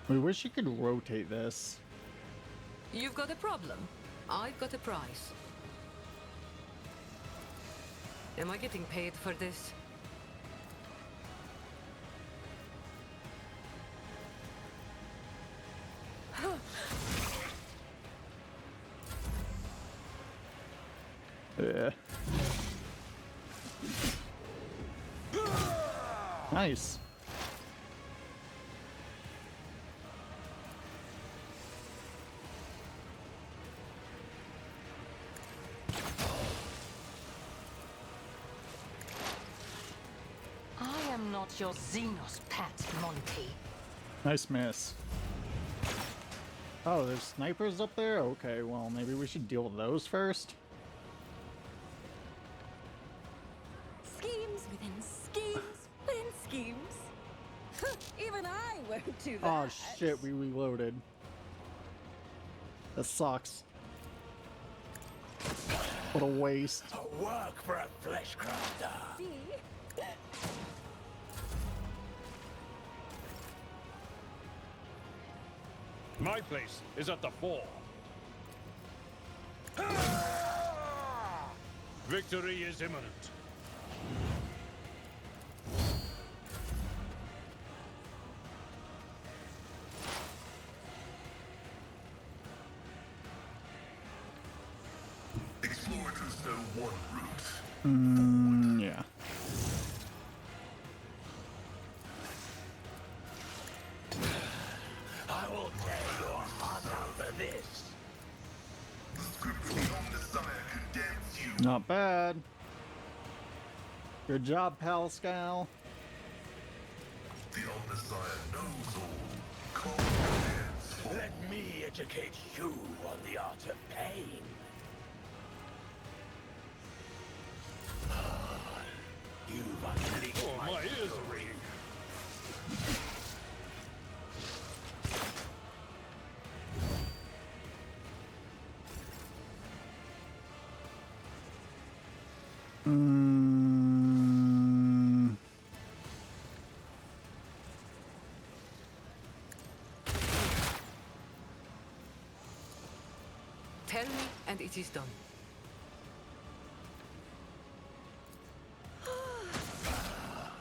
Speaker 1: We wish you could rotate this.
Speaker 4: You've got a problem. I've got a price. Am I getting paid for this?
Speaker 1: Yeah. Nice.
Speaker 4: I am not your Xenos pet, Monty.
Speaker 1: Nice miss. Oh, there's snipers up there? Okay, well, maybe we should deal with those first.
Speaker 2: Schemes within schemes within schemes. Even I won't do that.
Speaker 1: Oh shit, we reloaded. That sucks. What a waste.
Speaker 3: Work for a flesh crafter.
Speaker 2: See?
Speaker 3: My place is at the fore. Victory is imminent.
Speaker 8: Explorers know one route.
Speaker 1: Yeah.
Speaker 3: I will tear your heart out for this.
Speaker 8: The script of the Omnissiah condemns you.
Speaker 1: Not bad. Good job, Pascal.
Speaker 8: The Omnissiah knows all. Call your hands for
Speaker 3: Let me educate you on the art of pain. You've unleashed my ears are ringing.
Speaker 4: Tell me, and it is done.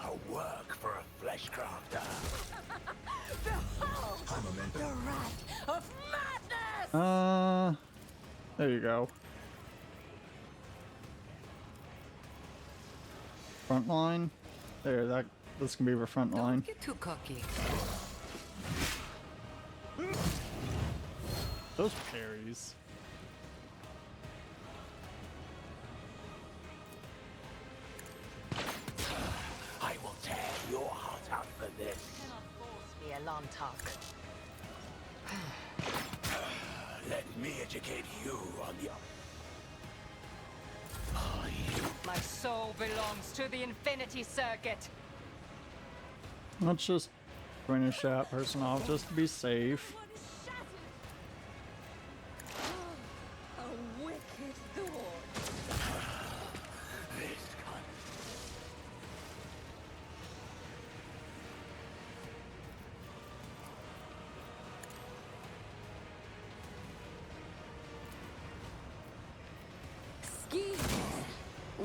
Speaker 3: A work for a flesh crafter.
Speaker 2: Behold the wrath of madness!
Speaker 1: There you go. Front line. There, this can be our front line.
Speaker 4: Don't get too cocky.
Speaker 1: Those parries.
Speaker 3: I will tear your heart out for this.
Speaker 4: Cannot force me a long talk.
Speaker 3: Let me educate you on the...
Speaker 4: My soul belongs to the Infinity Circuit.
Speaker 1: Let's just finish that person off just to be safe.
Speaker 2: What is shattered? A wicked thought.
Speaker 3: This cunt.
Speaker 2: Schemes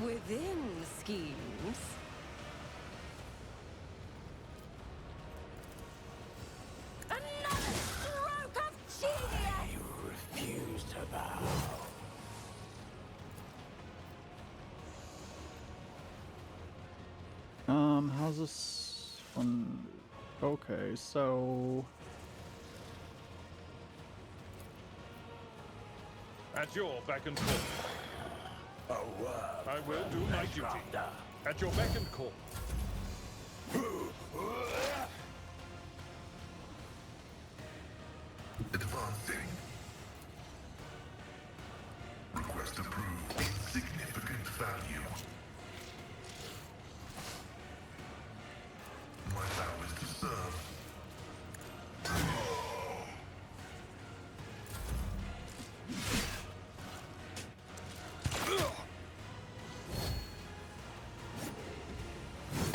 Speaker 2: within schemes. Another stroke of genius!
Speaker 3: You refuse to bow.
Speaker 1: How's this one? Okay, so
Speaker 3: At your beck and call. A word. I will do my duty. At your beck and call.
Speaker 8: Advancing. Request approved. Insignificant value. My vow is to serve.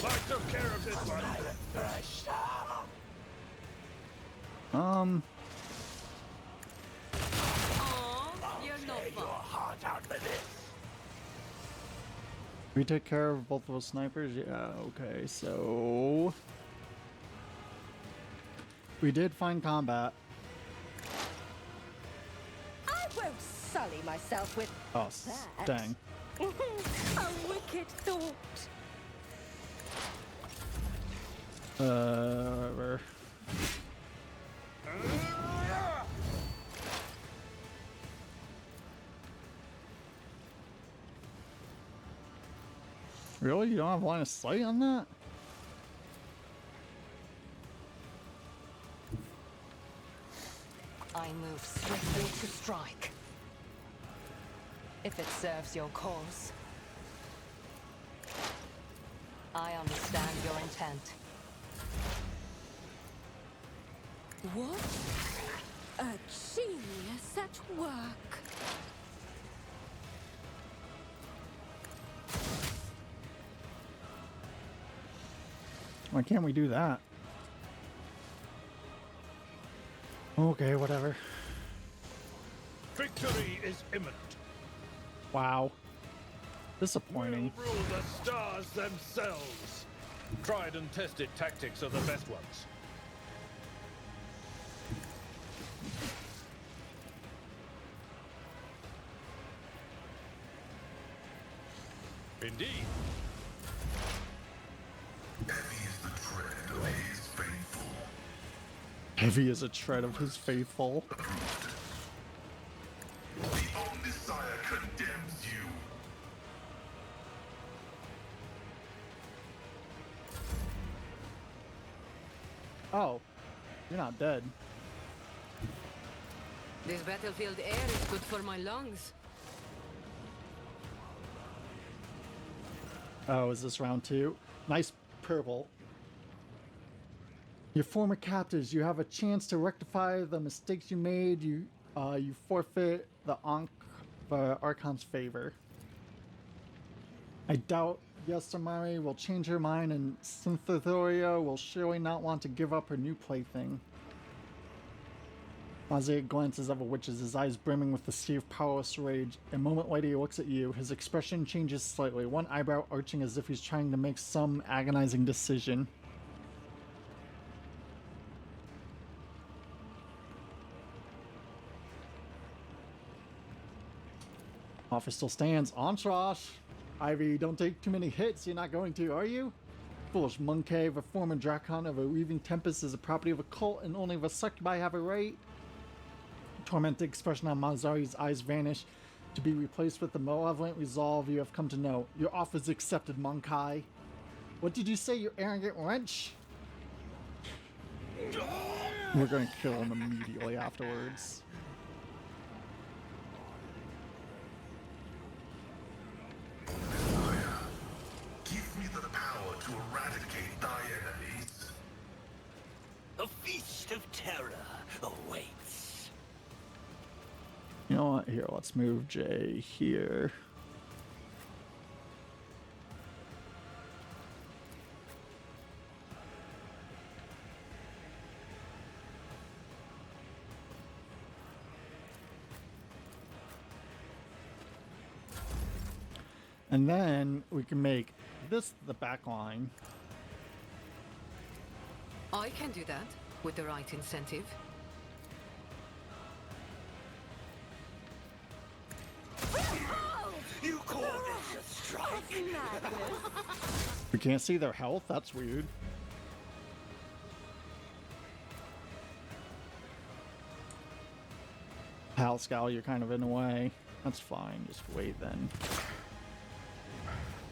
Speaker 3: I took care of this one.
Speaker 2: You're no fun.
Speaker 3: Heart out for this.
Speaker 1: we take care of both of those snipers. Yeah, okay, so we did find combat.
Speaker 7: I won't sully myself with
Speaker 1: Oh,
Speaker 7: that.
Speaker 1: dang.
Speaker 2: A wicked thought.
Speaker 1: Whatever. Really? You don't have line of sight on that?
Speaker 4: I move swiftly to strike. If it serves your cause. I understand your intent.
Speaker 2: What? A genius at work.
Speaker 1: Why can't we do that? Okay, whatever.
Speaker 3: Victory is imminent.
Speaker 1: Wow. Disappointing.
Speaker 3: We'll rule the stars themselves. Tried and tested tactics are the best ones. Indeed.
Speaker 8: Heavy is the tread of his faithful.
Speaker 1: Heavy as a tread of his faithful.
Speaker 8: The Omnisire condemns you.
Speaker 1: Oh, you're not dead.
Speaker 6: This battlefield air is good for my lungs.
Speaker 1: Oh, is this round 2? Nice purple. Your former captives, you have a chance to rectify the mistakes you made. You forfeit the Archon's favor. I doubt Yastamari will change her mind, and Synthezoria will surely not want to give up her new plaything. Mosaic glances over Witches, his eyes brimming with the sea of powerless rage. A moment later, he looks at you. His expression changes slightly, one eyebrow arching as if he's trying to make some agonizing decision. Offer still stands. Entourage. Ivy, don't take too many hits. You're not going to, are you? Foolish monkey. A former Dracon of a weaving tempest is a property of a cult, and only the succubi have a right. Tormented expression on Malzari's eyes vanish, to be replaced with the malevolent resolve you have come to know. Your offer is accepted, Monkai. What did you say, you arrogant wretch? We're gonna kill him immediately afterwards.
Speaker 8: Give me the power to eradicate thy enemies.
Speaker 9: A feast of terror awaits.
Speaker 1: You know what? Here, let's move Jay here. And then we can make this the back line.
Speaker 6: I can do that with the right incentive.
Speaker 9: You call this a strike?
Speaker 1: We can't see their health? That's weird. Pascal, you're kind of in the way. That's fine. Just wait then.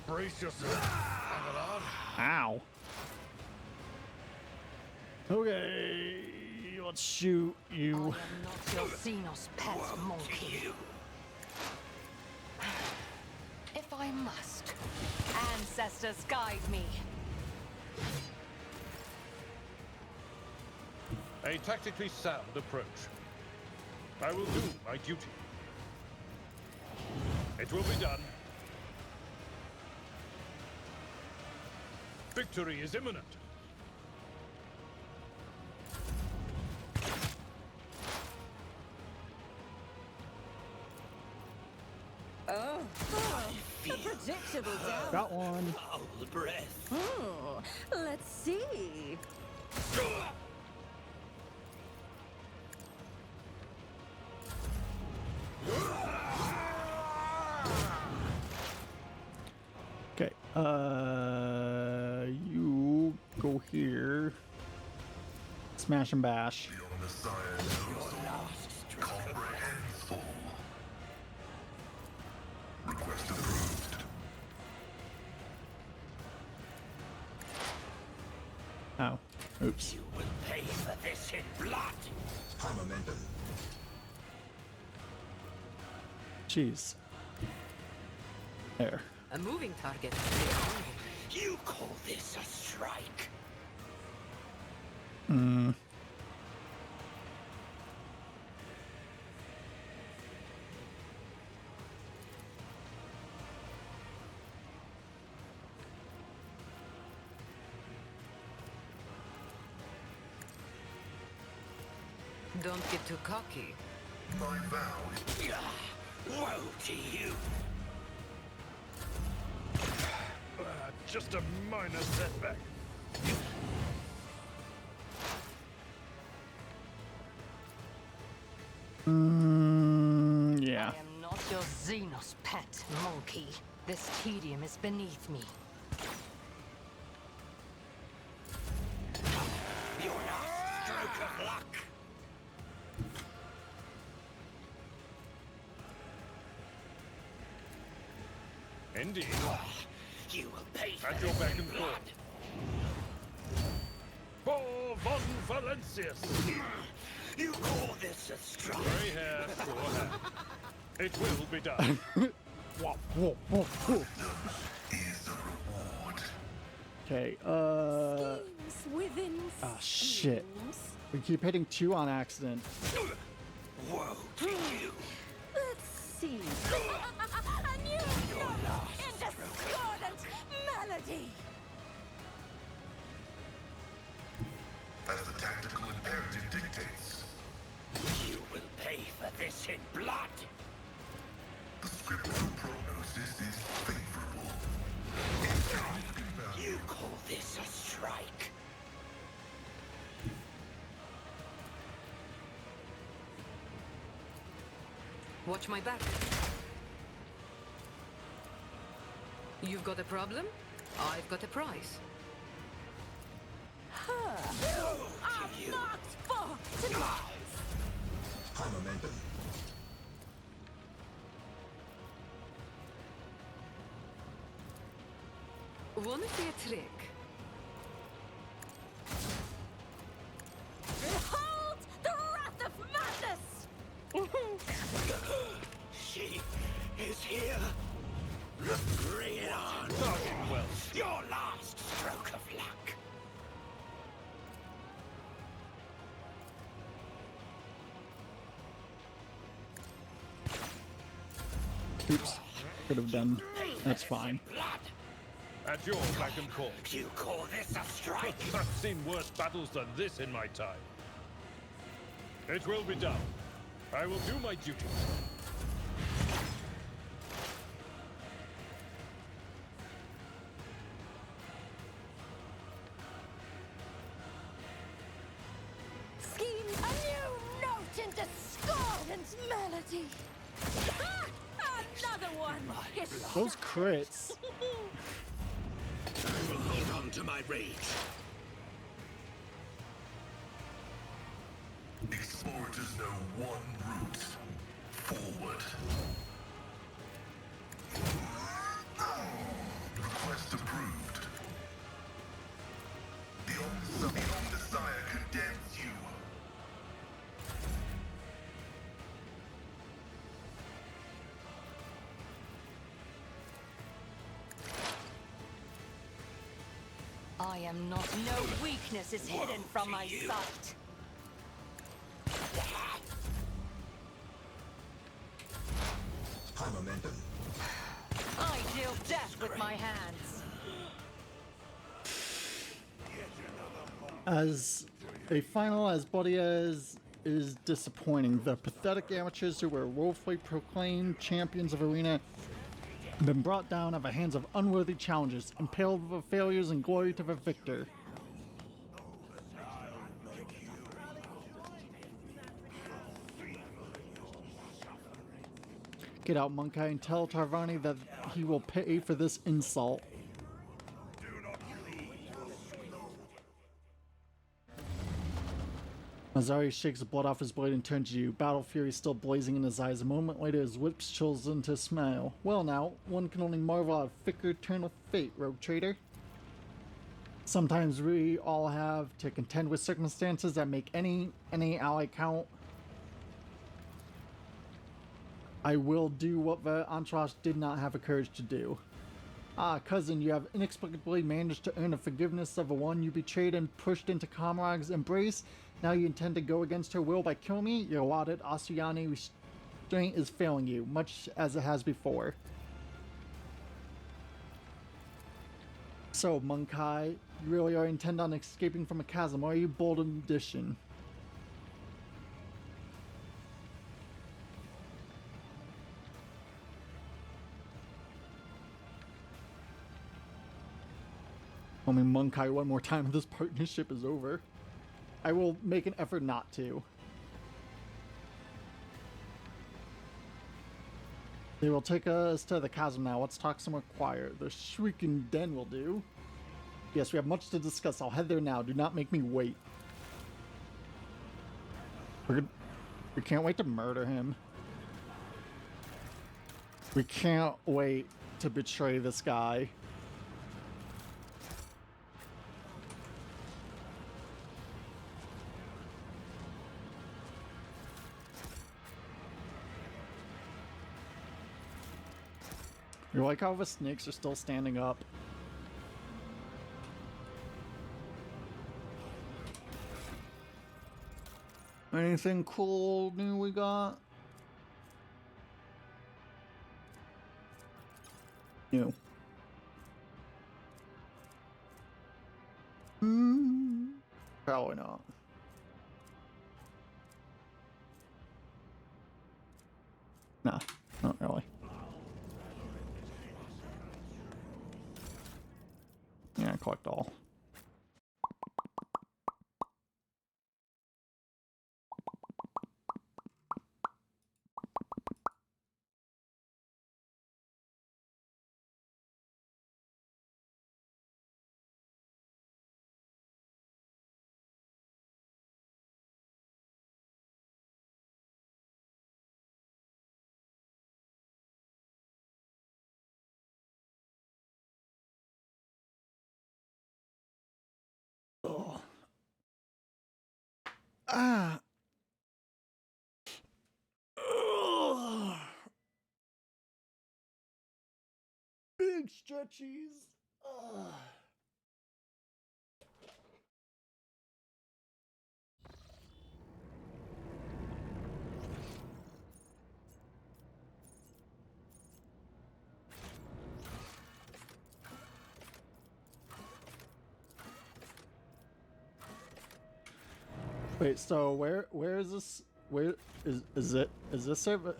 Speaker 3: Brace yourself, Avalon.
Speaker 1: Ow. Okay, let's shoot you.
Speaker 4: I am not your Xenos pet monkey. If I must, ancestors guide me.
Speaker 3: A tactically sound approach. I will do my duty. It will be done. Victory is imminent.
Speaker 2: Oh, a predictable down.
Speaker 1: Got one.
Speaker 9: Foul breath.
Speaker 2: Oh, let's see.
Speaker 1: Okay, you go here. Smash and bash.
Speaker 8: The Messiah knows all, comprehends all. Request approved.
Speaker 1: Oh, oops.
Speaker 9: You will pay for this in blood.
Speaker 8: Armamentum.
Speaker 1: Jeez. There.
Speaker 6: A moving target.
Speaker 9: You call this a strike?
Speaker 6: Don't get too cocky.
Speaker 8: My vow is
Speaker 9: Woe to you.
Speaker 3: Just a minor setback.
Speaker 1: Yeah.
Speaker 4: I am not your Xenos pet monkey. This tedium is beneath me.
Speaker 9: Your last stroke of luck.
Speaker 3: Indeed.
Speaker 9: You will pay for
Speaker 3: At your
Speaker 9: this
Speaker 3: beck
Speaker 9: in
Speaker 3: and call.
Speaker 9: blood.
Speaker 3: For Von Valencius.
Speaker 9: You call this a strike?
Speaker 3: Grey hair, poor hair. It will be done.
Speaker 1: Whoa, whoa, whoa, whoa.
Speaker 8: is a reward.
Speaker 1: Okay,
Speaker 2: Schemes within
Speaker 1: ah, shit.
Speaker 2: schemes.
Speaker 1: We keep hitting 2 on accident.
Speaker 9: Woe to you.
Speaker 2: Let's see. A new note in discordant melody.
Speaker 8: As the tactical imperative dictates,
Speaker 9: You will pay for this in blood.
Speaker 8: the scriptural prognosis is favorable.
Speaker 9: You call this a strike?
Speaker 6: Watch my back. You've got a problem? I've got a prize.
Speaker 2: I'm marked for tonight.
Speaker 8: High momentum.
Speaker 6: Wanna see a trick?
Speaker 2: Behold the wrath of madness!
Speaker 9: She is here. Bring it on.
Speaker 3: Starting well.
Speaker 9: Your last stroke of luck.
Speaker 1: Oops. Could have done. That's fine.
Speaker 9: Blood.
Speaker 3: At your back and call.
Speaker 9: You call this a strike?
Speaker 3: I've seen worse battles than this in my time. It will be done. I will do my duty.
Speaker 2: Scheme a new note into Scotland's melody. Ah, another one.
Speaker 1: Those crits.
Speaker 9: I will hold on to my rage.
Speaker 8: Explorers know one route. Forward. Request approved. The Omnissiah condemns you.
Speaker 4: I am not. No weakness is hidden from my sight.
Speaker 8: High momentum.
Speaker 4: I deal death with my hands.
Speaker 1: As a final, as bloody as is disappointing, the pathetic amateurs who were woefully proclaimed champions of Arena have been brought down at the hands of unworthy challengers, impaled with the failures and glory to the victor. Get out, Monkai, and tell Tarvani that he will pay for this insult. Mazari shakes the blood off his blade and turns to you, battle fury still blazing in his eyes. A moment later, his lips chills into a smile. Well now, one can only marvel at a thicker turn of fate, rogue trader. Sometimes we all have to contend with circumstances that make any ally count. I will do what the Entourage did not have the courage to do. Ah, cousin, you have inexplicably managed to earn the forgiveness of the one you betrayed and pushed into Comrade's embrace. Now you intend to go against her will by killing me? Your lauded Asuyani restraint is failing you, much as it has before. So, Monkai, you really are intent on escaping from a chasm, or are you bold addition? I mean, Monkai one more time, this partnership is over. I will make an effort not to. They will take us to the chasm now. Let's talk some more quiet. The Shrieking Den will do. Yes, we have much to discuss. I'll head there now. Do not make me wait. We can't wait to murder him. We can't wait to betray this guy. You like how the snakes are still standing up? Anything cool new we got? New. Probably not. Nah, not really. Yeah, collect all. Ah. Ugh. Big stretchies. Ugh. Wait, so where is this? Where is it? Is this server?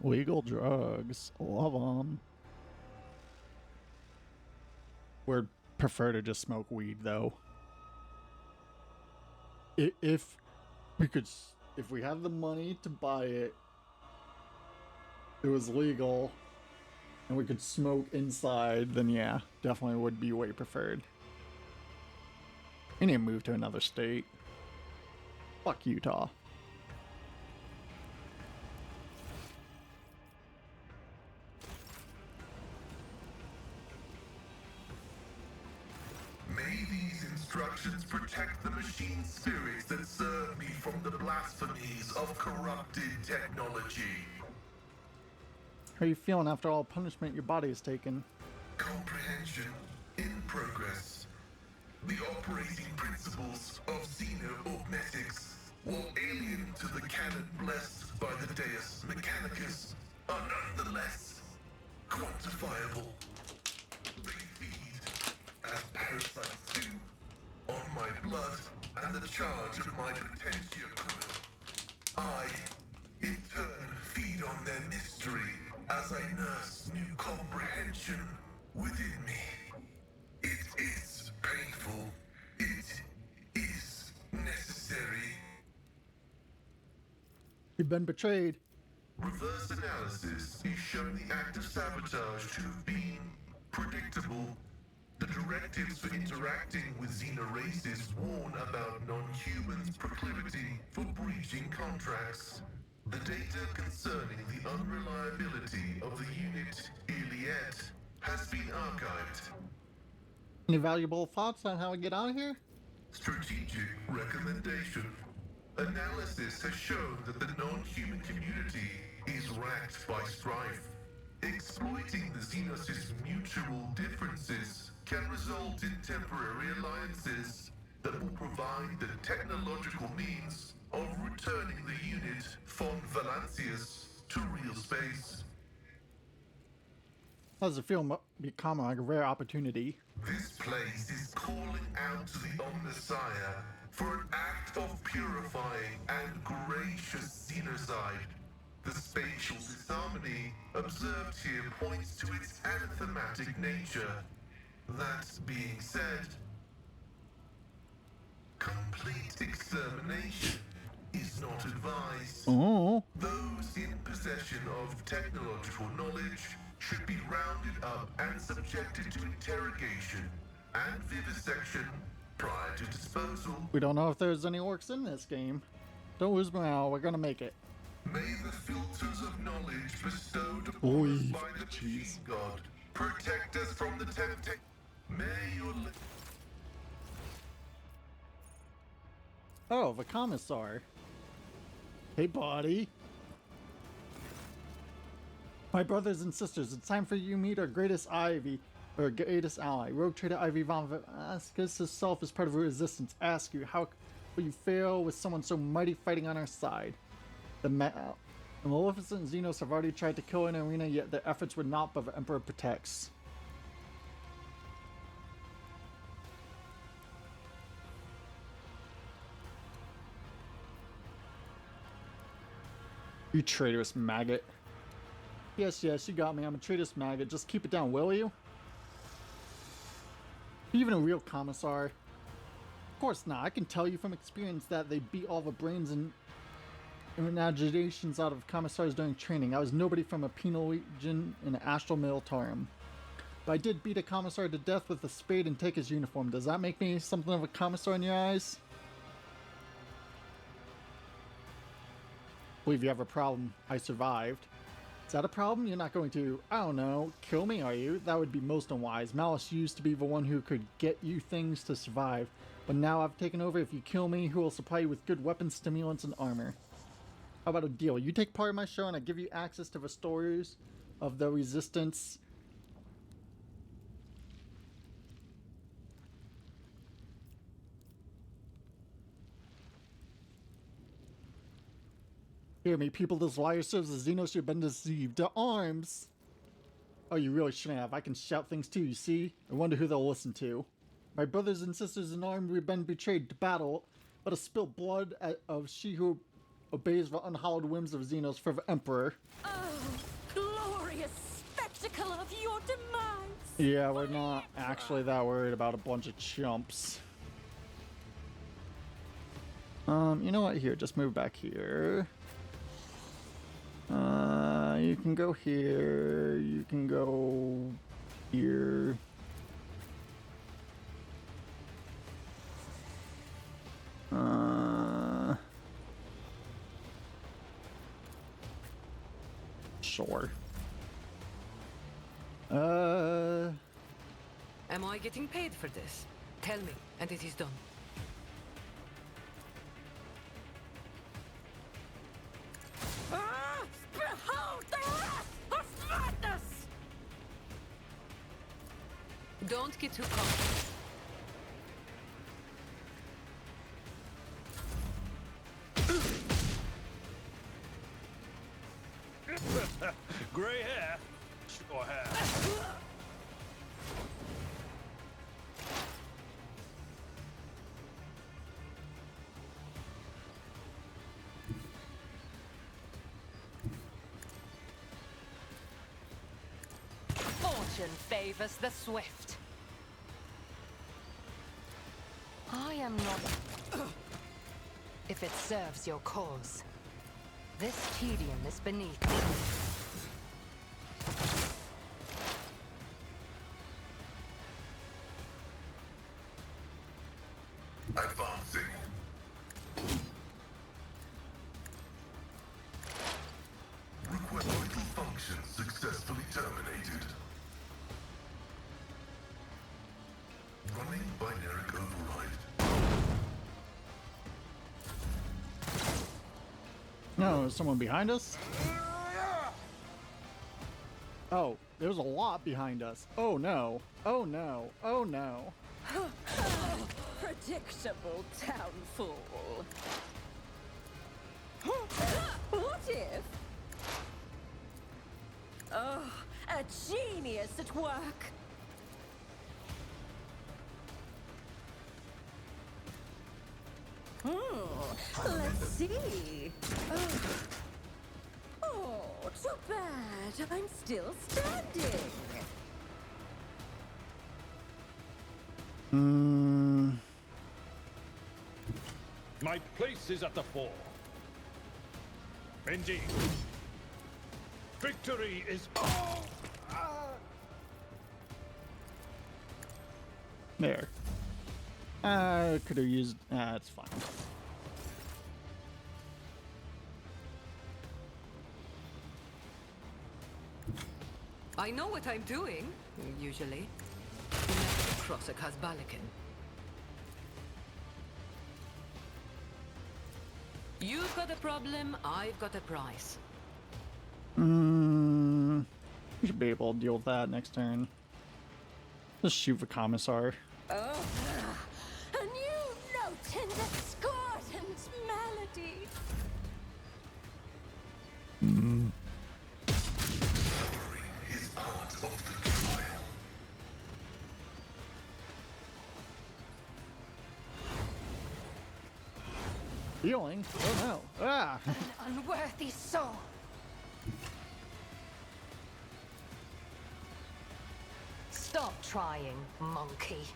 Speaker 1: Legal drugs. Love them. We'd prefer to just smoke weed, though. If we could, if we had the money to buy it, it was legal, and we could smoke inside, then yeah, definitely would be way preferred. We need to move to another state. Fuck Utah.
Speaker 8: May these instructions protect the machine spirits that serve me from the blasphemies of corrupted technology.
Speaker 1: How are you feeling after all punishment your body has taken?
Speaker 8: Comprehension in progress. The operating principles of xeno-augmetics, while alien to the canon blessed by the Deus Mechanicus, are nonetheless quantifiable. They feed, as parasites do, on my blood and the charge of my potentia coil. I, in turn, feed on their mystery as I nurse new comprehension within me. It is painful. It is necessary.
Speaker 1: You've been betrayed.
Speaker 8: Reverse analysis is shown the act of sabotage to have been predictable. The directives for interacting with xenoraces warn about non-humans' proclivity for breaching contracts. The data concerning the unreliability of the unit Iliet has been archived.
Speaker 1: Any valuable thoughts on how we get out of here?
Speaker 8: Strategic recommendation. Analysis has shown that the non-human community is racked by strife. Exploiting the Xenos' mutual differences can result in temporary alliances that will provide the technological means of returning the unit von Valancius to real space.
Speaker 1: How does it feel become like a rare opportunity?
Speaker 8: This place is calling out to the Omnissiah for an act of purifying and gracious xenocide. The spatial disharmony observed here points to its anathematic nature. That being said, complete extermination is not advised.
Speaker 1: Oh.
Speaker 8: Those in possession of technological knowledge should be rounded up and subjected to interrogation and vivisection prior to disposal.
Speaker 1: We don't know if there's any orcs in this game. Don't lose morale, we're gonna make it.
Speaker 8: May the filters of knowledge bestowed upon us by the Machine God protect us from the temptation. May your
Speaker 1: Oh, the commissar. Hey, buddy. My brothers and sisters, it's time for you to meet our greatest greatest ally. Rogue trader Ivy von Vasquez herself is part of the resistance. Ask you, how will you fail with someone so mighty fighting on our side? The Maleficent Xenos have already tried to kill an arena, yet their efforts were not, but the Emperor protects. You traitorous maggot. Yes, you got me. I'm a traitorous maggot. Just keep it down, will you? Even a real commissar? Of course not. I can tell you from experience that they beat all the brains and imaginations out of commissars during training. I was nobody from a penal legion in Astral Militarum. But I did beat a commissar to death with a spade and take his uniform. Does that make me something of a commissar in your eyes? Believe you have a problem. I survived. Is that a problem? You're not going to, I don't know, kill me, are you? That would be most unwise. Malice used to be the one who could get you things to survive. But now I've taken over. If you kill me, who will supply you with good weapons, stimulants, and armor? How about a deal? You take part in my show and I give you access to the stories of the Resistance. Hear me, people, this liar serves as Xenos, you've been deceived. To arms! Oh, you really shouldn't have. I can shout things too, you see? I wonder who they'll listen to. My brothers and sisters in arms, we've been betrayed to battle, but a spilled blood of she who obeys the unhallowed whims of Xenos for the Emperor.
Speaker 2: Oh, glorious spectacle of your demise!
Speaker 1: Yeah, we're not actually that worried about a bunch of chumps. You know what? Here, just move back here. You can go here. You can go here. Sure.
Speaker 6: Am I getting paid for this? Tell me, and it is done.
Speaker 2: Behold the wrath of madness!
Speaker 6: Don't get too comfortable.
Speaker 3: Gray hair? Sure hair.
Speaker 4: Fortune favors the swift. I am not... if it serves your cause. This tedium is beneath me.
Speaker 8: Advancing. Request vital function successfully terminated. Running binary override.
Speaker 1: No, is someone behind us? Oh, there's a lot behind us. Oh no. Oh no. Oh no.
Speaker 7: Predictable townfall. What if? Oh, a genius at work. Let's see. Oh, too bad. I'm still standing.
Speaker 3: My place is at the fore. Indeed. Victory is all.
Speaker 1: There. I could have used... it's fine.
Speaker 6: I know what I'm doing, usually. Never cross a Kazbalikan. You've got a problem, I've got a price.
Speaker 1: We should be able to deal with that next turn. Just shoot the commissar.
Speaker 2: Oh, a new note in the discordant melody.
Speaker 8: Is part of the trial.
Speaker 1: Healing? Oh no. Ah!
Speaker 4: An unworthy soul. Stop trying, monkey.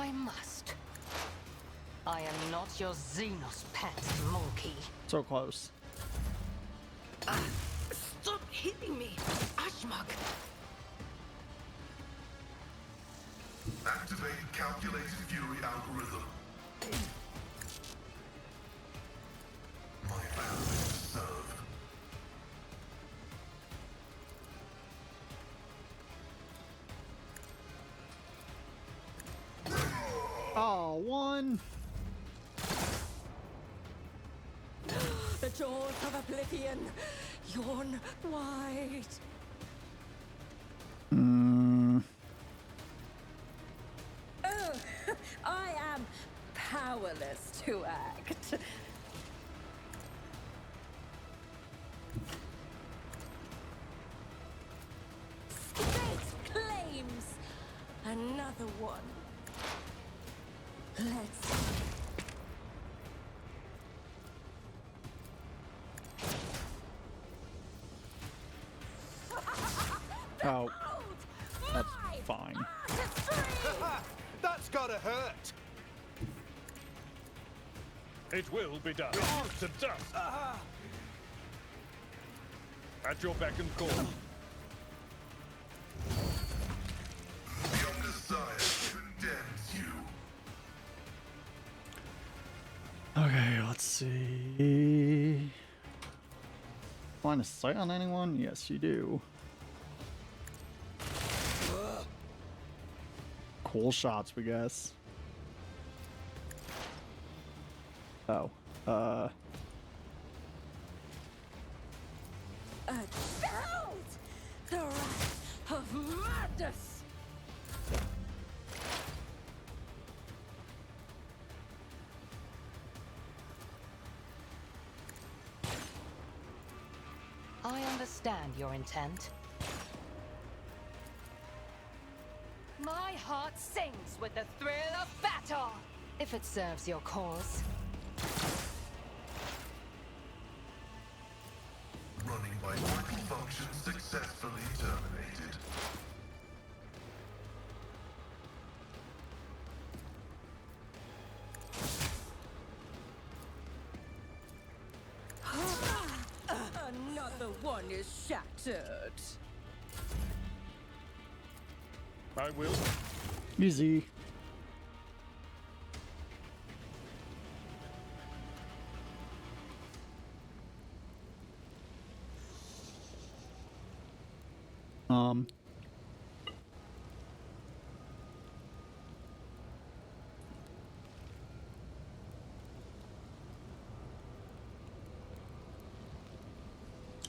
Speaker 4: I must. I am not your Xenos pet, monkey.
Speaker 1: So close.
Speaker 6: Stop hitting me, Ashmog.
Speaker 8: Activate calculated fury algorithm. My vow is to serve.
Speaker 1: Oh, one.
Speaker 2: The jaws of oblivion yawn wide. Oh, I am powerless to act. Space claims another one. Let's
Speaker 1: Oh, that's fine.
Speaker 9: That's gotta hurt.
Speaker 3: It will be done. To dust. At your beck and call.
Speaker 8: The Omnissiah condemns you.
Speaker 1: Okay, let's see. Line of sight on anyone? Yes, you do. Cool shots, we guess. Oh,
Speaker 2: a child! The wrath of madness!
Speaker 4: I understand your intent. My heart sings with the thrill of battle, if it serves your cause.
Speaker 8: Running by vital function successfully terminated.
Speaker 2: Another one is shattered.
Speaker 3: I will.
Speaker 1: easy.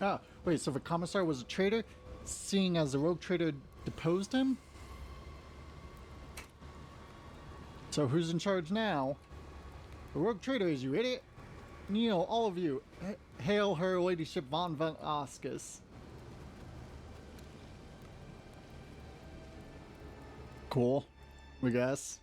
Speaker 1: Ah, wait, so the commissar was a traitor, seeing as the rogue trader deposed him? So who's in charge now? The rogue traitor is, you idiot! Neo, all of you, hail her ladyship von Oscus. Cool, we guess.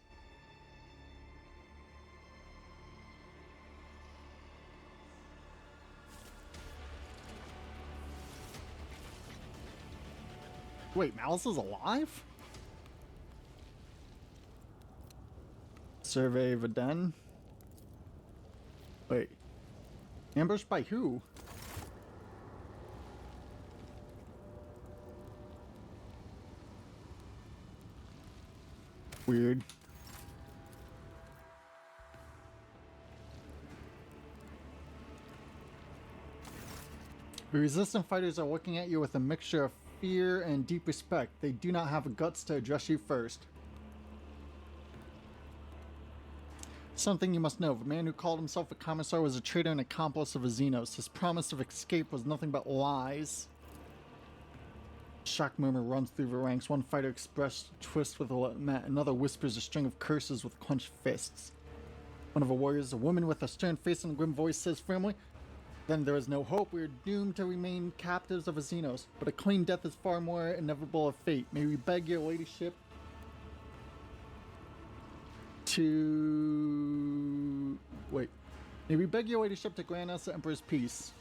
Speaker 1: Wait, Malice is alive? Survey of a den? Wait. Ambushed by who? Weird. The resistant fighters are looking at you with a mixture of fear and deep respect. They do not have the guts to address you first. Something you must know. The man who called himself a commissar was a traitor and accomplice of a Xenos. His promise of escape was nothing but lies. Shock murmur runs through the ranks. One fighter expressed twist with a lament. Another whispers a string of curses with clenched fists. One of the warriors, a woman with a stern face and a grim voice, says firmly, "Then there is no hope. We are doomed to remain captives of a Xenos. But a clean death is far more inevitable of fate. May we beg your ladyship to... Wait. May we beg your ladyship to grant us the Emperor's peace."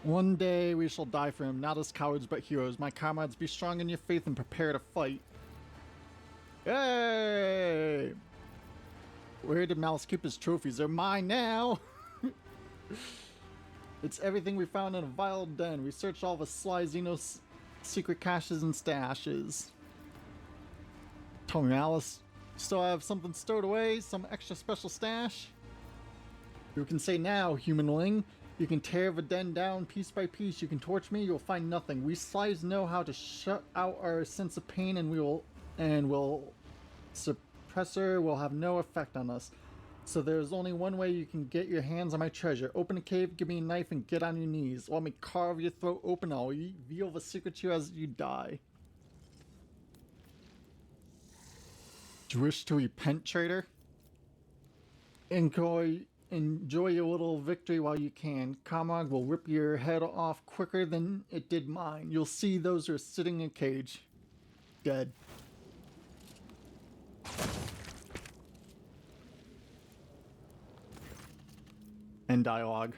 Speaker 1: One day we shall die for him, not as cowards but heroes. My comrades, be strong in your faith and prepare to fight. Hey! Where did Malice keep his trophies? They're mine now! It's everything we found in a vile den. We searched all the Sly Xeno's secret caches and stashes. Tell me, Malice, you still have something stowed away? Some extra special stash? You can say now, humanling. You can tear the den down piece by piece. You can torch me. You'll find nothing. We Slides know how to shut out our sense of pain, and will suppressor will have no effect on us. So there's only one way you can get your hands on my treasure. Open a cave, give me a knife, and get on your knees. Let me carve your throat open. I'll reveal the secret to you as you die. Do you wish to repent, traitor? Enjoy your little victory while you can. Kamog will rip your head off quicker than it did mine. You'll see those who are sitting in a cage. Dead. End dialogue.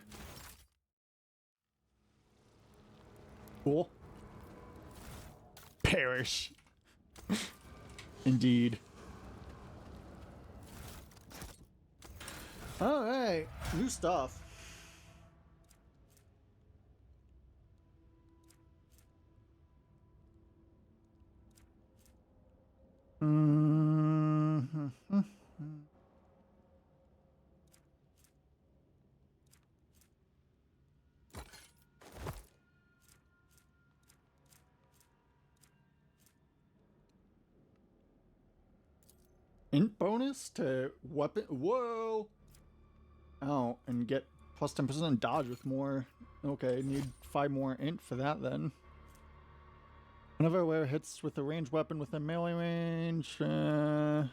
Speaker 1: Cool. Perish. Indeed. Alright, new stuff. Int bonus to weapon. Whoa! Oh, and get plus 10% dodge with more. Okay, need 5 more int for that then. Whenever a wearer hits with a ranged weapon within melee range, wait,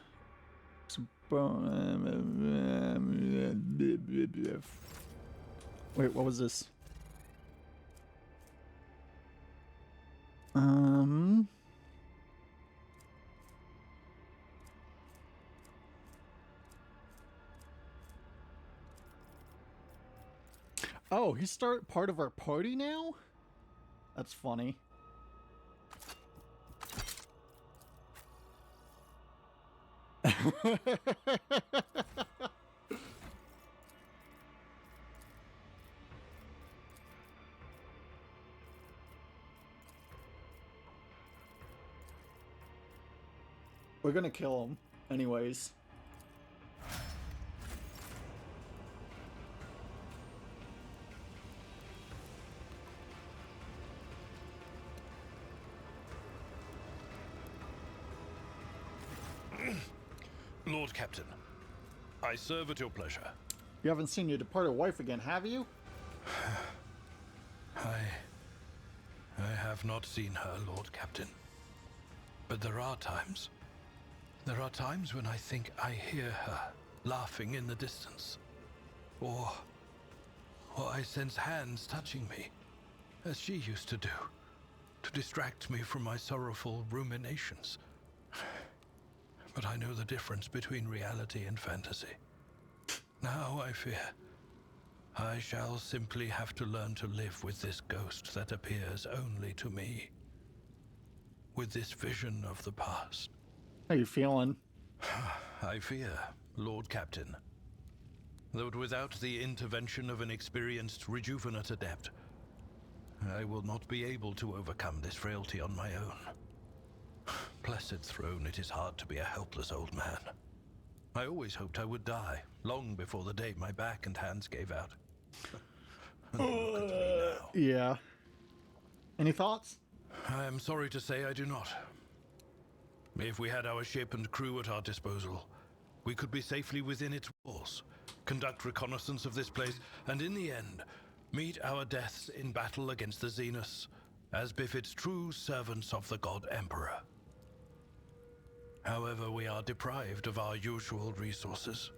Speaker 1: what was this? Oh, he's part of our party now? That's funny. We're gonna kill him anyways.
Speaker 5: Lord Captain, I serve at your pleasure.
Speaker 1: You haven't seen your departed wife again, have you?
Speaker 5: I have not seen her, Lord Captain. But there are times when I think I hear her laughing in the distance. Or I sense hands touching me, as she used to do, to distract me from my sorrowful ruminations. But I know the difference between reality and fantasy. Now I fear I shall simply have to learn to live with this ghost that appears only to me. With this vision of the past.
Speaker 1: How you feeling?
Speaker 5: I fear, Lord Captain, that without the intervention of an experienced Rejuvenate adept, I will not be able to overcome this frailty on my own. Blessed throne, it is hard to be a helpless old man. I always hoped I would die, long before the day my back and hands gave out. And look at me now.
Speaker 1: Yeah. Any thoughts?
Speaker 5: I am sorry to say I do not. If we had our ship and crew at our disposal, we could be safely within its walls, conduct reconnaissance of this place, and in the end, meet our deaths in battle against the Xenos, as befits true servants of the God Emperor. However, we are deprived of our usual resources.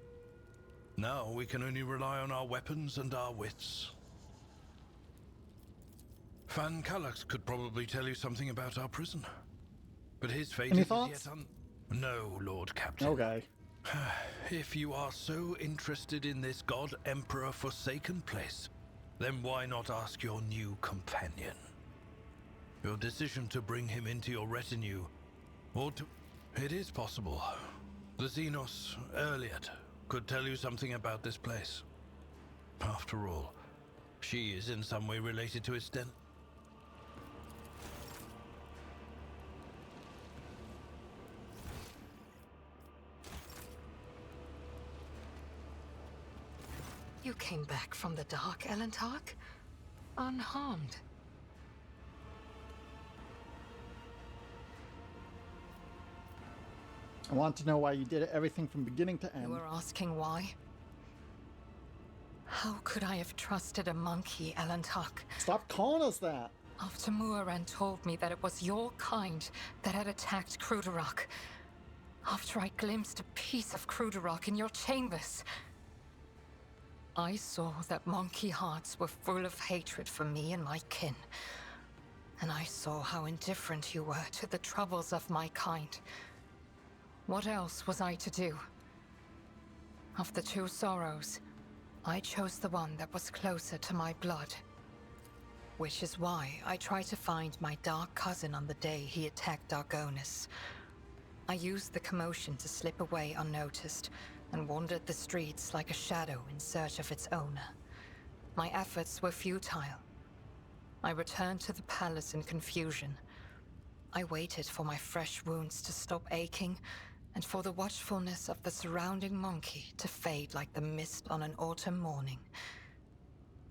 Speaker 5: Now we can only rely on our weapons and our wits. Van Kallax could probably tell you something about our prison. But his fate
Speaker 1: Any
Speaker 5: is
Speaker 1: thoughts?
Speaker 5: yet No, Lord Captain.
Speaker 1: Okay.
Speaker 5: If you are so interested in this God Emperor forsaken place, Then why not ask your new companion? Your decision to bring him into your retinue, or to... It is possible. The Xenos, Erliet, could tell you something about this place. After all, she is in some way related to Isten.
Speaker 4: You came back from the dark, Elentark? Unharmed.
Speaker 1: I want to know why you did everything from beginning to end.
Speaker 4: You were asking why? How could I have trusted a monkey, Elentark?
Speaker 1: Stop calling us that!
Speaker 4: After Muiren told me that it was your kind that had attacked Cruderok. After I glimpsed a piece of Cruderok in your chambers. I saw that monkey hearts were full of hatred for me and my kin. And I saw how indifferent you were to the troubles of my kind. What else was I to do? Of the two sorrows, I chose the one that was closer to my blood. Which is why I tried to find my dark cousin on the day he attacked Argonis. I used the commotion to slip away unnoticed, and wandered the streets like a shadow in search of its owner. My efforts were futile. I returned to the palace in confusion. I waited for my fresh wounds to stop aching, and for the watchfulness of the surrounding monkey to fade like the mist on an autumn morning.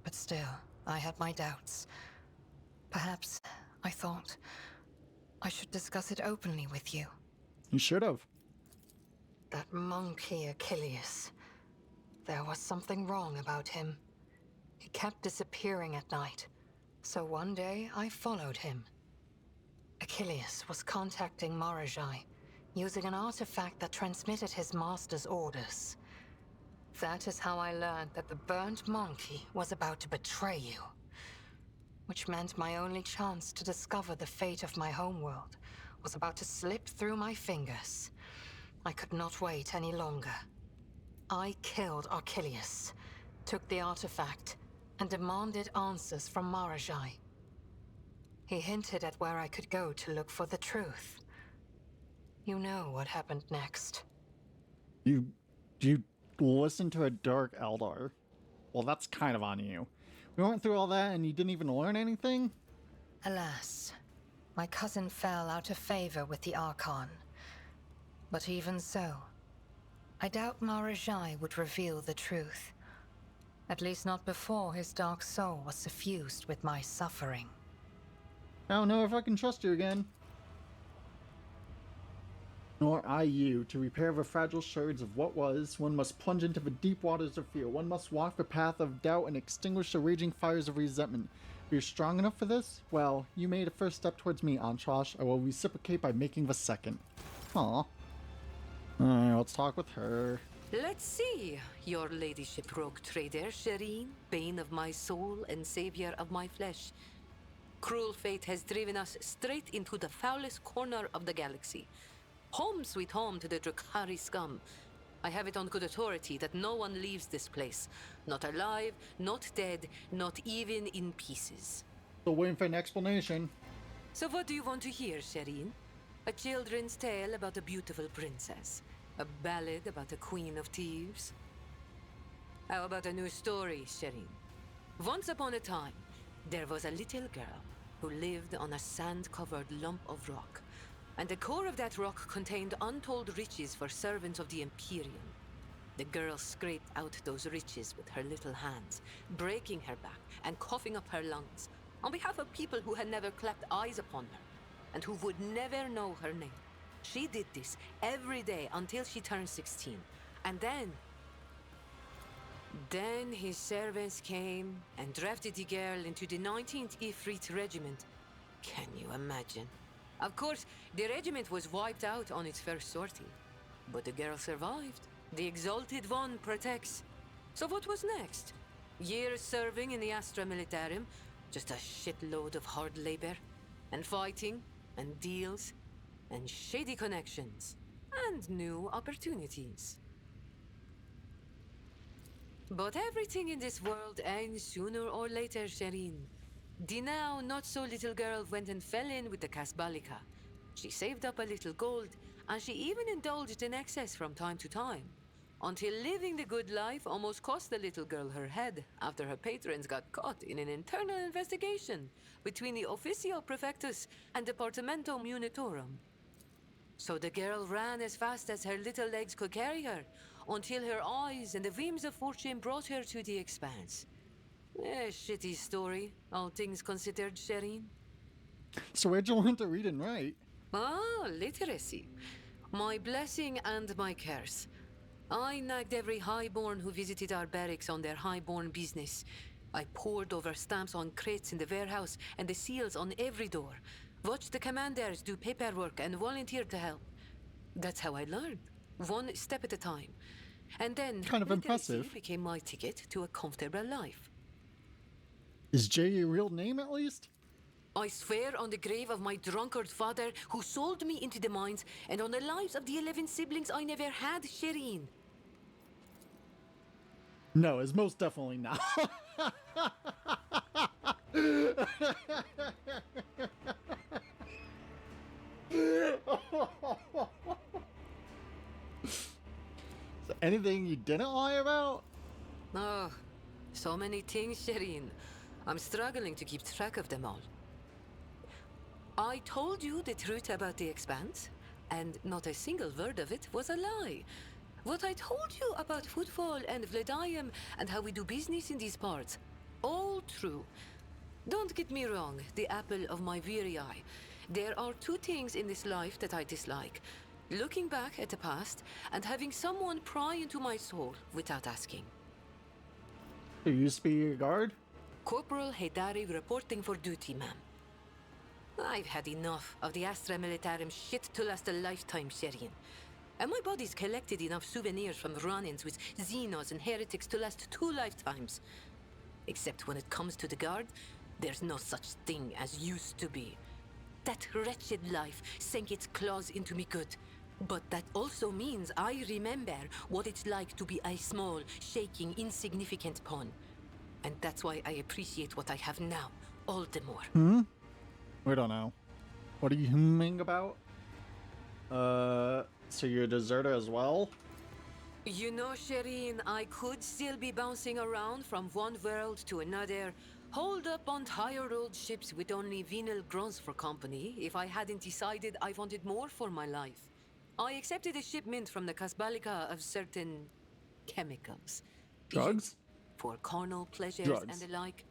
Speaker 4: But still, I had my doubts. Perhaps, I thought, I should discuss it openly with you.
Speaker 1: You should have.
Speaker 4: That monkey Achilles. There was something wrong about him. He kept disappearing at night, so one day I followed him. Achilles was contacting Marajai, using an artifact that transmitted his master's orders. That is how I learned that the burnt monkey was about to betray you. Which meant my only chance to discover the fate of my homeworld was about to slip through my fingers. I could not wait any longer. I killed Achilles, took the artifact, and demanded answers from Marajai. He hinted at where I could go to look for the truth. You know what happened next.
Speaker 1: You listened to a Dark Eldar. Well, that's kind of on you. We went through all that and you didn't even learn anything?
Speaker 4: Alas, my cousin fell out of favor with the Archon. But even so, I doubt Marajai would reveal the truth. At least not before his dark soul was suffused with my suffering.
Speaker 1: I don't know if I can trust you again. Nor I you. To repair the fragile shards of what was, one must plunge into the deep waters of fear. One must walk the path of doubt and extinguish the raging fires of resentment. If you're strong enough for this, well, you made a first step towards me, Antrash. I will reciprocate by making the second. Aw. Alright, let's talk with her.
Speaker 6: Let's see, your ladyship rogue trader, Shireen, bane of my soul and savior of my flesh. Cruel fate has driven us straight into the foulest corner of the galaxy. Home sweet home to the Drukhari scum. I have it on good authority that no one leaves this place. Not alive, not dead, not even in pieces.
Speaker 1: Still waiting for an explanation.
Speaker 6: So what do you want to hear, Shireen? A children's tale about a beautiful princess? A ballad about a queen of thieves? How about a new story, Shireen? Once upon a time, there was a little girl who lived on a sand-covered lump of rock. And the core of that rock contained untold riches for servants of the Imperium. The girl scraped out those riches with her little hands, breaking her back and coughing up her lungs, on behalf of people who had never clapped eyes upon her, and who would never know her name. She did this every day until she turned 16. And then his servants came and drafted the girl into the 19th Ifrit Regiment. Can you imagine? Of course, the regiment was wiped out on its first sortie. But the girl survived. The Exalted One protects. So what was next? Years serving in the Astra Militarum, just a shitload of hard labor, and fighting, and deals, and shady connections, and new opportunities. But everything in this world ends sooner or later, Shireen. The now not-so-little girl went and fell in with the Kasbalika. She saved up a little gold, and she even indulged in excess from time to time. Until living the good life almost cost the little girl her head after her patrons got caught in an internal investigation between the Officio Prefectus and Departamento Munitorum. So the girl ran as fast as her little legs could carry her, until her eyes and the whims of fortune brought her to the expanse. A shitty story, all things considered, Shireen.
Speaker 1: So where'd you learn to read and write?
Speaker 6: Ah, literacy. My blessing and my curse. I nagged every highborn who visited our barracks on their highborn business. I pored over stamps on crates in the warehouse and the seals on every door. Watched the commanders do paperwork and volunteered to help. That's how I learned, one step at a time. And then
Speaker 1: Kind of
Speaker 6: literacy
Speaker 1: impressive.
Speaker 6: became my ticket to a comfortable life.
Speaker 1: Is Jay your real name at least?
Speaker 6: I swear on the grave of my drunkard father who sold me into the mines, and on the lives of the 11 siblings I never had, Shireen.
Speaker 1: No, it's most definitely not. So anything you didn't lie about?
Speaker 6: Oh, so many things, Shireen. I'm struggling to keep track of them all. I told you the truth about the Expanse, and not a single word of it was a lie. What I told you about Footfall and Vledium and how we do business in these parts, all true. Don't get me wrong, the apple of my weary eye. There are two things in this life that I dislike. Looking back at the past and having someone pry into my soul without asking.
Speaker 1: You used to be your guard?
Speaker 6: Corporal Haydari reporting for duty, ma'am. I've had enough of the Astra Militarum shit to last a lifetime, Shireen. And my body's collected enough souvenirs from run-ins with Xenos and heretics to last 2 lifetimes. Except when it comes to the guard, there's no such thing as used to be. That wretched life sank its claws into me good. But that also means I remember what it's like to be a small, shaking, insignificant pawn. And that's why I appreciate what I have now, all the more.
Speaker 1: We don't know. What are you humming about? So you're a deserter as well?
Speaker 6: You know, Shireen, I could still be bouncing around from one world to another, holed up on tired old ships with only venal grunts for company, if I hadn't decided I wanted more for my life. I accepted a shipment from the Kasbalika of certain chemicals.
Speaker 1: Drugs?
Speaker 6: For carnal pleasures
Speaker 1: Drugs.
Speaker 6: and the like.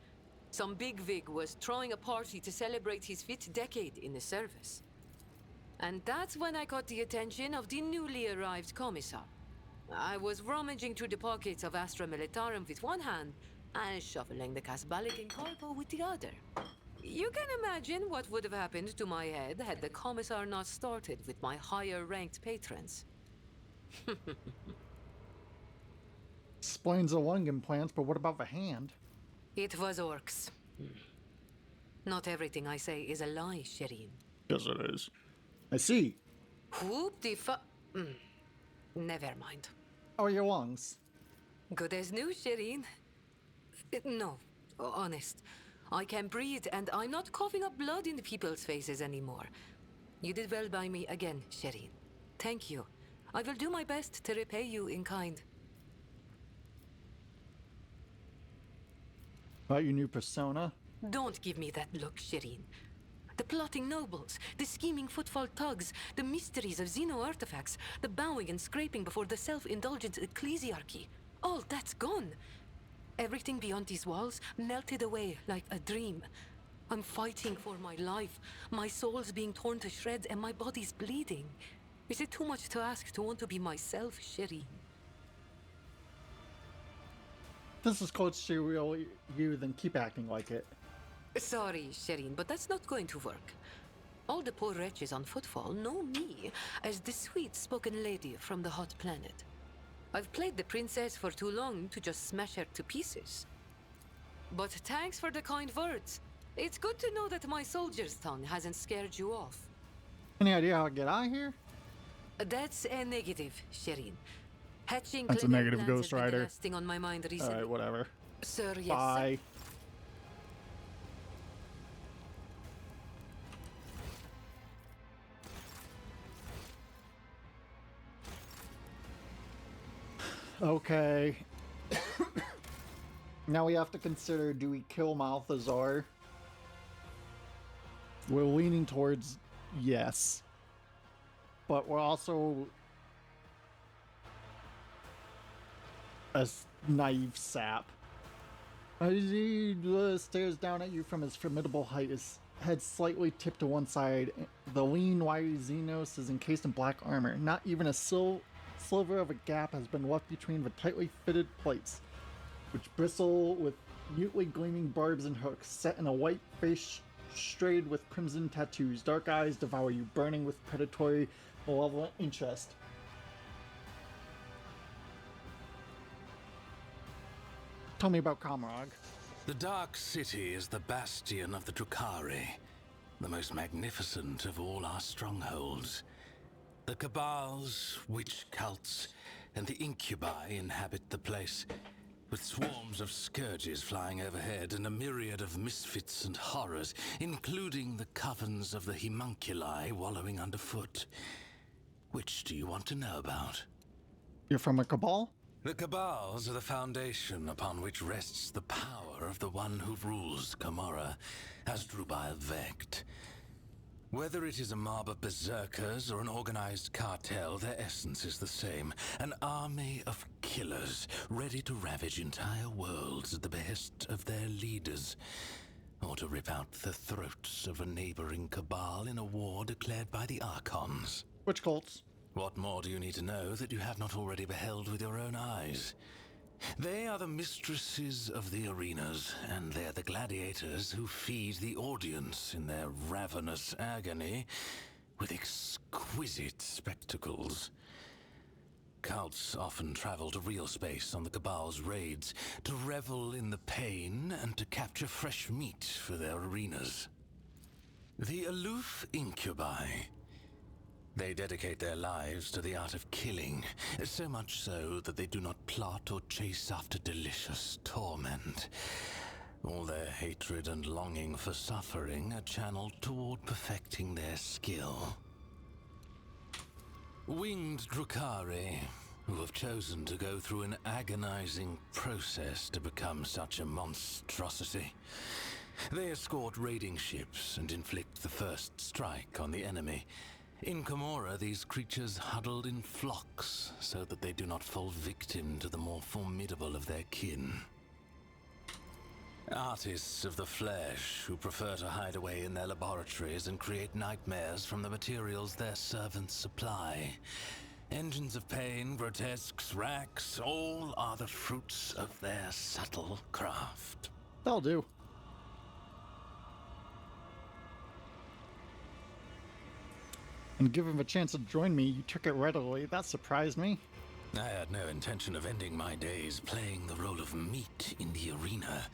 Speaker 6: Some bigwig was throwing a party to celebrate his 5th decade in the service. And that's when I caught the attention of the newly arrived commissar. I was rummaging through the pockets of Astra Militarum with one hand and shuffling the Kasbalican cargo with the other. You can imagine what would have happened to my head had the commissar not started with my higher-ranked patrons.
Speaker 1: Explains the lung implants, but what about the hand?
Speaker 6: It was orcs. Not everything I say is a lie, Shireen.
Speaker 1: Yes, it is. I see.
Speaker 6: Whoop the Never mind.
Speaker 1: How are your lungs?
Speaker 6: Good as new, Shireen. No, honest. I can breathe, and I'm not coughing up blood in people's faces anymore. You did well by me again, Shireen. Thank you. I will do my best to repay you in kind.
Speaker 1: About your new persona?
Speaker 6: Don't give me that look, Shireen. The plotting nobles, the scheming footfall thugs, the mysteries of Xeno artifacts, the bowing and scraping before the self-indulgent ecclesiarchy. All that's gone. Everything beyond these walls melted away like a dream. I'm fighting for my life. My soul's being torn to shreds and my body's bleeding. Is it too much to ask to want to be myself, Shireen?
Speaker 1: This is close to real you, then keep acting like it.
Speaker 6: Sorry, Shireen, but that's not going to work. All the poor wretches on Footfall know me as the sweet-spoken lady from the hot planet. I've played the princess for too long to just smash her to pieces. But thanks for the kind words. It's good to know that my soldier's tongue hasn't scared you off.
Speaker 1: Any idea how to get out of here?
Speaker 6: That's a negative, Shireen. Hatching
Speaker 1: That's a
Speaker 6: clever
Speaker 1: negative
Speaker 6: plans
Speaker 1: Ghost
Speaker 6: has been the
Speaker 1: Rider.
Speaker 6: last thing on my mind recently.
Speaker 1: Alright, whatever.
Speaker 6: Sir, yes.
Speaker 1: Bye. Okay. Now we have to consider, do we kill Malthazar? We're leaning towards yes. But we're also a naive sap. As he stares down at you from his formidable height, his head slightly tipped to one side. The lean, wiry Xenos is encased in black armor. Not even a sliver of a gap has been left between the tightly fitted plates, which bristle with mutely gleaming barbs and hooks, set in a white face strayed with crimson tattoos. Dark eyes devour you, burning with predatory, malevolent interest. Tell me about Kamrog.
Speaker 5: The Dark City is the bastion of the Drukhari, the most magnificent of all our strongholds. The Cabals, witch cults, and the Incubi inhabit the place, with swarms of scourges flying overhead and a myriad of misfits and horrors, including the covens of the Homunculi wallowing underfoot. Which do you want to know about?
Speaker 1: You're from a Cabal?
Speaker 5: The Cabals are the foundation upon which rests the power of the one who rules Camorra, Hasdrubal Vecht. Whether it is a mob of berserkers or an organized cartel, their essence is the same. An army of killers, ready to ravage entire worlds at the behest of their leaders, or to rip out the throats of a neighboring cabal in a war declared by the Archons.
Speaker 1: Which cults?
Speaker 5: What more do you need to know that you have not already beheld with your own eyes? They are the mistresses of the arenas, and they're the gladiators who feed the audience in their ravenous agony with exquisite spectacles. Cults often travel to real space on the Cabal's raids to revel in the pain and to capture fresh meat for their arenas. The aloof Incubi. They dedicate their lives to the art of killing, so much so that they do not plot or chase after delicious torment. All their hatred and longing for suffering are channeled toward perfecting their skill. Winged Drukhari, who have chosen to go through an agonizing process to become such a monstrosity. They escort raiding ships and inflict the first strike on the enemy. In Camorra, these creatures huddled in flocks so that they do not fall victim to the more formidable of their kin. Artists of the flesh who prefer to hide away in their laboratories and create nightmares from the materials their servants supply. Engines of pain, grotesques, racks, all are the fruits of their subtle craft.
Speaker 1: That'll do. And given him a chance to join me, you took it readily. That surprised me.
Speaker 5: I had no intention of ending my days playing the role of meat in the arena.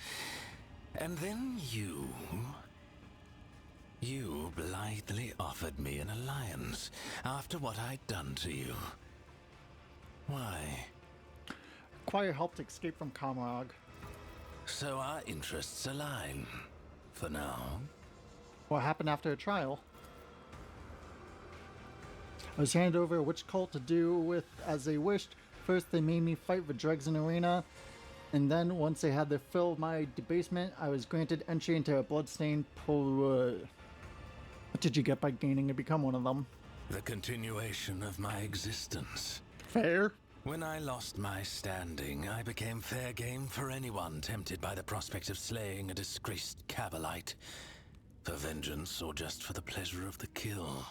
Speaker 5: And then you blithely offered me an alliance after what I'd done to you. Why?
Speaker 1: Acquire help to escape from Kamrog.
Speaker 5: So our interests align. For now.
Speaker 1: What happened after a trial? I was handed over which cult to do with as they wished. First, they made me fight the dregs in arena, and then, once they had their fill of my debasement, I was granted entry into a bloodstained pool. What did you get by gaining to become one of them?
Speaker 5: The continuation of my existence.
Speaker 1: Fair.
Speaker 5: When I lost my standing, I became fair game for anyone tempted by the prospect of slaying a disgraced Cabalite. For vengeance or just for the pleasure of the kill.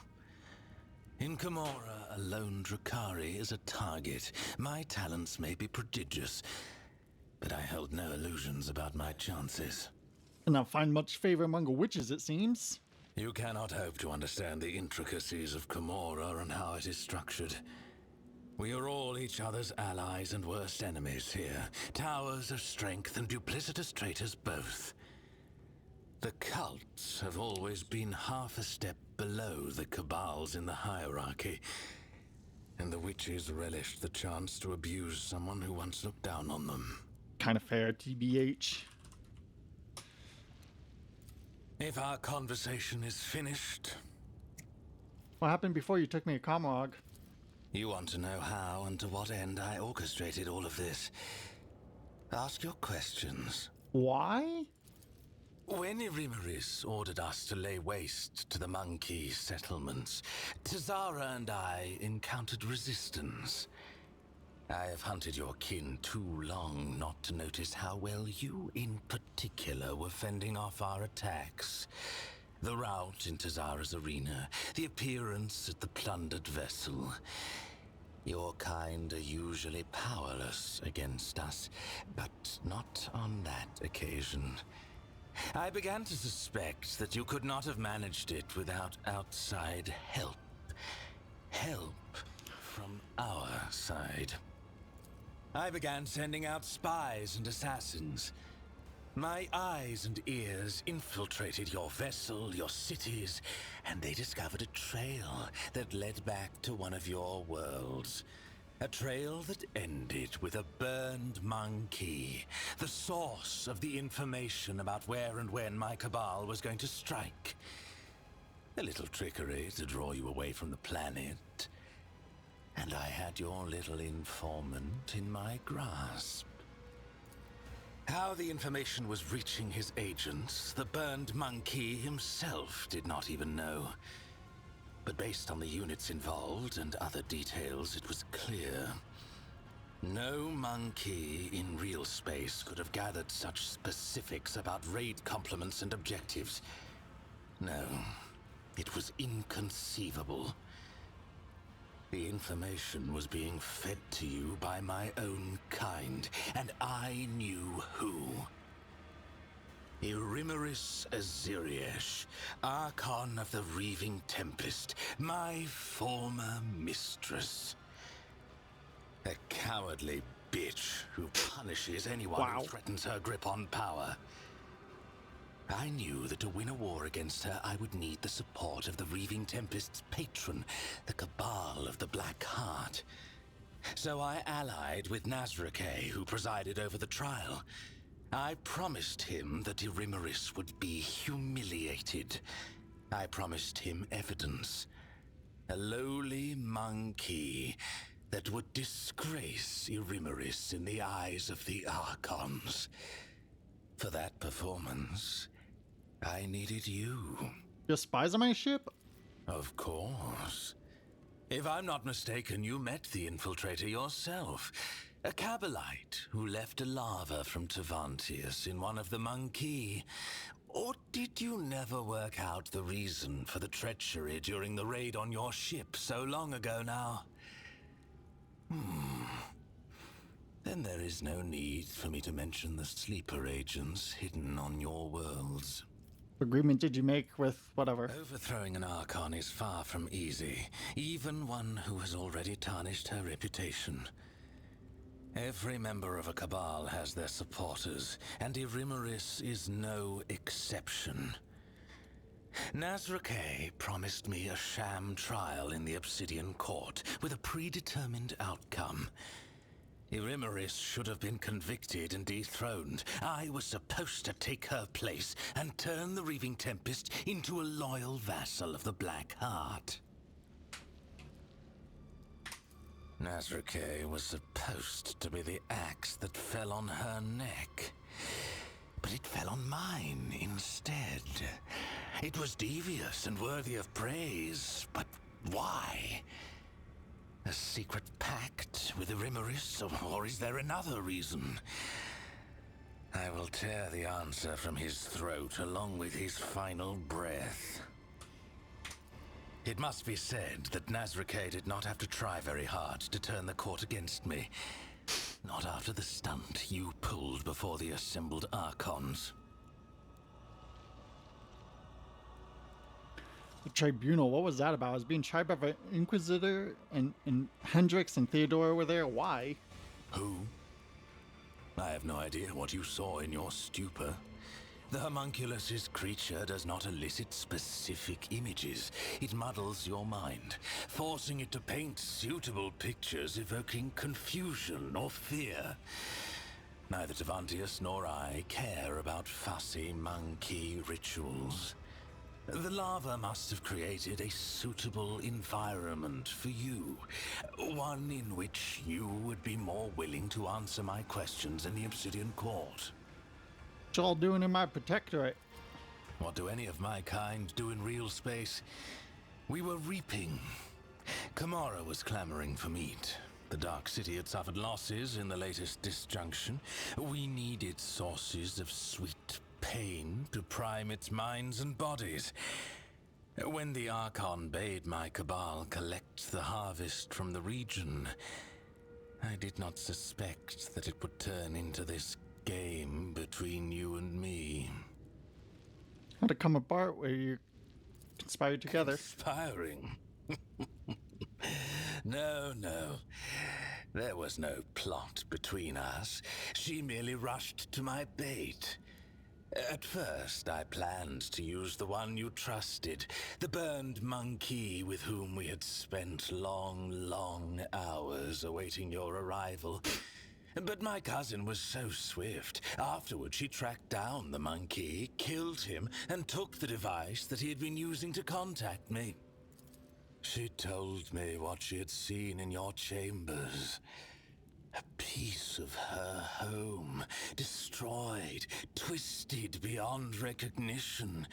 Speaker 5: In Camorra, a lone Drukhari is a target. My talents may be prodigious, but I held no illusions about my chances.
Speaker 1: And not find much favor among witches, it seems.
Speaker 5: You cannot hope to understand the intricacies of Camorra and how it is structured. We are all each other's allies and worst enemies here. Towers of strength and duplicitous traitors both. The cults have always been half a step below the cabals in the hierarchy.
Speaker 10: and the witches relished the chance to abuse someone who once looked down on them.
Speaker 1: Kind of fair, TBH.
Speaker 10: If our conversation is finished,
Speaker 1: What happened before you took me to Comrog?
Speaker 10: you want to know how and to what end I orchestrated all of this. Ask your questions.
Speaker 1: Why?
Speaker 10: When Irimaris ordered us to lay waste to the monkey settlements, Tazara and I encountered resistance. I have hunted your kin too long not to notice how well you in particular were fending off our attacks. The rout in Tazara's arena, the appearance at the plundered vessel. Your kind are usually powerless against us, but not on that occasion. I began to suspect that you could not have managed it without outside help. Help from our side. I began sending out spies and assassins. My eyes and ears infiltrated your vessel, your cities, and they discovered a trail that led back to one of your worlds. A trail that ended with a burned monkey, the source of the information about where and when my cabal was going to strike. A little trickery to draw you away from the planet. And I had your little informant in my grasp. How the information was reaching his agents, the burned monkey himself did not even know. But based on the units involved and other details, it was clear. No monkey in real space could have gathered such specifics about raid complements and objectives. No, it was inconceivable. The information was being fed to you by my own kind, and I knew who. Irimaris Aziriesh, Archon of the Reaving Tempest, my former mistress. A cowardly bitch who punishes anyone who threatens her grip on power. I knew that to win a war against her, I would need the support of the Reaving Tempest's patron, the Cabal of the Black Heart. So I allied with Nazrake, who presided over the trial. I promised him that Irimaris would be humiliated. I promised him evidence. A lowly monkey that would disgrace Irimaris in the eyes of the Archons. For that performance, I needed you.
Speaker 1: Your spies on my ship?
Speaker 10: Of course. If I'm not mistaken, you met the infiltrator yourself. A Cabalite who left a lava from Tavantius in one of the monkey. Or did you never work out the reason for the treachery during the raid on your ship so long ago now? Then there is no need for me to mention the sleeper agents hidden on your worlds.
Speaker 1: What agreement did you make with whatever?
Speaker 10: Overthrowing an Archon is far from easy, even one who has already tarnished her reputation. Every member of a Cabal has their supporters, and Irimaris is no exception. Nazrake promised me a sham trial in the Obsidian Court with a predetermined outcome. Irimaris should have been convicted and dethroned. I was supposed to take her place and turn the Reaving Tempest into a loyal vassal of the Black Heart. Nazrake was supposed to be the axe that fell on her neck. But it fell on mine instead. It was devious and worthy of praise, but why? A secret pact with Irimaris, or is there another reason? I will tear the answer from his throat along with his final breath. It must be said that Nazrake did not have to try very hard to turn the court against me. Not after the stunt you pulled before the assembled Archons.
Speaker 1: The tribunal, what was that about? I was being tried by the Inquisitor, and Hendrix and Theodore were there. Why?
Speaker 10: Who? I have no idea what you saw in your stupor. The homunculus's creature does not elicit specific images. It muddles your mind, forcing it to paint suitable pictures evoking confusion or fear. Neither Tevantius nor I care about fussy monkey rituals. The lava must have created a suitable environment for you. One in which you would be more willing to answer my questions in the Obsidian Court.
Speaker 1: What y'all doing in my protectorate?
Speaker 10: What do any of my kind do in real space? We were reaping. Kamara was clamoring for meat. The Dark City had suffered losses in the latest disjunction. We needed sources of sweet pain to prime its minds and bodies. When the Archon bade my cabal collect the harvest from the region, I did not suspect that it would turn into this game between you and me.
Speaker 1: How'd it come apart where you conspired together?
Speaker 10: Conspiring? No. There was no plot between us. She merely rushed to my bait. At first, I planned to use the one you trusted, the burned monkey with whom we had spent long hours awaiting your arrival. But my cousin was so swift. Afterward, she tracked down the monkey, killed him, and took the device that he had been using to contact me. She told me what she had seen in your chambers. A piece of her home, destroyed, twisted beyond recognition,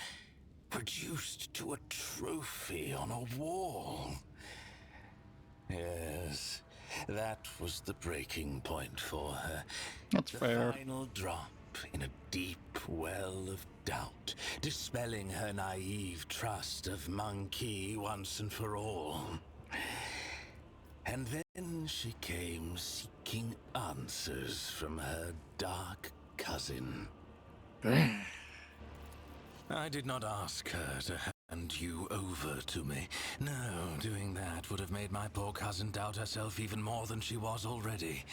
Speaker 10: reduced to a trophy on a wall. Yes, that was the breaking point for her.
Speaker 1: That's fair.
Speaker 10: The final drop in a deep well of doubt, dispelling her naive trust of Monkey once and for all. And then she came seeking answers from her dark cousin. I did not ask her to hand you over to me. No, doing that would have made my poor cousin doubt herself even more than she was already.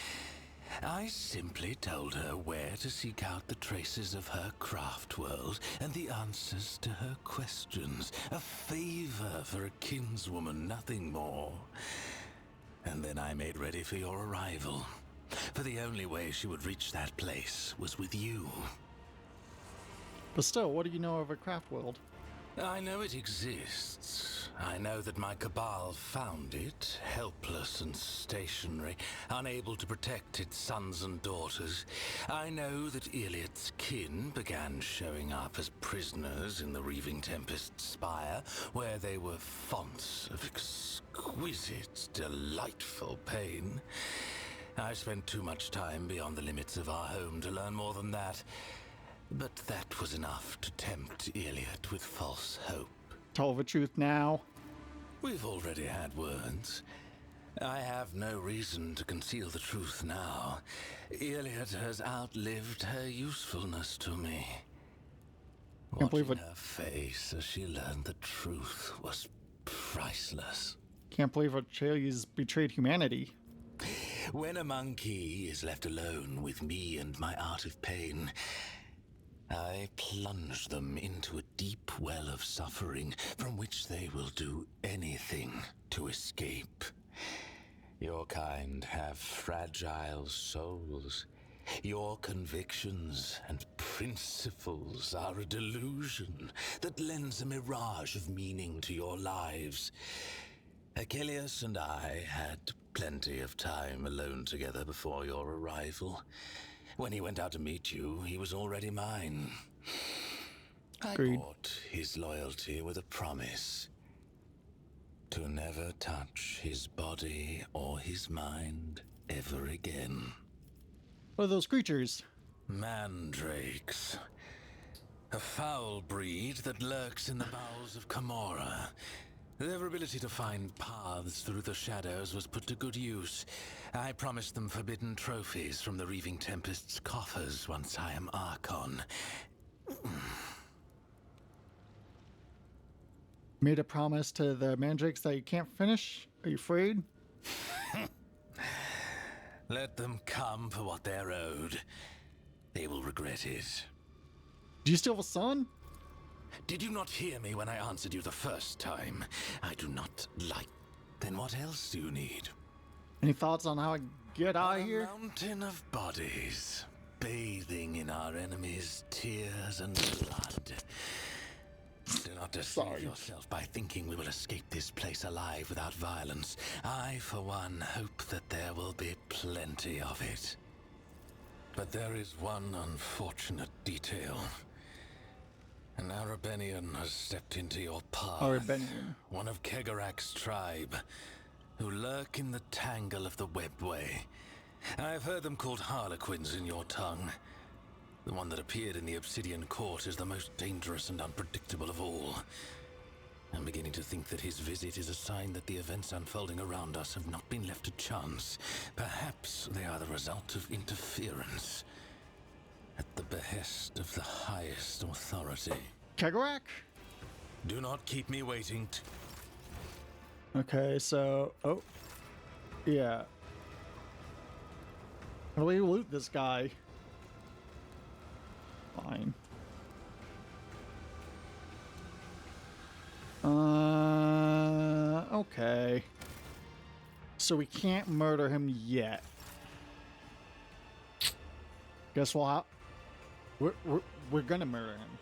Speaker 10: I simply told her where to seek out the traces of her craft world and the answers to her questions. A favor for a kinswoman, nothing more. And then I made ready for your arrival. For the only way she would reach that place was with you.
Speaker 1: But still, what do you know of a craft world?
Speaker 10: I know it exists. I know that my cabal found it, helpless and stationary, unable to protect its sons and daughters. I know that Iliad's kin began showing up as prisoners in the Reaving Tempest's spire, where they were fonts of exquisite, delightful pain. I spent too much time beyond the limits of our home to learn more than that. But that was enough to tempt Iliad with false hope.
Speaker 1: Tell the truth now.
Speaker 10: We've already had words. I have no reason to conceal the truth now. Iliad has outlived her usefulness to me.
Speaker 1: Can't believe
Speaker 10: Watching
Speaker 1: it.
Speaker 10: her face as she learned the truth was priceless.
Speaker 1: Can't believe Achilles betrayed humanity.
Speaker 10: When a monkey is left alone with me and my art of pain, I plunge them into a deep well of suffering from which they will do anything to escape. Your kind have fragile souls. Your convictions and principles are a delusion that lends a mirage of meaning to your lives. Achilles and I had plenty of time alone together before your arrival. When he went out to meet you, he was already mine.
Speaker 1: Agreed.
Speaker 10: I bought his loyalty with a promise to never touch his body or his mind ever again.
Speaker 1: What are those creatures?
Speaker 10: Mandrakes. A foul breed that lurks in the bowels of Kamora. Their ability to find paths through the shadows was put to good use. I promised them forbidden trophies from the Reaving Tempest's coffers once I am Archon.
Speaker 1: Made a promise to the mandrakes that you can't finish? Are you afraid?
Speaker 10: Let them come for what they're owed. They will regret it.
Speaker 1: Do you still have a son?
Speaker 10: Did you not hear me when I answered you the first time? I do not like. Then what else do you need?
Speaker 1: Any thoughts on how I get out of here?
Speaker 10: A mountain of bodies, bathing in our enemies' tears and blood. Do not deceive yourself by thinking we will escape this place alive without violence. I, for one, hope that there will be plenty of it. But there is one unfortunate detail. An Arabenian has stepped into your path.
Speaker 1: Arabenian.
Speaker 10: One of Kegarak's tribe, who lurk in the tangle of the webway. I have heard them called harlequins in your tongue. The one that appeared in the Obsidian Court is the most dangerous and unpredictable of all. I'm beginning to think that his visit is a sign that the events unfolding around us have not been left to chance. Perhaps they are the result of interference at the behest of the highest authority.
Speaker 1: Kegarak?
Speaker 10: Do not keep me waiting.
Speaker 1: Okay, so... Oh. Yeah. How do we loot this guy? Fine. Okay. So we can't murder him yet. Guess what? We're gonna murder him.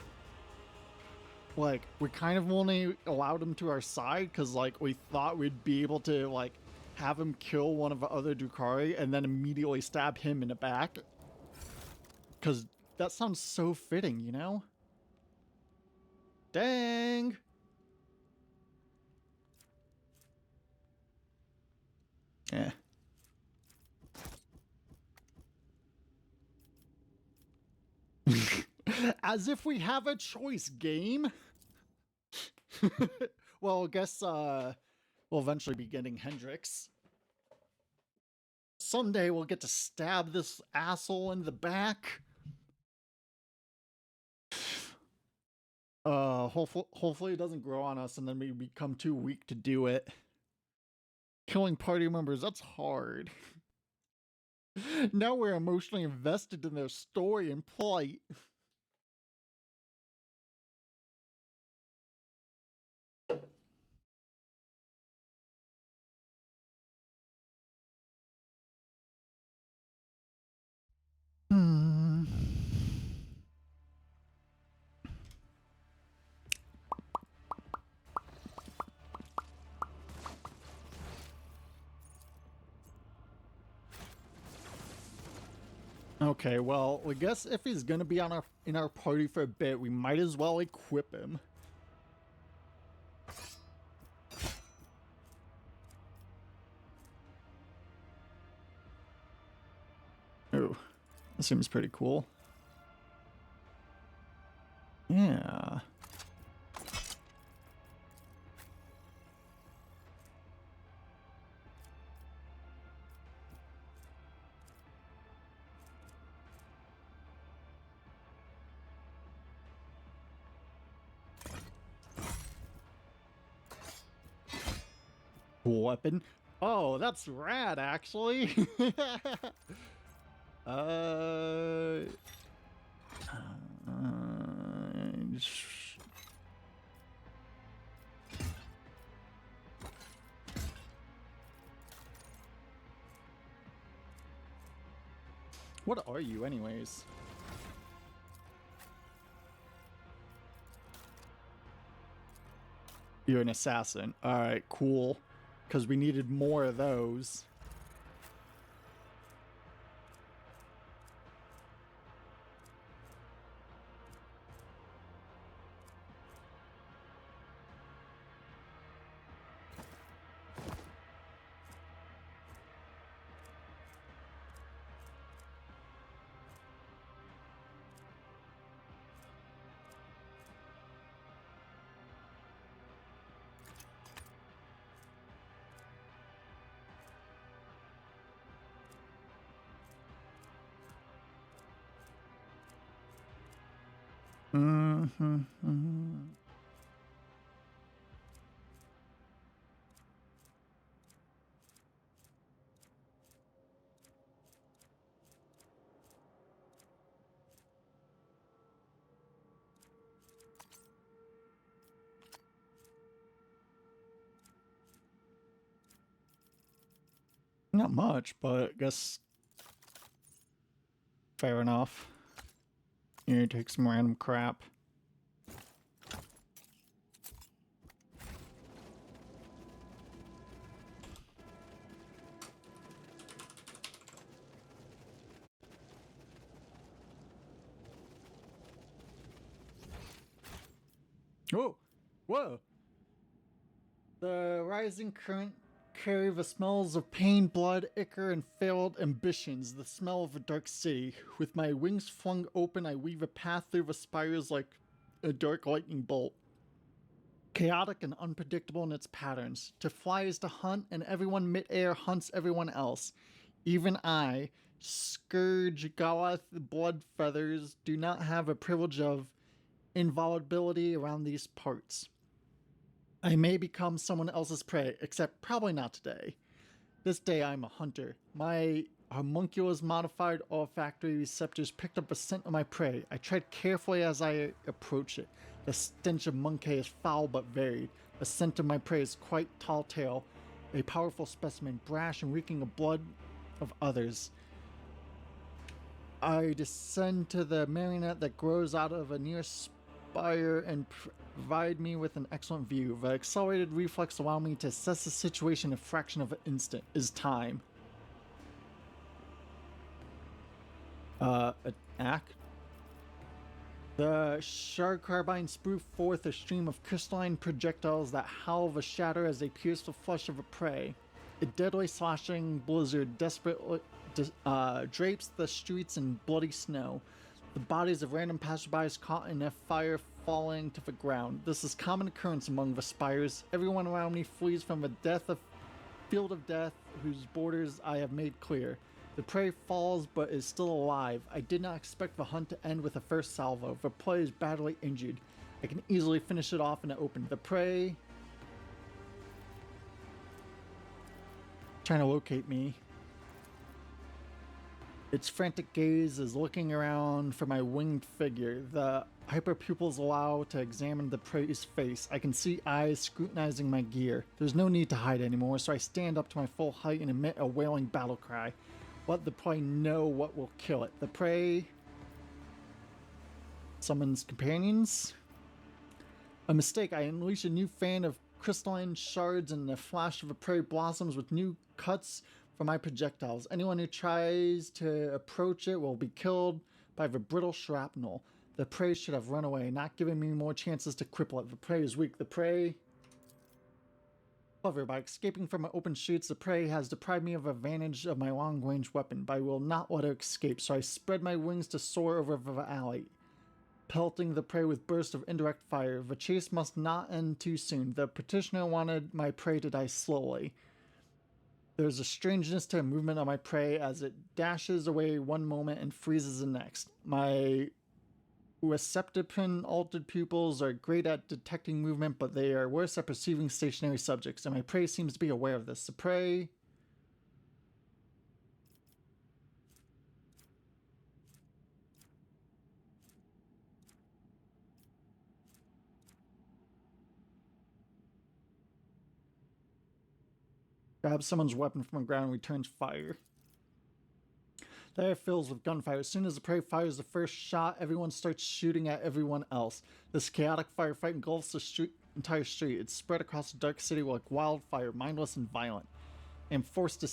Speaker 1: Like, we kind of only allowed him to our side because, like, we thought we'd be able to, like, have him kill one of the other Drukhari and then immediately stab him in the back. Because that sounds so fitting, you know? Dang! Eh. As if we have a choice, game. Well, I guess we'll eventually be getting Hendrix. Someday we'll get to stab this asshole in the back. Hopefully it doesn't grow on us and then we become too weak to do it. Killing party members, that's hard. Now we're emotionally invested in their story and plight. Okay, well, I guess if he's gonna be on in our party for a bit, we might as well equip him. Oh, that seems pretty cool. Yeah. Cool weapon. Oh, that's rad, actually. What are you, anyways? You're an assassin. Alright, cool. Because we needed more of those. Not much, but I guess fair enough. You take some random crap. Oh, whoa! The rising current carry the smells of pain, blood, ichor, and failed ambitions, the smell of a dark city. With my wings flung open, I weave a path through the spires like a dark lightning bolt. Chaotic and unpredictable in its patterns. To fly is to hunt, and everyone mid-air hunts everyone else. Even I, Scourge Galath Bloodfeathers, do not have a privilege of invulnerability around these parts. I may become someone else's prey, except probably not today. This day I'm a hunter. My homunculus modified olfactory receptors picked up a scent of my prey. I tread carefully as I approach it. The stench of Monkey is foul but varied. The scent of my prey is quite tall tale, a powerful specimen, brash and reeking of blood of others. I descend to the marionette that grows out of a near spire and provide me with an excellent view. The accelerated reflex allow me to assess the situation in a fraction of an instant. Is time. Attack. The Shard Carbine sprue forth a stream of crystalline projectiles that howl the shatter as they pierce the flesh of a prey. A deadly slashing blizzard desperately drapes the streets in bloody snow. The bodies of random passersby caught in a fire falling to the ground. This is common occurrence among the spires. Everyone around me flees from the field of death whose borders I have made clear. The prey falls but is still alive. I did not expect the hunt to end with a first salvo. The prey is badly injured. I can easily finish it off in the open. The prey trying to locate me. Its frantic gaze is looking around for my winged figure. The hyperpupils allow to examine the prey's face. I can see eyes scrutinizing my gear. There's no need to hide anymore, so I stand up to my full height and emit a wailing battle cry. Let the prey know what will kill it. The prey summons companions. A mistake. I unleash a new fan of crystalline shards, and the flash of a prey blossoms with new cuts for my projectiles. Anyone who tries to approach it will be killed by the brittle shrapnel. The prey should have run away, not giving me more chances to cripple it. The prey is weak. The prey... However, by escaping from my open streets, the prey has deprived me of advantage of my long-range weapon, but I will not let her escape, so I spread my wings to soar over the alley, pelting the prey with bursts of indirect fire. The chase must not end too soon. The petitioner wanted my prey to die slowly. There's a strangeness to the movement of my prey as it dashes away one moment and freezes the next. My receptipin altered pupils are great at detecting movement, but they are worse at perceiving stationary subjects, and my prey seems to be aware of this. The prey... grabs someone's weapon from the ground and returns fire. The air fills with gunfire. As soon as the prey fires the first shot, everyone starts shooting at everyone else. This chaotic firefight engulfs the entire street. It's spread across the dark city like wildfire, mindless and violent. I am forced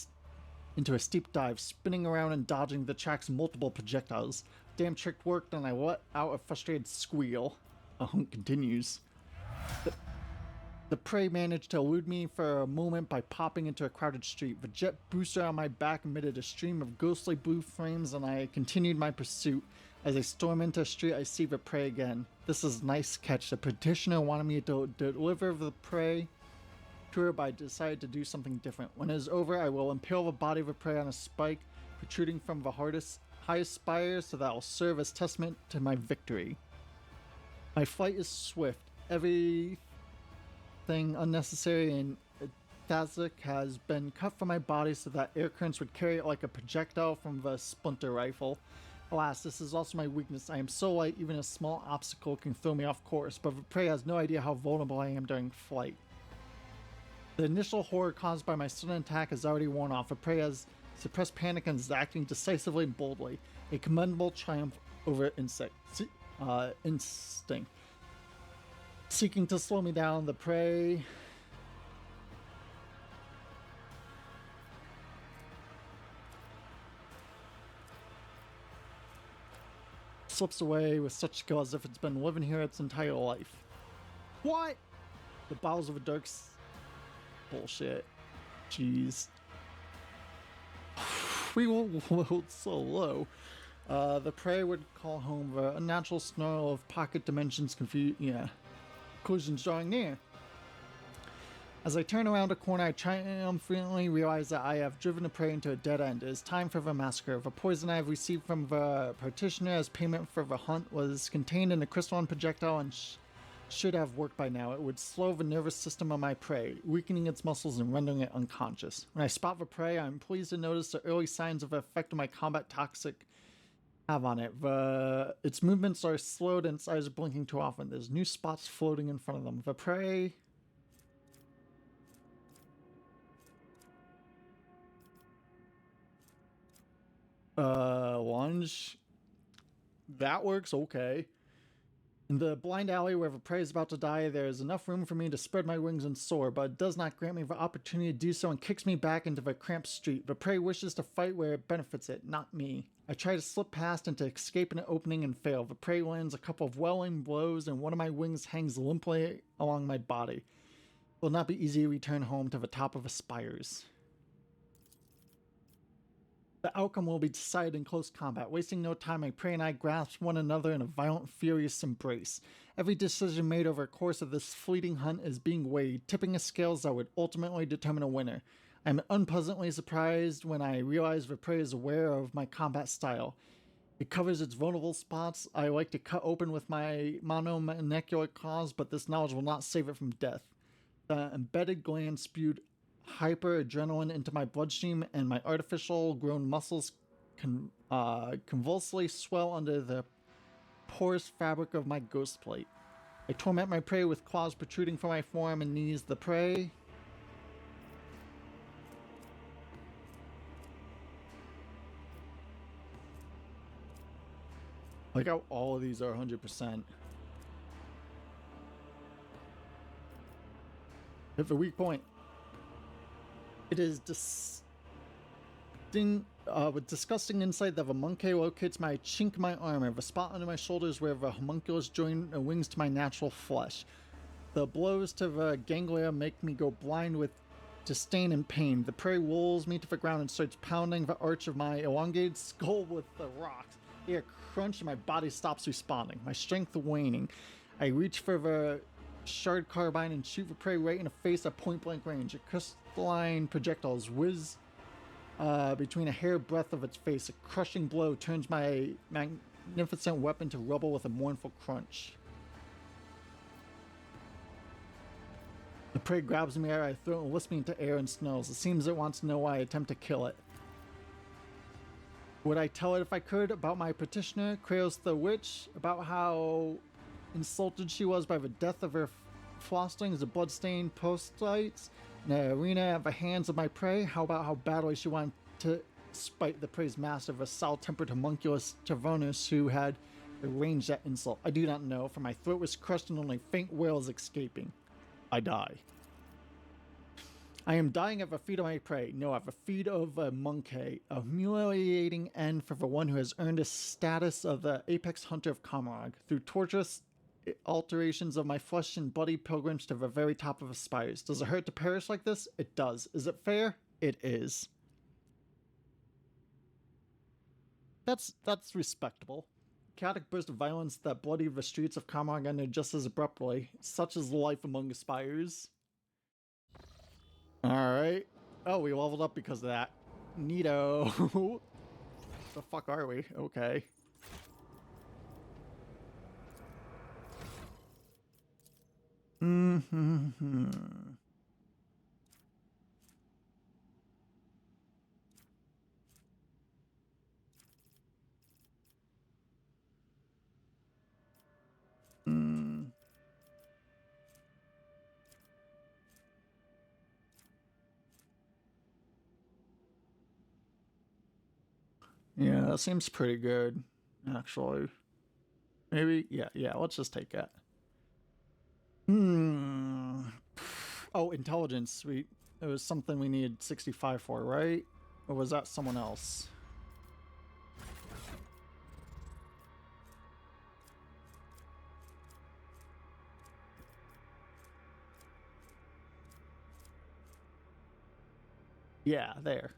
Speaker 1: into a steep dive, spinning around and dodging the track's multiple projectiles. Damn trick worked, and I let out a frustrated squeal. A hunt continues. The prey managed to elude me for a moment by popping into a crowded street. The jet booster on my back emitted a stream of ghostly blue flames, and I continued my pursuit. As I storm into a street, I see the prey again. This is a nice catch. The petitioner wanted me to deliver the prey to her, but I decided to do something different. When it is over, I will impale the body of the prey on a spike protruding from the highest spire, so that will serve as testament to my victory. My flight is swift. Everything unnecessary and Dazik has been cut from my body so that air currents would carry it like a projectile from the splinter rifle. Alas, this is also my weakness. I am so light, even a small obstacle can throw me off course, but the prey has no idea how vulnerable I am during flight. The initial horror caused by my sudden attack has already worn off. A prey has suppressed panic and is acting decisively and boldly. A commendable triumph over instinct. Seeking to slow me down, the prey slips away with such skill as if it's been living here its entire life. What? The bowels of a dark bullshit. Jeez. We won't load so low. The prey would call home a unnatural snarl of pocket dimensions collisions drawing near. As I turn around a corner, I triumphantly realize that I have driven the prey into a dead end. It is time for the massacre. The poison I have received from the partitioner as payment for the hunt was contained in the crystalline projectile and should have worked by now. It would slow the nervous system of my prey, weakening its muscles and rendering it unconscious. When I spot the prey, I'm pleased to notice the early signs of the effect of my combat toxic have on it. Its movements are slowed and its eyes are blinking too often. There's new spots floating in front of them. The prey... lunge. That works okay. In the blind alley where the prey is about to die, there is enough room for me to spread my wings and soar, but it does not grant me the opportunity to do so and kicks me back into the cramped street. The prey wishes to fight where it benefits it, not me. I try to slip past and to escape an opening and fail. The prey lands a couple of well-aimed blows and one of my wings hangs limply along my body. It will not be easy to return home to the top of the spires. The outcome will be decided in close combat. Wasting no time, my prey and I grasp one another in a violent, furious embrace. Every decision made over the course of this fleeting hunt is being weighed, tipping the scales that would ultimately determine a winner. I am unpleasantly surprised when I realize the prey is aware of my combat style. It covers its vulnerable spots. I like to cut open with my monomolecular claws, but this knowledge will not save it from death. The embedded gland spewed hyper-adrenaline into my bloodstream, and my artificial grown muscles convulsively swell under the porous fabric of my ghost plate. I torment my prey with claws protruding from my forearm and knees. The prey... like how all of these are 100%. Hit the weak point. It is with disgusting insight that the monkey locates my chink in my armor, the spot under my shoulders where the homunculus join the wings to my natural flesh. The blows to the ganglia make me go blind with disdain and pain. The prey rolls me to the ground and starts pounding the arch of my elongated skull with the rocks. I hear a crunch and my body stops responding, my strength waning. I reach for the shard carbine and shoot the prey right in the face at point blank range. A crystalline projectiles whiz between a hair breadth of its face. A crushing blow turns my magnificent weapon to rubble with a mournful crunch. The prey grabs me out, I throw it and lifts me into air and snarls. It seems it wants to know why I attempt to kill it. Would I tell it if I could about my petitioner, Kraos the Witch, about how insulted she was by the death of her flosslings, the bloodstained postlights, in the arena at the hands of my prey? How about how badly she wanted to spite the prey's master, the sour-tempered homunculus Tavernus, who had arranged that insult? I do not know, for my throat was crushed and only faint wails escaping. I die. I am dying at the feet of my prey. No, at the feet of a monkey. A humiliating end for the one who has earned a status of the apex hunter of Camargue. Through torturous alterations of my flesh and bloody pilgrims to the very top of the spires. Does it hurt to perish like this? It does. Is it fair? It is. That's respectable. Chaotic burst of violence that bloodied the streets of Camargue ended just as abruptly. Such is life among the spires. Alright. Oh, we leveled up because of that. Neato. The fuck are we? Okay. Yeah, that seems pretty good, actually. Maybe, yeah, let's just take that. Oh, intelligence, sweet. It was something we needed 65 for, right? Or was that someone else? Yeah, there.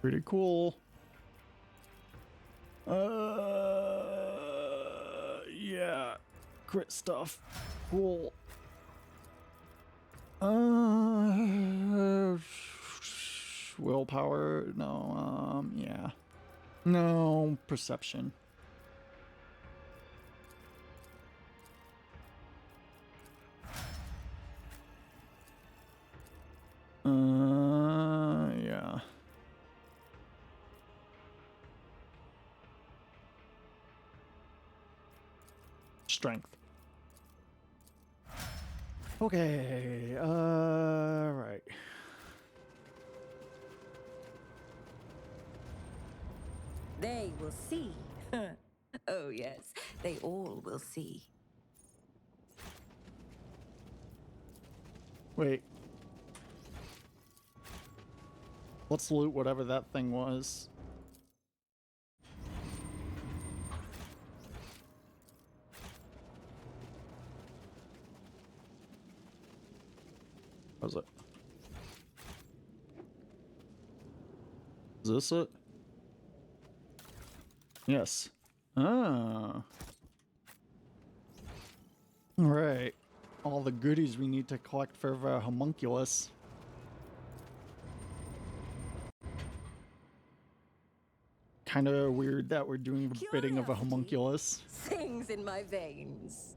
Speaker 1: Pretty cool. Yeah. Crit stuff. Cool. Willpower. No, yeah. No, perception. Yeah. Strength. Okay, right.
Speaker 2: They will see. Oh, yes, they all will see.
Speaker 1: Wait. Let's loot whatever that thing was. Was it? Is this it? Yes. Ah. Right. All the goodies we need to collect for the homunculus. Kind of weird that we're doing the bidding of a homunculus.
Speaker 2: Sings in my veins.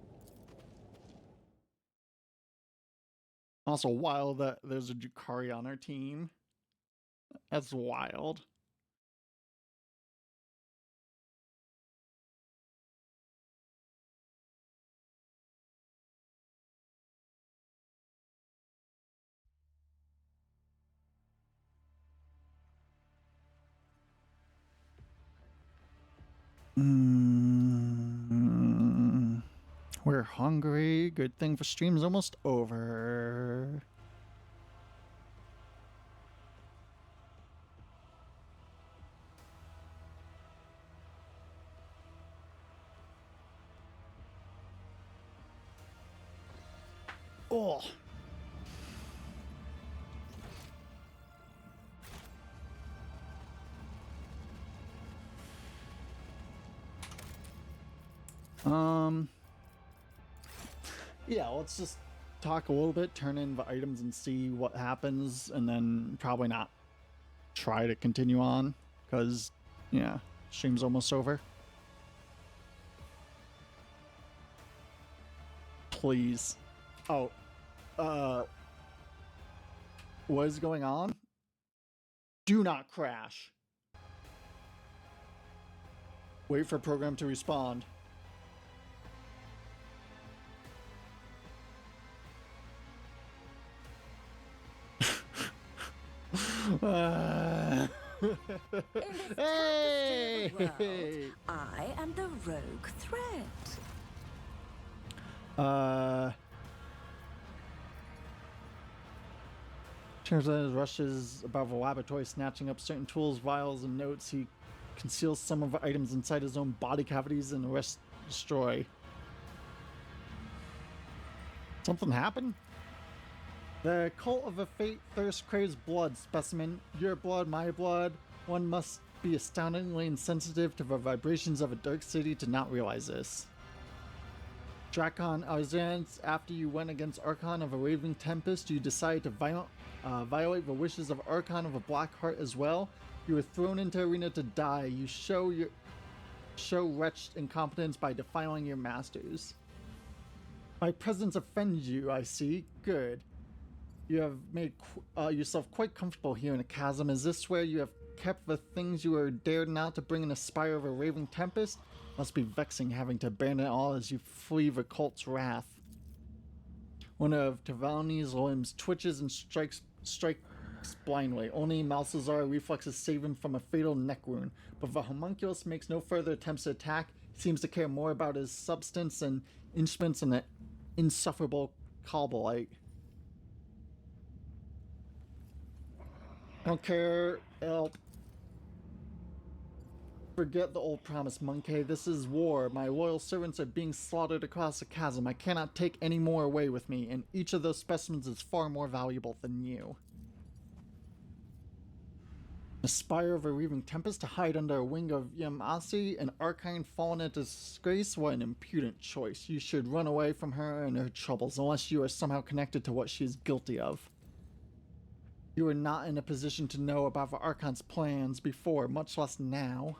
Speaker 1: Also wild that there's a Drukhari on our team. That's wild. We're hungry. Good thing for stream's almost over. Oh. Yeah, let's just talk a little bit, turn in the items and see what happens, and then probably not try to continue on, because, yeah, stream's almost over. Please. Oh, what is going on? Do not crash. Wait for program to respond.
Speaker 2: Hey! I am the rogue threat.
Speaker 1: Turns out rushes above a laboratory, snatching up certain tools, vials, and notes. He conceals some of the items inside his own body cavities and the rest destroy. Something happened? The cult of a fate thirst craves blood, specimen. Your blood, my blood. One must be astoundingly insensitive to the vibrations of a dark city to not realize this. Drakon Arzance, after you went against Archon of a Raving Tempest, you decided to violate the wishes of Archon of a Black Heart as well. You were thrown into arena to die. You show wretched incompetence by defiling your masters. My presence offends you, I see. Good. You have made yourself quite comfortable here in the chasm. Is this where you have kept the things you were dared not to bring in the spire of a Raving Tempest? Must be vexing having to abandon it all as you flee the cult's wrath. One of Tavalni's limbs twitches and strikes blindly. Only Malsazar reflexes save him from a fatal neck wound, but the homunculus makes no further attempts to attack. He seems to care more about his substance and instruments than the insufferable Cobalite. I don't care, help. Forget the old promise, Monkey. This is war. My loyal servants are being slaughtered across the chasm. I cannot take any more away with me, and each of those specimens is far more valuable than you. The spire of a Raving Tempest to hide under a wing of Yamasi, an Archine fallen into disgrace? What an impudent choice. You should run away from her and her troubles, unless you are somehow connected to what she is guilty of. You are not in a position to know about the Archon's plans before, much less now.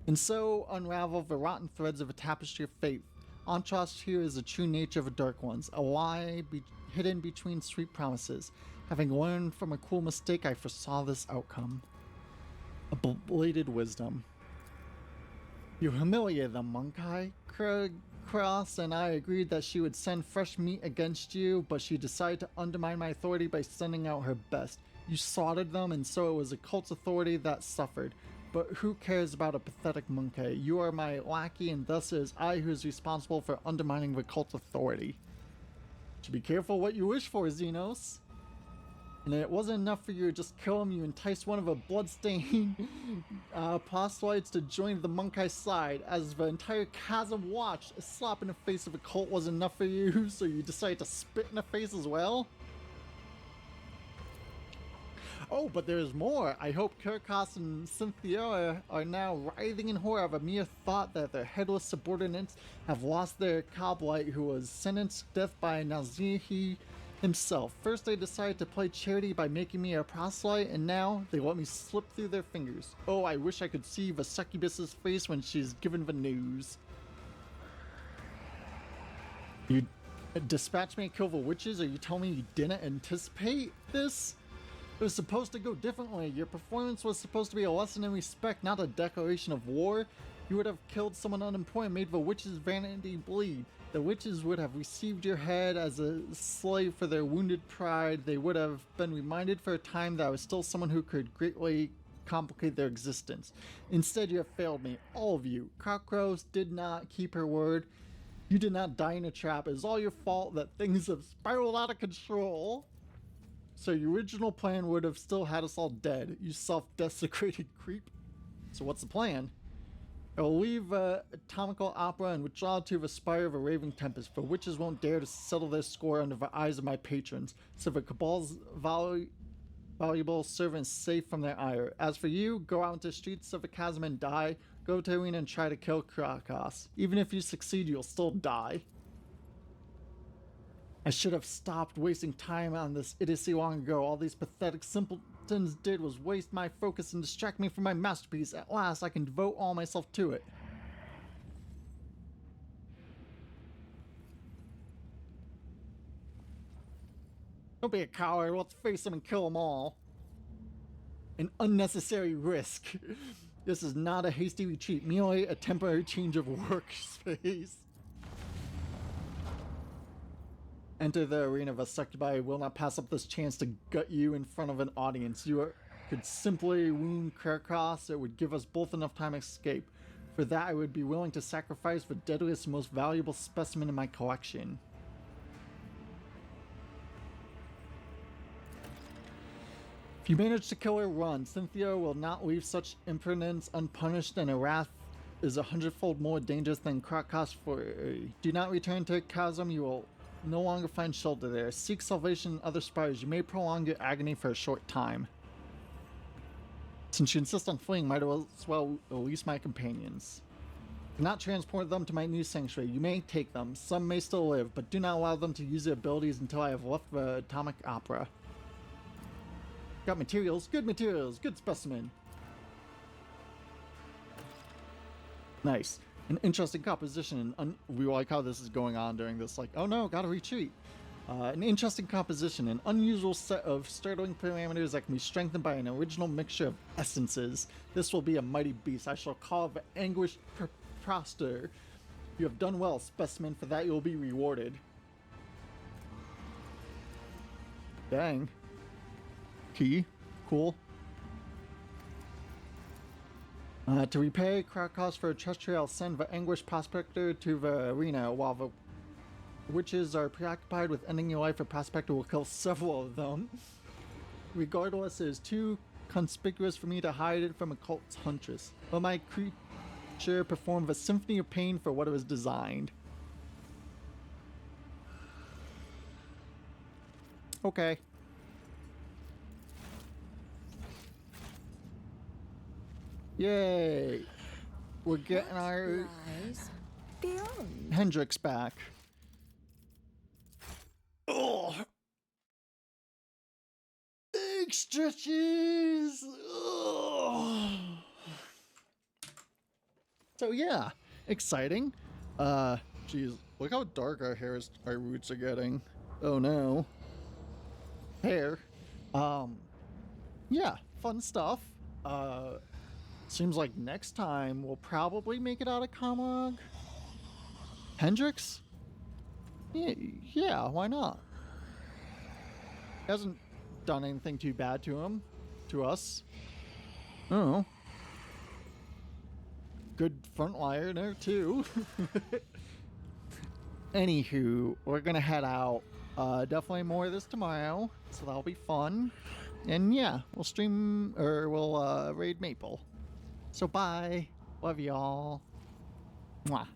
Speaker 1: And so unravel the rotten threads of a tapestry of fate. Entrust here is the true nature of the Dark Ones, a lie hidden between sweet promises. Having learned from a cruel mistake, I foresaw this outcome. A belated wisdom. You humiliated them, Monkey. Cross and I agreed that she would send fresh meat against you, but she decided to undermine my authority by sending out her best. You slaughtered them, and so it was the cult's authority that suffered. But who cares about a pathetic monkey? You are my lackey, and thus it is I who is responsible for undermining the cult's authority. Should be careful what you wish for, Xenos. And it wasn't enough for you to just kill him. You enticed one of the bloodstained proselytes to join the monkey's side. As the entire chasm watched, a slap in the face of a cult wasn't enough for you, so you decided to spit in the face as well? Oh, but there's more. I hope Kirkos and Cynthia are now writhing in horror of a mere thought that their headless subordinates have lost their Cobalite, who was sentenced to death by Nazirhi himself. First they decided to play charity by making me a proselyte, and now they let me slip through their fingers. Oh, I wish I could see the succubus's face when she's given the news. You dispatched me to kill the witches? Are you telling me you didn't anticipate this? It was supposed to go differently. Your performance was supposed to be a lesson in respect, not a declaration of war. You would have killed someone unimportant, made the witches' vanity bleed. The witches would have received your head as a slave for their wounded pride. They would have been reminded for a time that I was still someone who could greatly complicate their existence. Instead, you have failed me, all of you. Cockroach did not keep her word. You did not die in a trap. It is all your fault that things have spiraled out of control. So your original plan would have still had us all dead, you self-desecrated creep. So what's the plan? I will leave Atomical Opera and withdraw to the spire of a Raving Tempest, for witches won't dare to settle their score under the eyes of my patrons, so the Cabal's valuable servants safe from their ire. As for you, go out into the streets of the chasm and die. Go to arena and try to kill Krakos. Even if you succeed, you'll still die. I should have stopped wasting time on this idiocy long ago. All these pathetic simpletons did was waste my focus and distract me from my masterpiece. At last, I can devote all myself to it. Don't be a coward. Let's face them and kill them all. An unnecessary risk. This is not a hasty retreat, merely a temporary change of workspace. Enter the arena of a succubi. I will not pass up this chance to gut you in front of an audience. You could simply wound Krakos. It would give us both enough time to escape. For that, I would be willing to sacrifice the deadliest, most valuable specimen in my collection. If you manage to kill her, run. Cynthia will not leave such impertinence unpunished, and her wrath is 100-fold more dangerous than Krakos fury. Do not return to Chasm. You will no longer find shelter there. Seek salvation in other spires. You may prolong your agony for a short time. Since you insist on fleeing, might as well release my companions. Do not transport them to my new sanctuary. You may take them. Some may still live, but do not allow them to use their abilities until I have left the atomic opera. Got materials, good specimen. Nice. An interesting composition. We like how this is going on during this, like, oh no, gotta retreat. An interesting composition, an unusual set of startling parameters that can be strengthened by an original mixture of essences. This will be a mighty beast. I shall call it the Anguished Proster. You have done well, specimen. For that you will be rewarded. Dang. Key. Cool. To repay crowd costs for a treachery, I'll send the Anguished Prospector to the arena while the witches are preoccupied with ending your life. The Prospector will kill several of them. Regardless, it is too conspicuous for me to hide it from a cult's huntress. Let my creature perform the symphony of pain for what it was designed. Okay. Yay! We're getting our
Speaker 2: beyond
Speaker 1: Hendrix back. Oh, extra cheese. Oh. So yeah, exciting. Geez, look how dark our roots are getting. Oh no. Hair. Yeah, fun stuff. Seems like next time we'll probably make it out of Comrog. Hendrix? Yeah, why not? Hasn't done anything too bad to us. Oh. Good frontliner too. Anywho, we're gonna head out. Definitely more of this tomorrow, so that'll be fun. And yeah, we'll stream, or we'll raid Maple. So bye. Love y'all. Mwah.